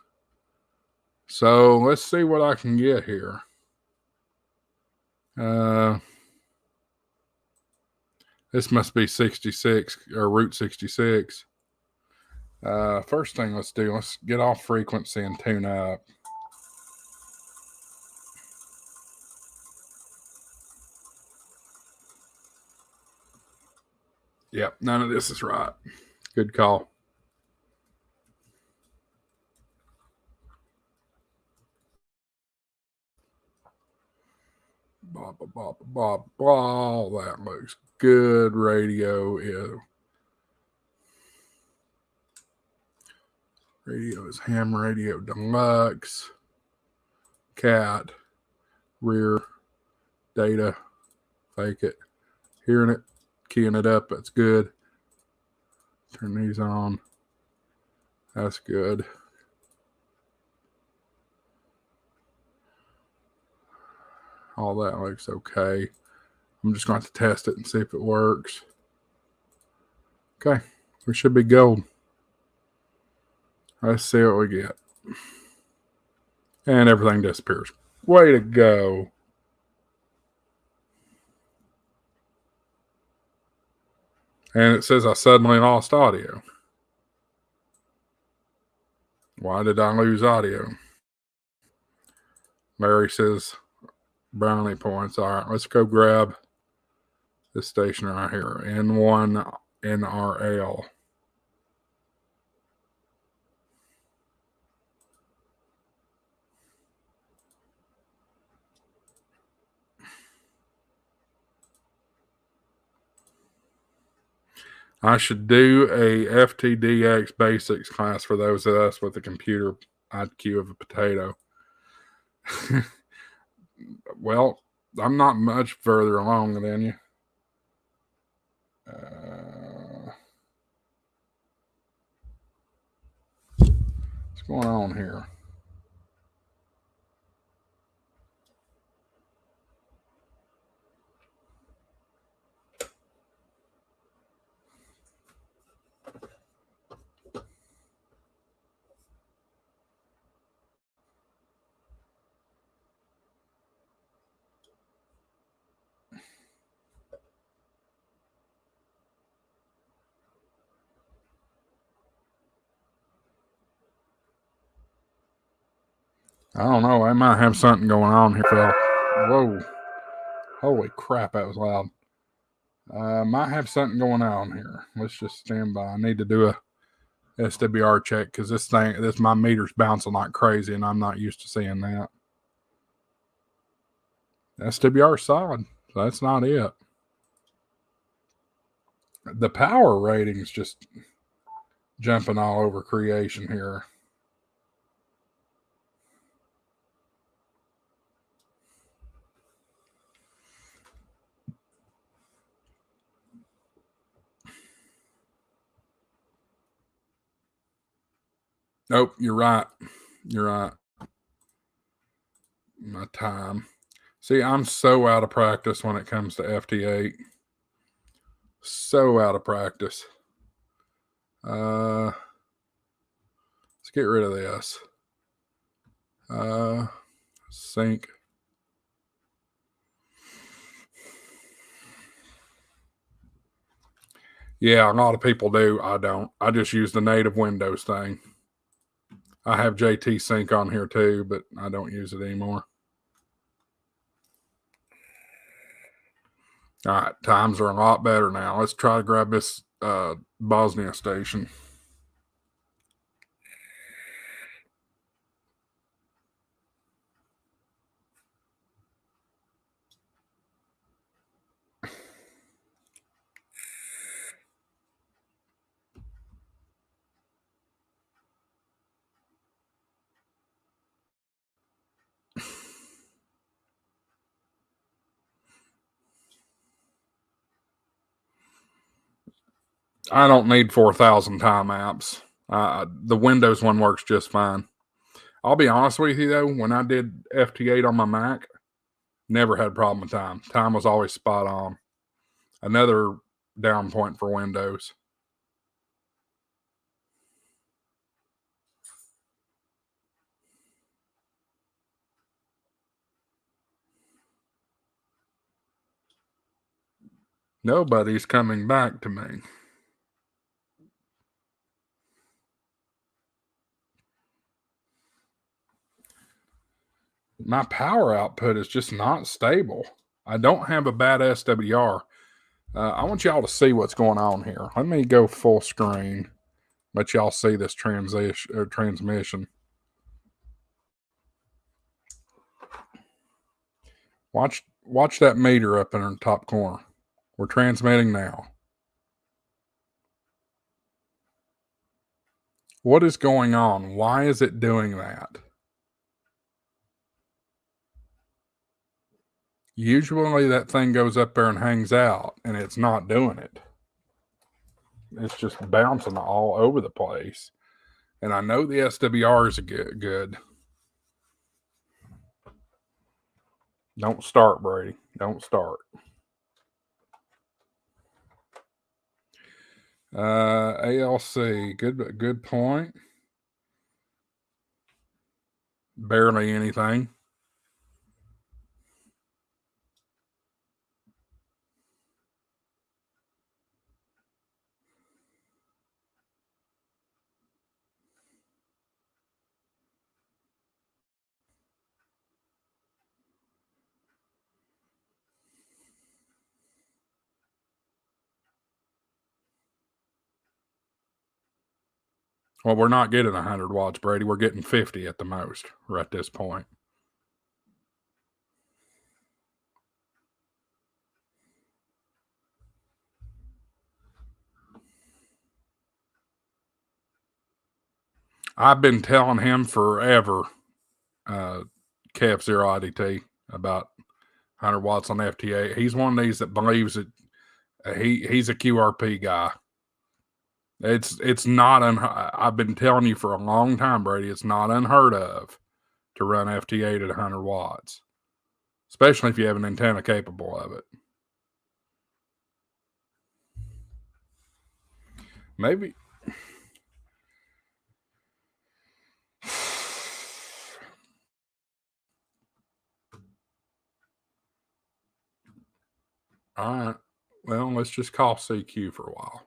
So let's see what I can get here. This must be 66 or Route 66. First thing let's do, let's get off frequency and tune up. Yep, none of this is right. Good call. Blah, blah, blah, blah, blah. That looks good. Radio is ham radio deluxe. Cat. Rear. Data. Fake it. Hearing it. Keying it up. That's good. Turn these on. That's good. All that looks okay. I'm just going to test it and see if it works. Okay. We should be gold. Let's see what we get. And everything disappears. Way to go. And it says I suddenly lost audio. Why did I lose audio? Mary says brownie points. All right, let's go grab this station right here. N1 NRL. I should do a FTDX basics class for those of us with a computer IQ of a potato. Well, I'm not much further along than you. What's going on here? I don't know. I might have something going on here, Phil. Whoa. Holy crap, that was loud. Might have something going on here. Let's just stand by. I need to do a SWR check because my meter's bouncing like crazy and I'm not used to seeing that. SWR is solid. So that's not it. The power rating's just jumping all over creation here. Nope, you're right. You're right. My time. See, I'm so out of practice when it comes to FT8. So out of practice. Let's get rid of this. Sync. Yeah, a lot of people do. I don't. I just use the native Windows thing. I have JT Sync on here too, but I don't use it anymore. All right, times are a lot better now. Let's try to grab this Bosnia station. I don't need 4,000 time apps. The Windows one works just fine. I'll be honest with you though, when I did FT8 on my Mac, never had a problem with time. Time was always spot on. Another down point for Windows. Nobody's coming back to me. My power output is just not stable. I don't have a bad SWR. I want y'all to see what's going on here. Let me go full screen. Let y'all see this transmission. Watch that meter up in the top corner. We're transmitting now. What is going on? Why is it doing that? Usually that thing goes up there and hangs out, and it's not doing it. It's just bouncing all over the place. And I know the SWR is good. Don't start, Brady. Don't start. ALC, good point. Barely anything. Well, we're not getting 100 watts, Brady. We're getting 50 at the most. We're at this point. I've been telling him forever, KF0 IDT, about 100 watts on FTA. He's one of these that believes that he's a QRP guy. It's not I've been telling you for a long time, Brady. It's not unheard of to run FT8 at 100 watts, especially if you have an antenna capable of it. Maybe. All right. Well, let's just call CQ for a while.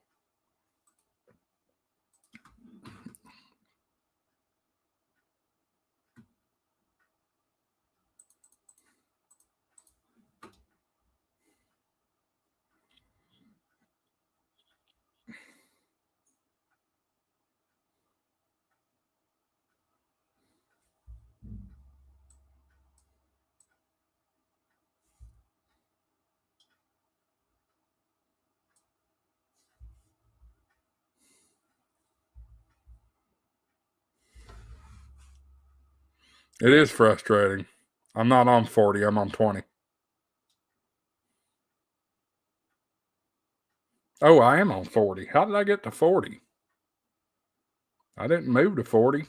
It is frustrating. I'm not on 40. I'm on 20. Oh, I am on 40. How did I get to 40? I didn't move to 40.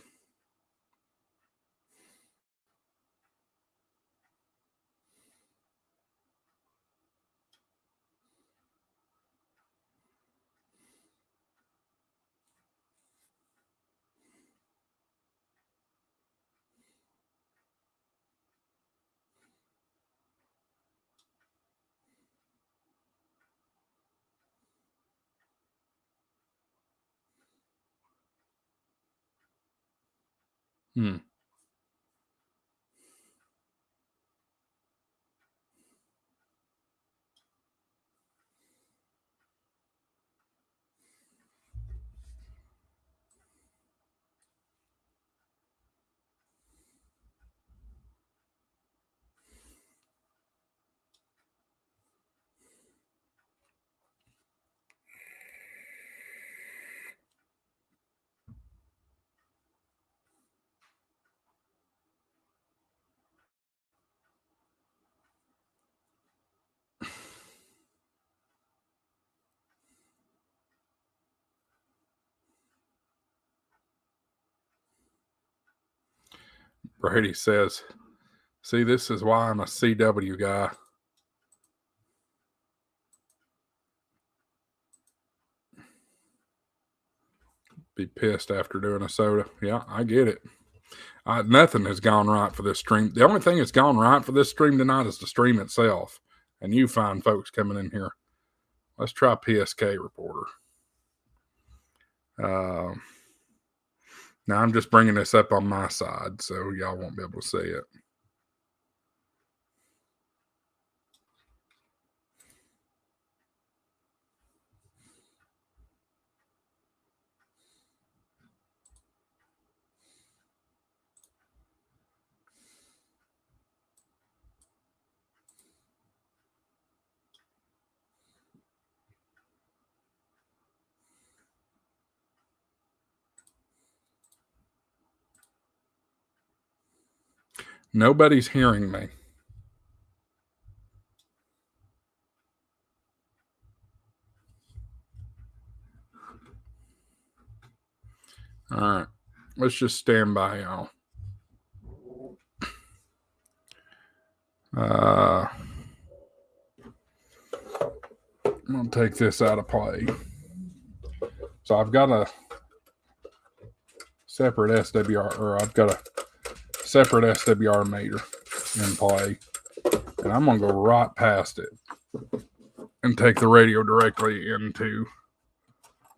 Brady says, see, this is why I'm a CW guy. Be pissed after doing a soda. Yeah, I get it. Nothing has gone right for this stream. The only thing that's gone right for this stream tonight is the stream itself. And you fine folks coming in here. Let's try PSK Reporter. Now, I'm just bringing this up on my side, so y'all won't be able to see it. Nobody's hearing me. All right. Let's just stand by, y'all. I'm going to take this out of play. So I've got a separate SWR, or I've got a separate SWR meter in play. And I'm going to go right past it and take the radio directly into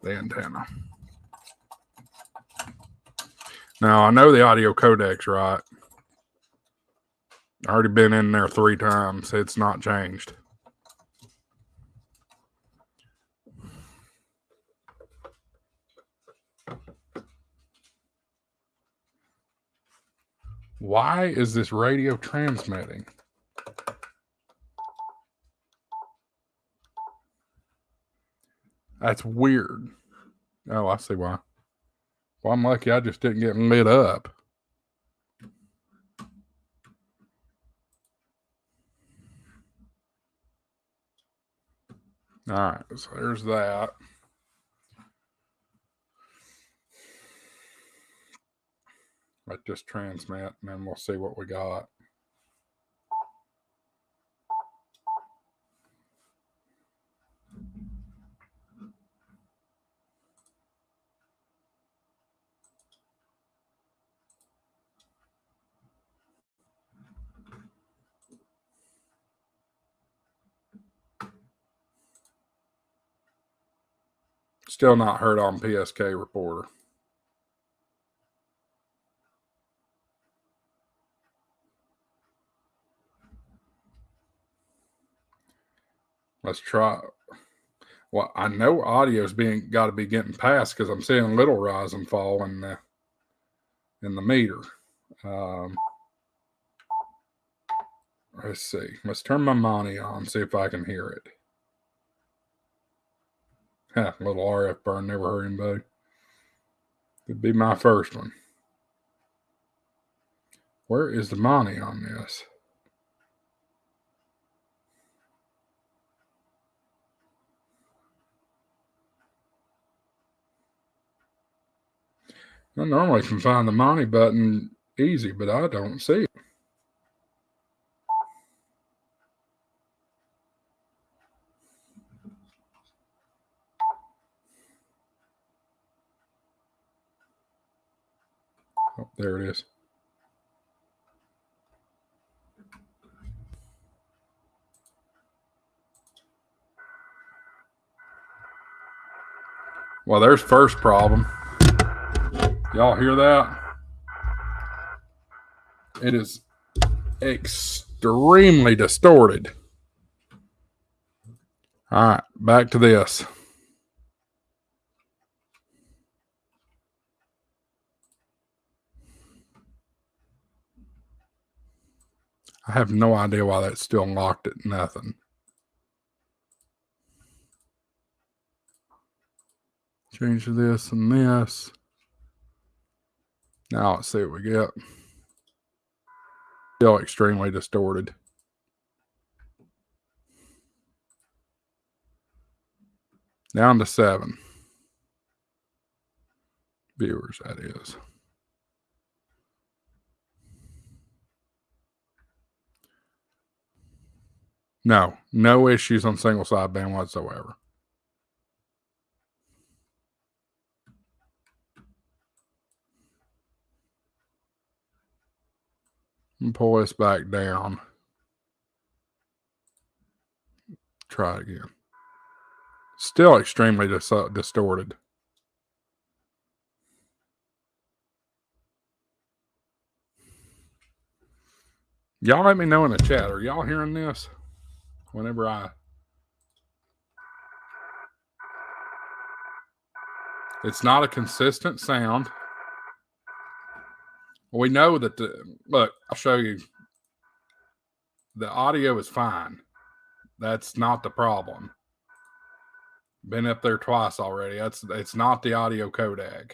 the antenna. Now, I know the audio codec's right. I already been in there 3 times. It's not changed. Why is this radio transmitting? That's weird. Oh, I see why. Well, I'm lucky I just didn't get lit up. All right, so there's that. Let just transmit, and then we'll see what we got. Still not heard on PSK reporter. Let's try. Well, I know audio's got to be getting passed because I'm seeing little rise and fall in the meter. Let's see. Let's turn my money on, see if I can hear it. Little RF burn, never heard anybody. Could be my first one. Where is the money on this? I normally can find the money button easy, but I don't see it. Oh, there it is. Well, there's first problem. Y'all hear that? It is extremely distorted. All right, back to this. I have no idea why that's still locked at nothing. Change this and this. Now let's see what we get. Still extremely distorted. Down to 7 viewers, that is. No issues on single sideband whatsoever. And pull this back down. Try it again. Still extremely distorted. Y'all let me know in the chat. Are y'all hearing this? Whenever it's not a consistent sound. We know that look, I'll show you. The audio is fine. That's not the problem. Been up there twice already. It's not the audio codec.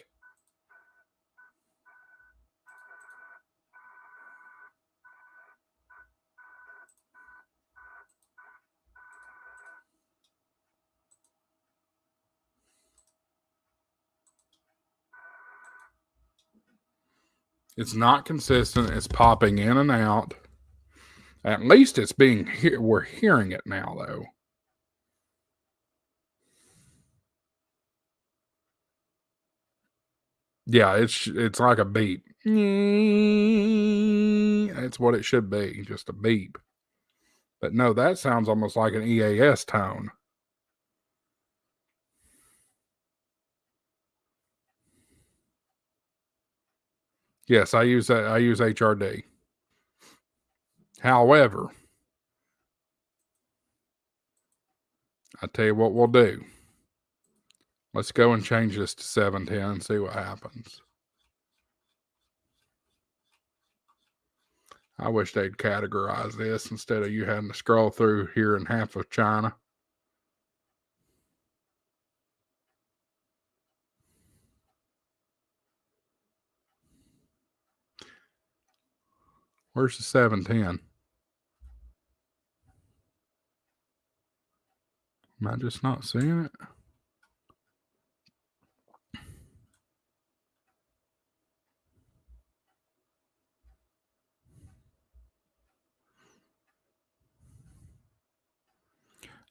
It's not consistent. It's popping in and out. At least it's being we're hearing it now, though. Yeah, it's like a beep. That's what it should be, just a beep. But no, that sounds almost like an EAS tone. Yes, I use that. I use HRD. However, I tell you what we'll do. Let's go and change this to 710 and see what happens. I wish they'd categorize this instead of you having to scroll through here in half of China. Where's the 710? Am I just not seeing it?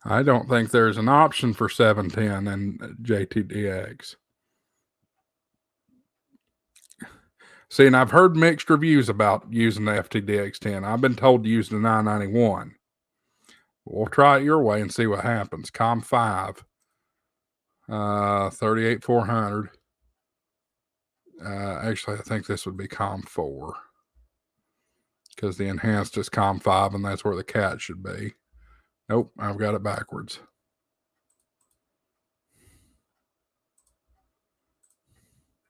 I don't think there's an option for 710 in JTDX. See, and I've heard mixed reviews about using the FTDX10. I've been told to use the 991. We'll try it your way and see what happens. COM 5, 38400. Actually, I think this would be COM 4 because the enhanced is COM 5, and that's where the cat should be. Nope, I've got it backwards.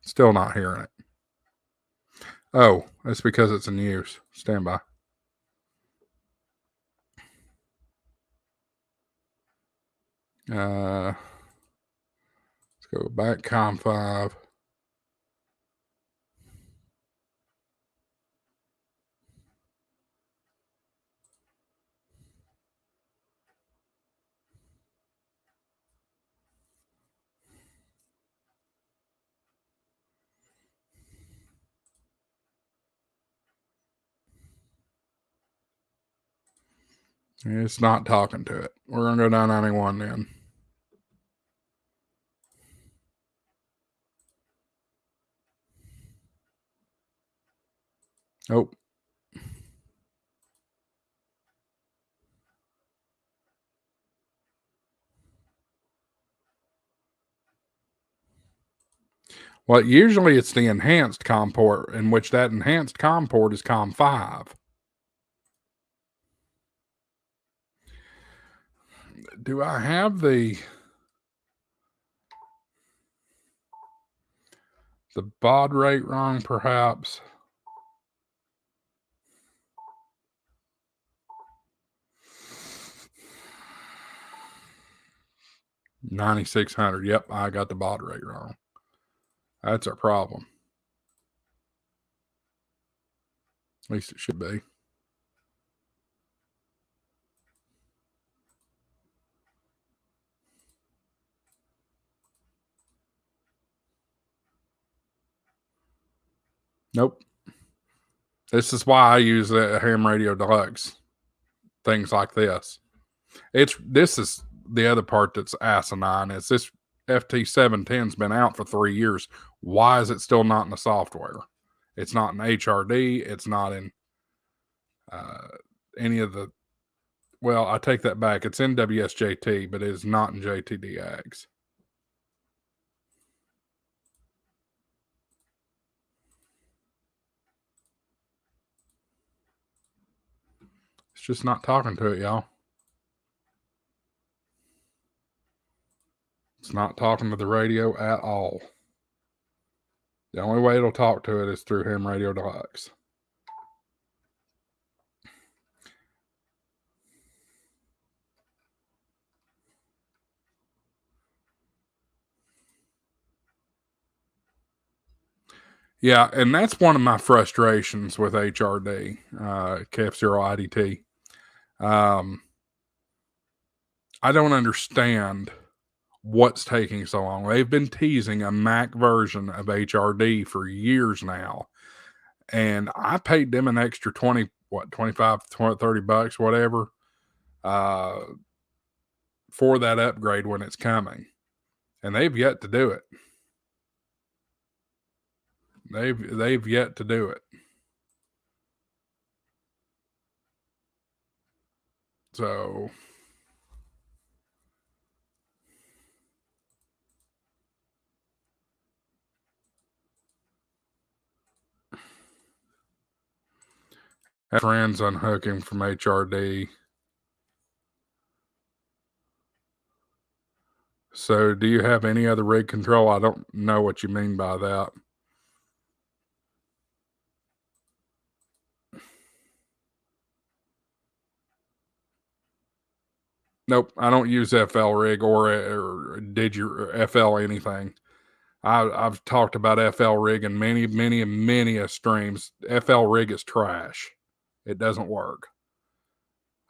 Still not hearing it. Oh, that's because it's in use. Stand by. Let's go back COM 5. It's not talking to it. We're going to go down 91 then. Oh. Well, usually it's the enhanced COM port, in which that enhanced COM port is COM 5. Do I have the baud rate wrong, perhaps? $9,600. Yep, I got the baud rate wrong. That's our problem. At least it should be. Nope. This is why I use the Ham Radio Deluxe. Things like this. This is the other part that's asinine. Is this FT710's been out for 3 years. Why is it still not in the software? It's not in HRD. It's not in any of the... Well, I take that back. It's in WSJT, but it is not in JTDX. It's just not talking to it, y'all. It's not talking to the radio at all. The only way it'll talk to it is through Ham Radio Deluxe. Yeah, and that's one of my frustrations with HRD, KF0IDT. I don't understand what's taking so long. They've been teasing a Mac version of HRD for years now. And I paid them an extra 25, 30 bucks, whatever, for that upgrade when it's coming. And they've yet to do it. They've yet to do it. So friends unhooking from HRD. So do you have any other rig control? I don't know what you mean by that. Nope, I don't use FL rig or FL anything. I've talked about FL rig in many a streams. FL rig is trash. It doesn't work.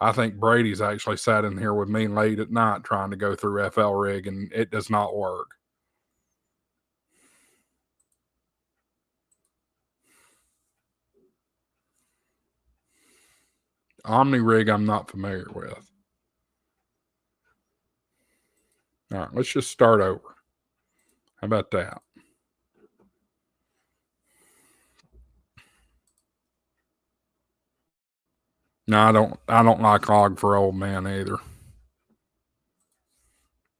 I think Brady's actually sat in here with me late at night trying to go through FL rig, and it does not work. Omni rig, I'm not familiar with. All right, let's just start over. How about that? No, I don't like log for old man either.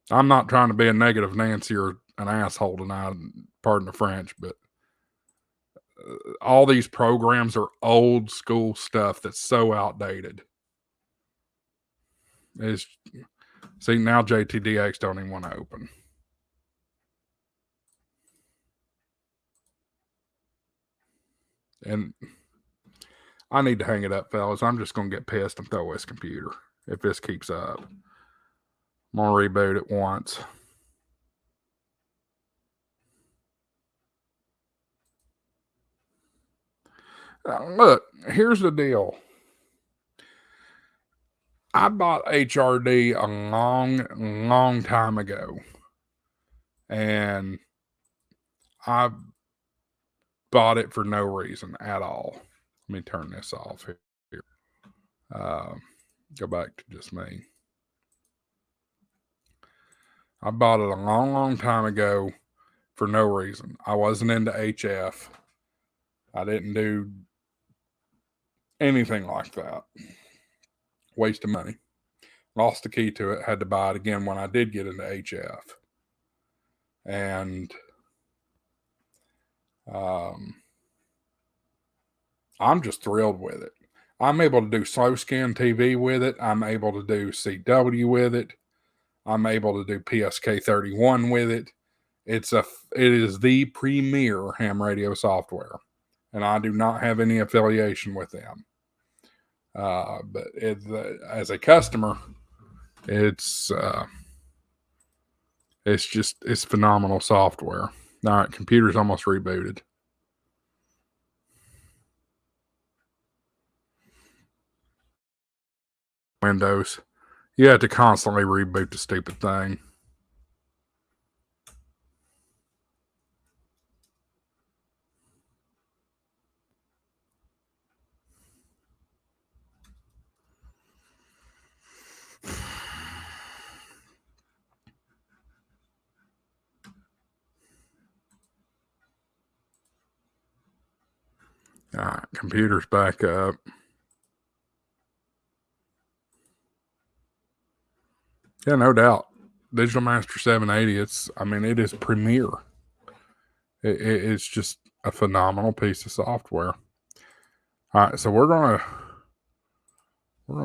I'm not trying to be a negative Nancy or an asshole tonight, pardon the French, but all these programs are old school stuff that's so outdated. See, now JTDX don't even want to open. And I need to hang it up, fellas. I'm just going to get pissed and throw this computer if this keeps up. I'm going to reboot it once. Look, here's the deal. I bought HRD a long time ago. And I bought it for no reason at all. Let me turn this off here. Go back to just me. I bought it a long time ago for no reason. I wasn't into HF. I didn't do anything like that. Waste of money. Lost the key to it. Had to buy it again when I did get into HF. And I'm just thrilled with it. I'm able to do slow scan TV with it. I'm able to do CW with it. I'm able to do PSK 31 with it. It is the premier ham radio software, and I do not have any affiliation with them. But as a customer, it's phenomenal software. All right, computer's almost rebooted. Windows. You have to constantly reboot the stupid thing. All right, computer's back up. Yeah, no doubt. Digital Master 780, it is premier. It's just a phenomenal piece of software. All right, so we're gonna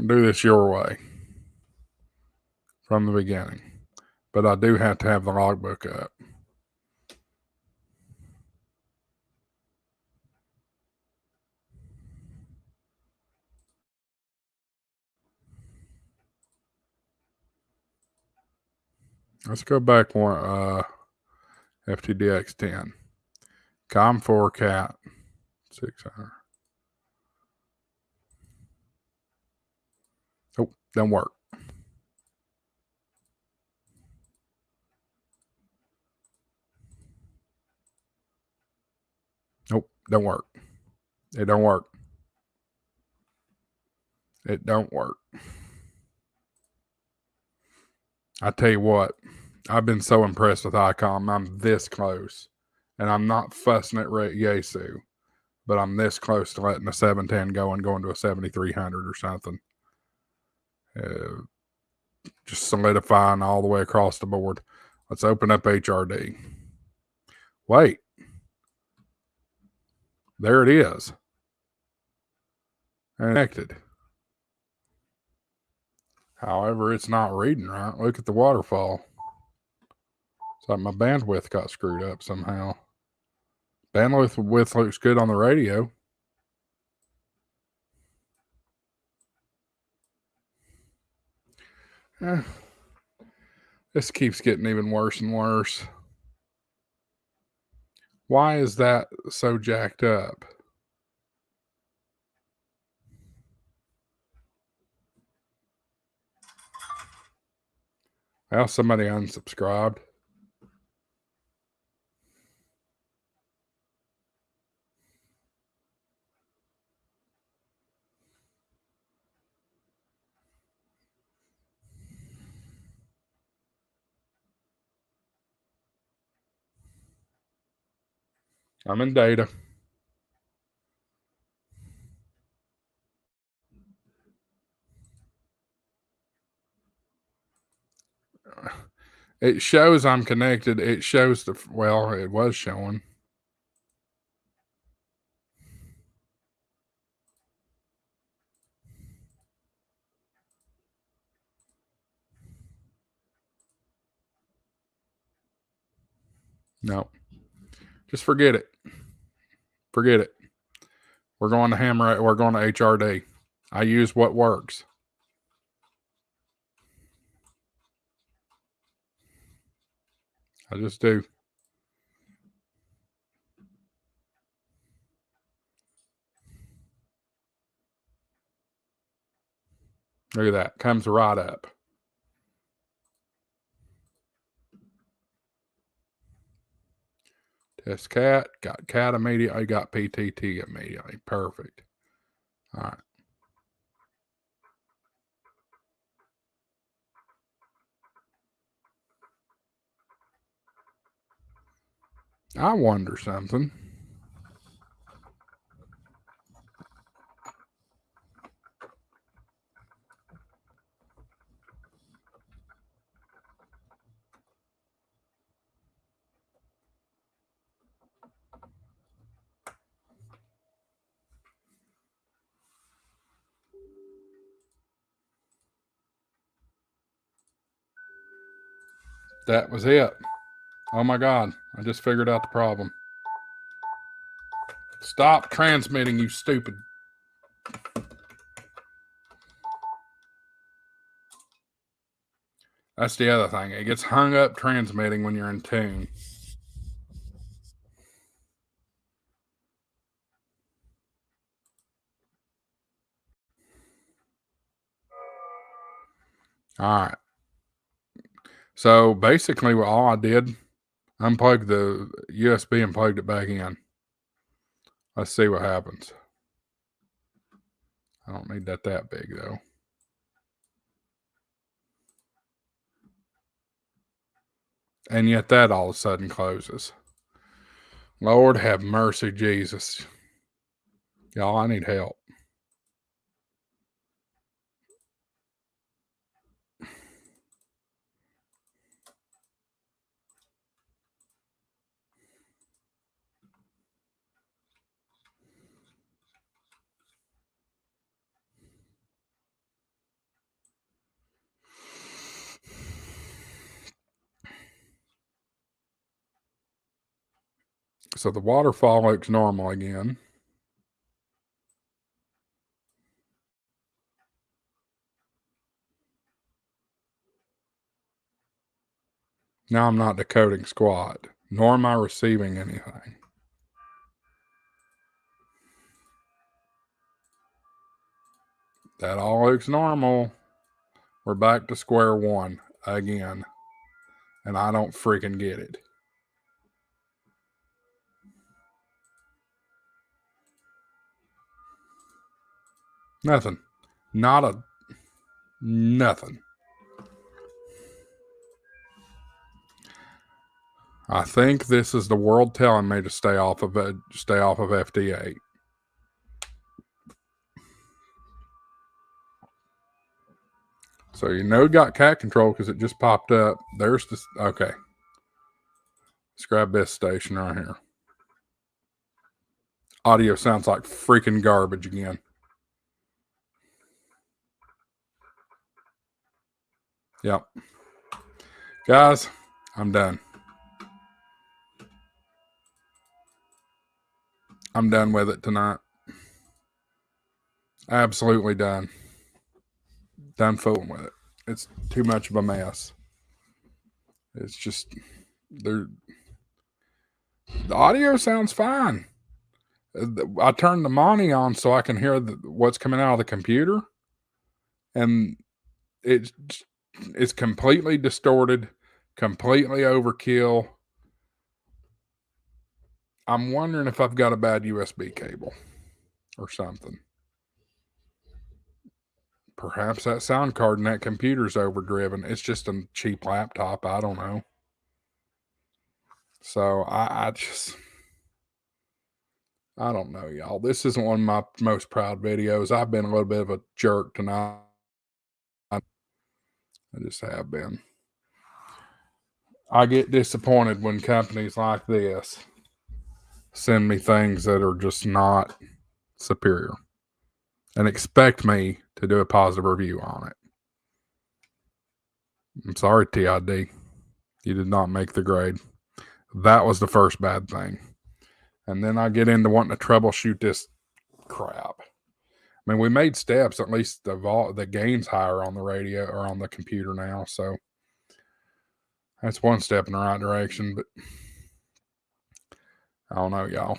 do this your way from the beginning, but I do have to have the logbook up. Let's go back one. FTDX 10, COM4 cat 600. Oh, don't work. Nope, don't work. It don't work. It don't work. I tell you what, I've been so impressed with ICOM. I'm this close, and I'm not fussing at Yasu, but I'm this close to letting the 710 go and going to a 7300 or something. Just solidifying all the way across the board. Let's open up HRD. Wait. There it is. Connected. However, it's not reading right. Look at the waterfall. It's like my bandwidth got screwed up somehow. Bandwidth looks good on the radio. This keeps getting even worse and worse. Why is that so jacked up? Well, somebody unsubscribed. I'm in data. It shows I'm connected. It shows well, it was showing. No. Just forget it. Forget it. We're going to hammer it. We're going to HRD. I use what works. I just do. Look at that. Comes right up. Test cat. Got cat immediately. Got PTT immediately. Perfect. All right. I wonder something. That was it. Oh my God. I just figured out the problem. Stop transmitting, you stupid. That's the other thing. It gets hung up transmitting when you're in tune. All right. So basically, all I did, unplugged the USB and plugged it back in. Let's see what happens. I don't need that big though. And yet that all of a sudden closes. Lord have mercy, Jesus. Y'all, I need help. So the waterfall looks normal again. Now I'm not decoding squat, nor am I receiving anything. That all looks normal. We're back to square one again. And I don't freaking get it. Nothing. Nothing. I think this is the world telling me to stay off of FD8. So your node got cat control because it just popped up. There's this. Okay. Let's grab this station right here. Audio sounds like freaking garbage again. Yep. Guys, I'm done. I'm done with it tonight. Absolutely done. Done fooling with it. It's too much of a mess. It's just the audio sounds fine. I turned the Monty on so I can hear what's coming out of the computer, and it's completely distorted, completely overkill. I'm wondering if I've got a bad USB cable or something. Perhaps that sound card in that computer's overdriven. It's just a cheap laptop. I don't know. So I don't know, y'all. This isn't one of my most proud videos. I've been a little bit of a jerk tonight. I just have been. I get disappointed when companies like this send me things that are just not superior and expect me to do a positive review on it. I'm sorry, TID. You did not make the grade. That was the first bad thing. And then I get into wanting to troubleshoot this crap. I mean, we made steps. At least the gain's higher on the radio or on the computer now. So that's one step in the right direction. But I don't know, y'all.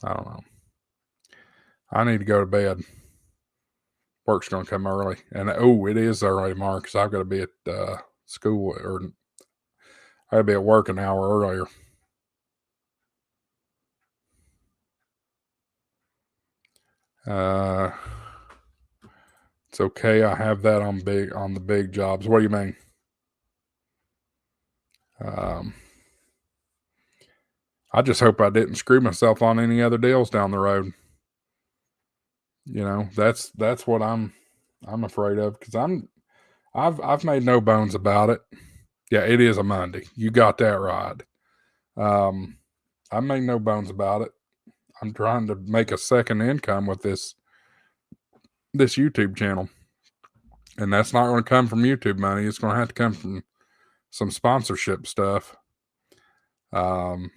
I don't know. I need to go to bed. Work's going to come early. And it is early tomorrow because I've got to be at school, or I got to be at work an hour earlier. It's okay. I have that on the big jobs. What do you mean? I just hope I didn't screw myself on any other deals down the road. You know, that's what I'm afraid of, because I've made no bones about it. Yeah, it is a Monday. You got that right. I made no bones about it. I'm trying to make a second income with this YouTube channel. And that's not going to come from YouTube money. It's going to have to come from some sponsorship stuff. And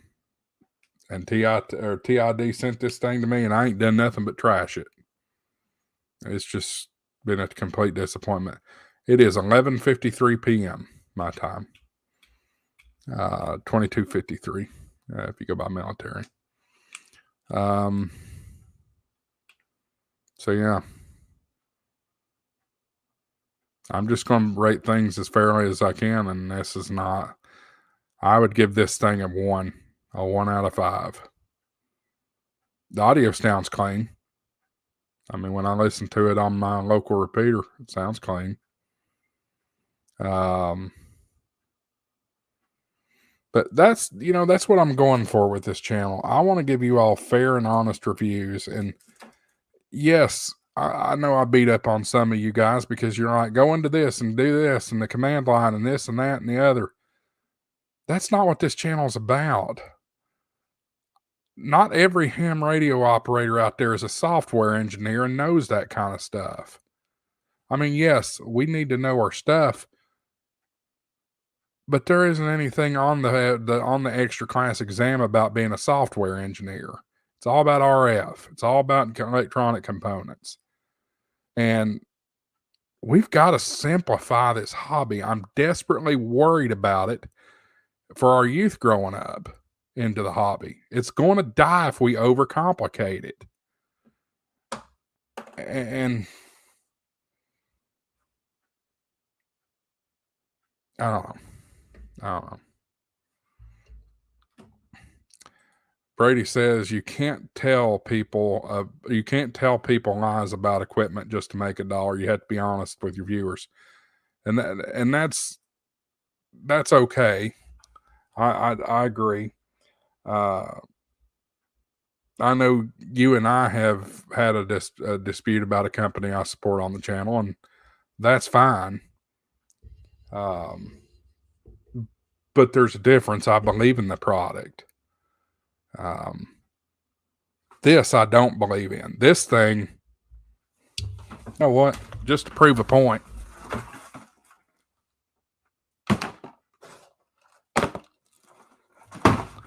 TID sent this thing to me, and I ain't done nothing but trash it. It's just been a complete disappointment. It is 11:53 p.m. my time. 22:53 if you go by military. So yeah, I'm just going to rate things as fairly as I can, and this is not. I would give this thing a 1 out of 5. The audio sounds clean. I mean, when I listen to it on my local repeater, it sounds clean. But that's what I'm going for with this channel. I want to give you all fair and honest reviews. And yes, I know I beat up on some of you guys because you're like, go into this and do this and the command line and this and that and the other. That's not what this channel is about. Not every ham radio operator out there is a software engineer and knows that kind of stuff. I mean, yes, we need to know our stuff, but there isn't anything on the extra class exam about being a software engineer. It's all about RF. It's all about electronic components. And we've got to simplify this hobby. I'm desperately worried about it for our youth growing up into the hobby. It's going to die if we overcomplicate it. And I don't know. Brady says you can't tell people lies about equipment just to make $1. You have to be honest with your viewers, and that's okay. I agree. I know you and I have had a dispute about a company I support on the channel, and that's fine. But there's a difference. I believe in the product. This I don't believe in. This thing, you know what? Just to prove a point.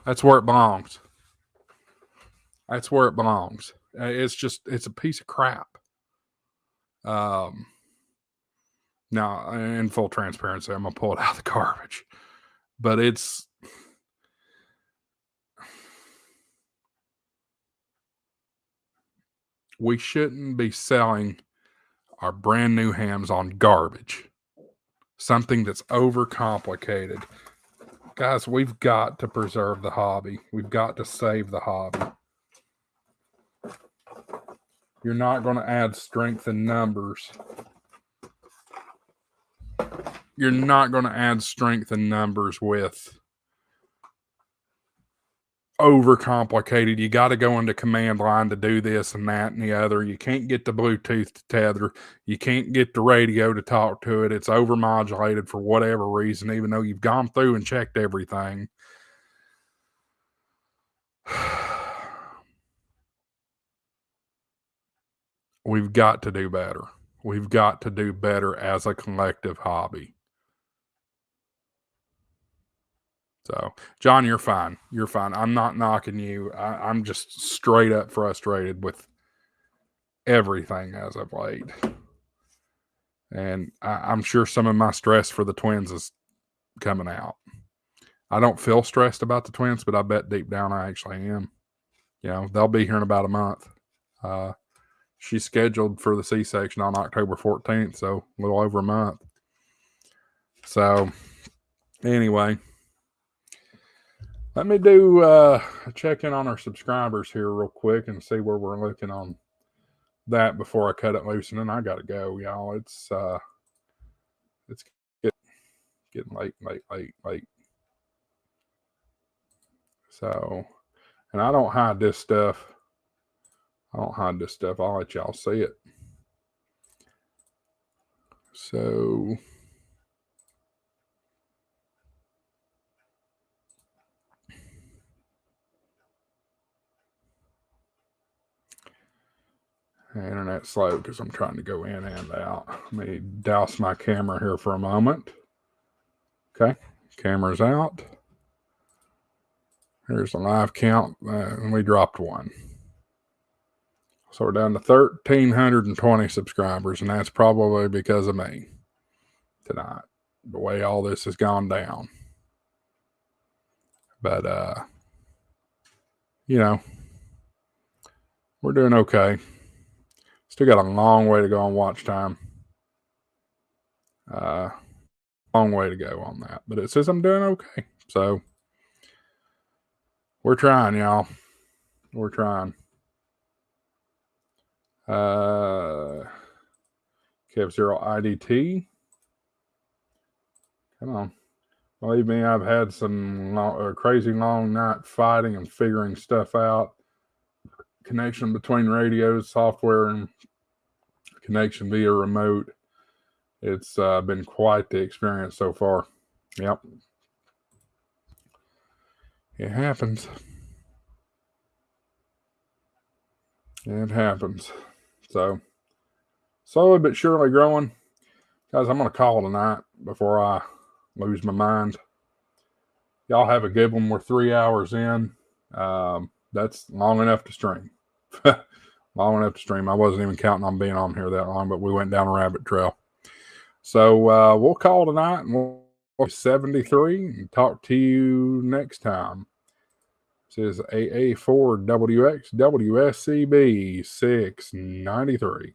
That's where it belongs. That's where it belongs. It's a piece of crap. Now, in full transparency, I'm going to pull it out of the garbage. But we shouldn't be selling our brand new hams on garbage. Something that's overcomplicated. Guys, we've got to preserve the hobby. We've got to save the hobby. You're not going to add strength in numbers. You're not going to add strength in numbers with overcomplicated. You got to go into command line to do this and that and the other. You can't get the Bluetooth to tether. You can't get the radio to talk to it. It's overmodulated for whatever reason, even though you've gone through and checked everything. We've got to do better. We've got to do better as a collective hobby. So, John, you're fine. You're fine. I'm not knocking you. I'm just straight up frustrated with everything as of late. And I'm sure some of my stress for the Twins is coming out. I don't feel stressed about the Twins, but I bet deep down I actually am. You know, they'll be here in about a month. She's scheduled for the C-section on October 14th, so a little over a month. So, anyway, let me do a check-in on our subscribers here real quick and see where we're looking on that before I cut it loose. And then I got to go, y'all. It's getting late. So, and I don't hide this stuff. I'll let y'all see it. So, internet's slow because I'm trying to go in and out. Let me douse my camera here for a moment. Okay, camera's out. Here's the live count, and we dropped one. So we're down to 1,320 subscribers, and that's probably because of me tonight, the way all this has gone down. But, you know, we're doing okay. Still got a long way to go on watch time. Long way to go on that. But it says I'm doing okay. So we're trying, y'all. We're trying. Kev0 IDT. Come on. Believe me, I've had some crazy long night fighting and figuring stuff out. Connection between radios, software, and connection via remote. It's been quite the experience so far. Yep. It happens. It happens. So, slowly but surely growing. Guys, I'm going to call tonight before I lose my mind. Y'all have a good one. We're 3 hours in. That's long enough to stream. Long enough to stream. I wasn't even counting on being on here that long, but we went down a rabbit trail. So we'll call tonight, and we'll 73 and talk to you next time. This is AA4WX WSCB 693.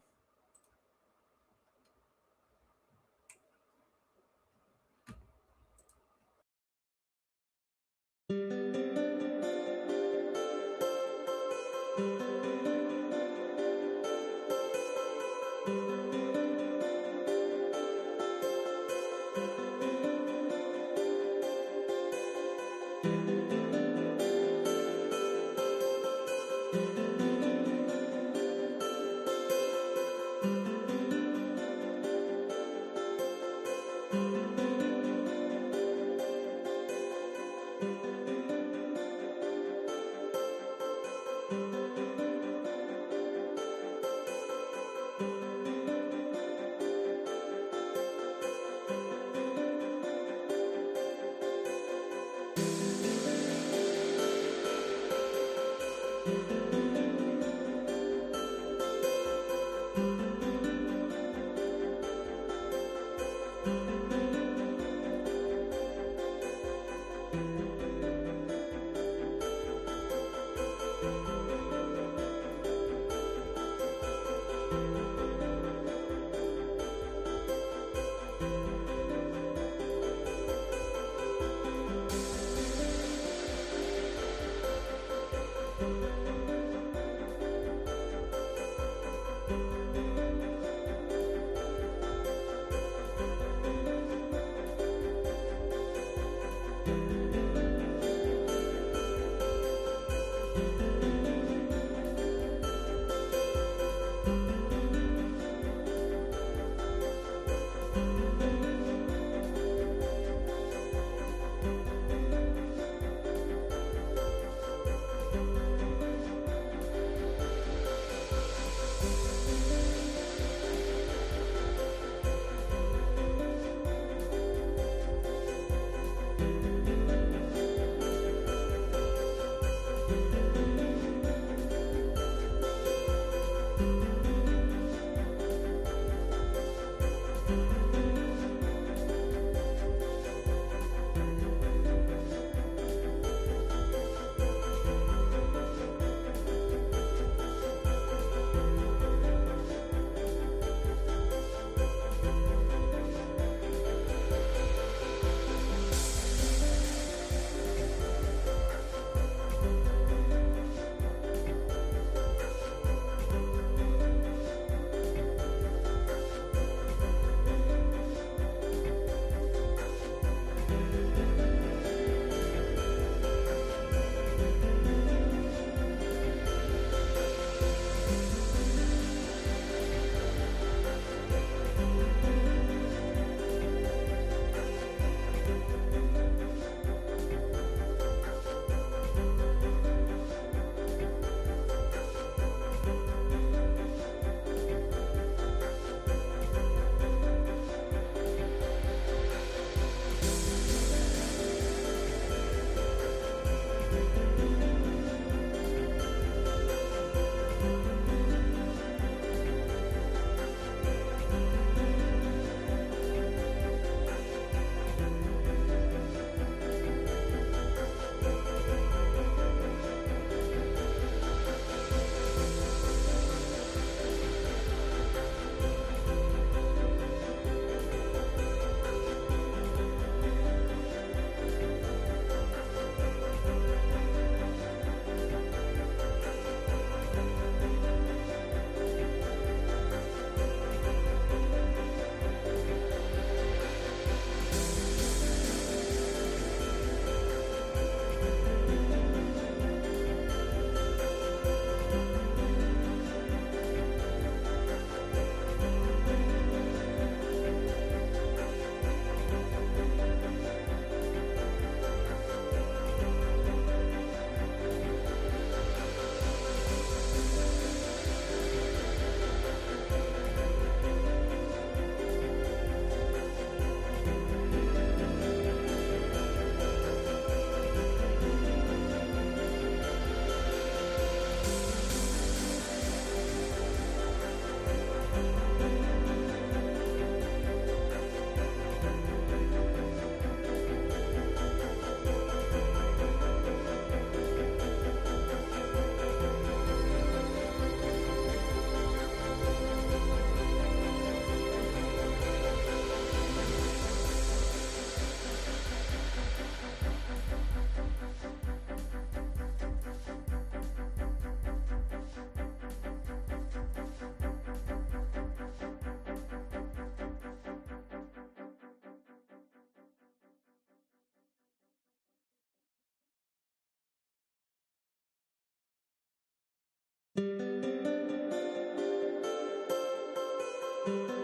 you.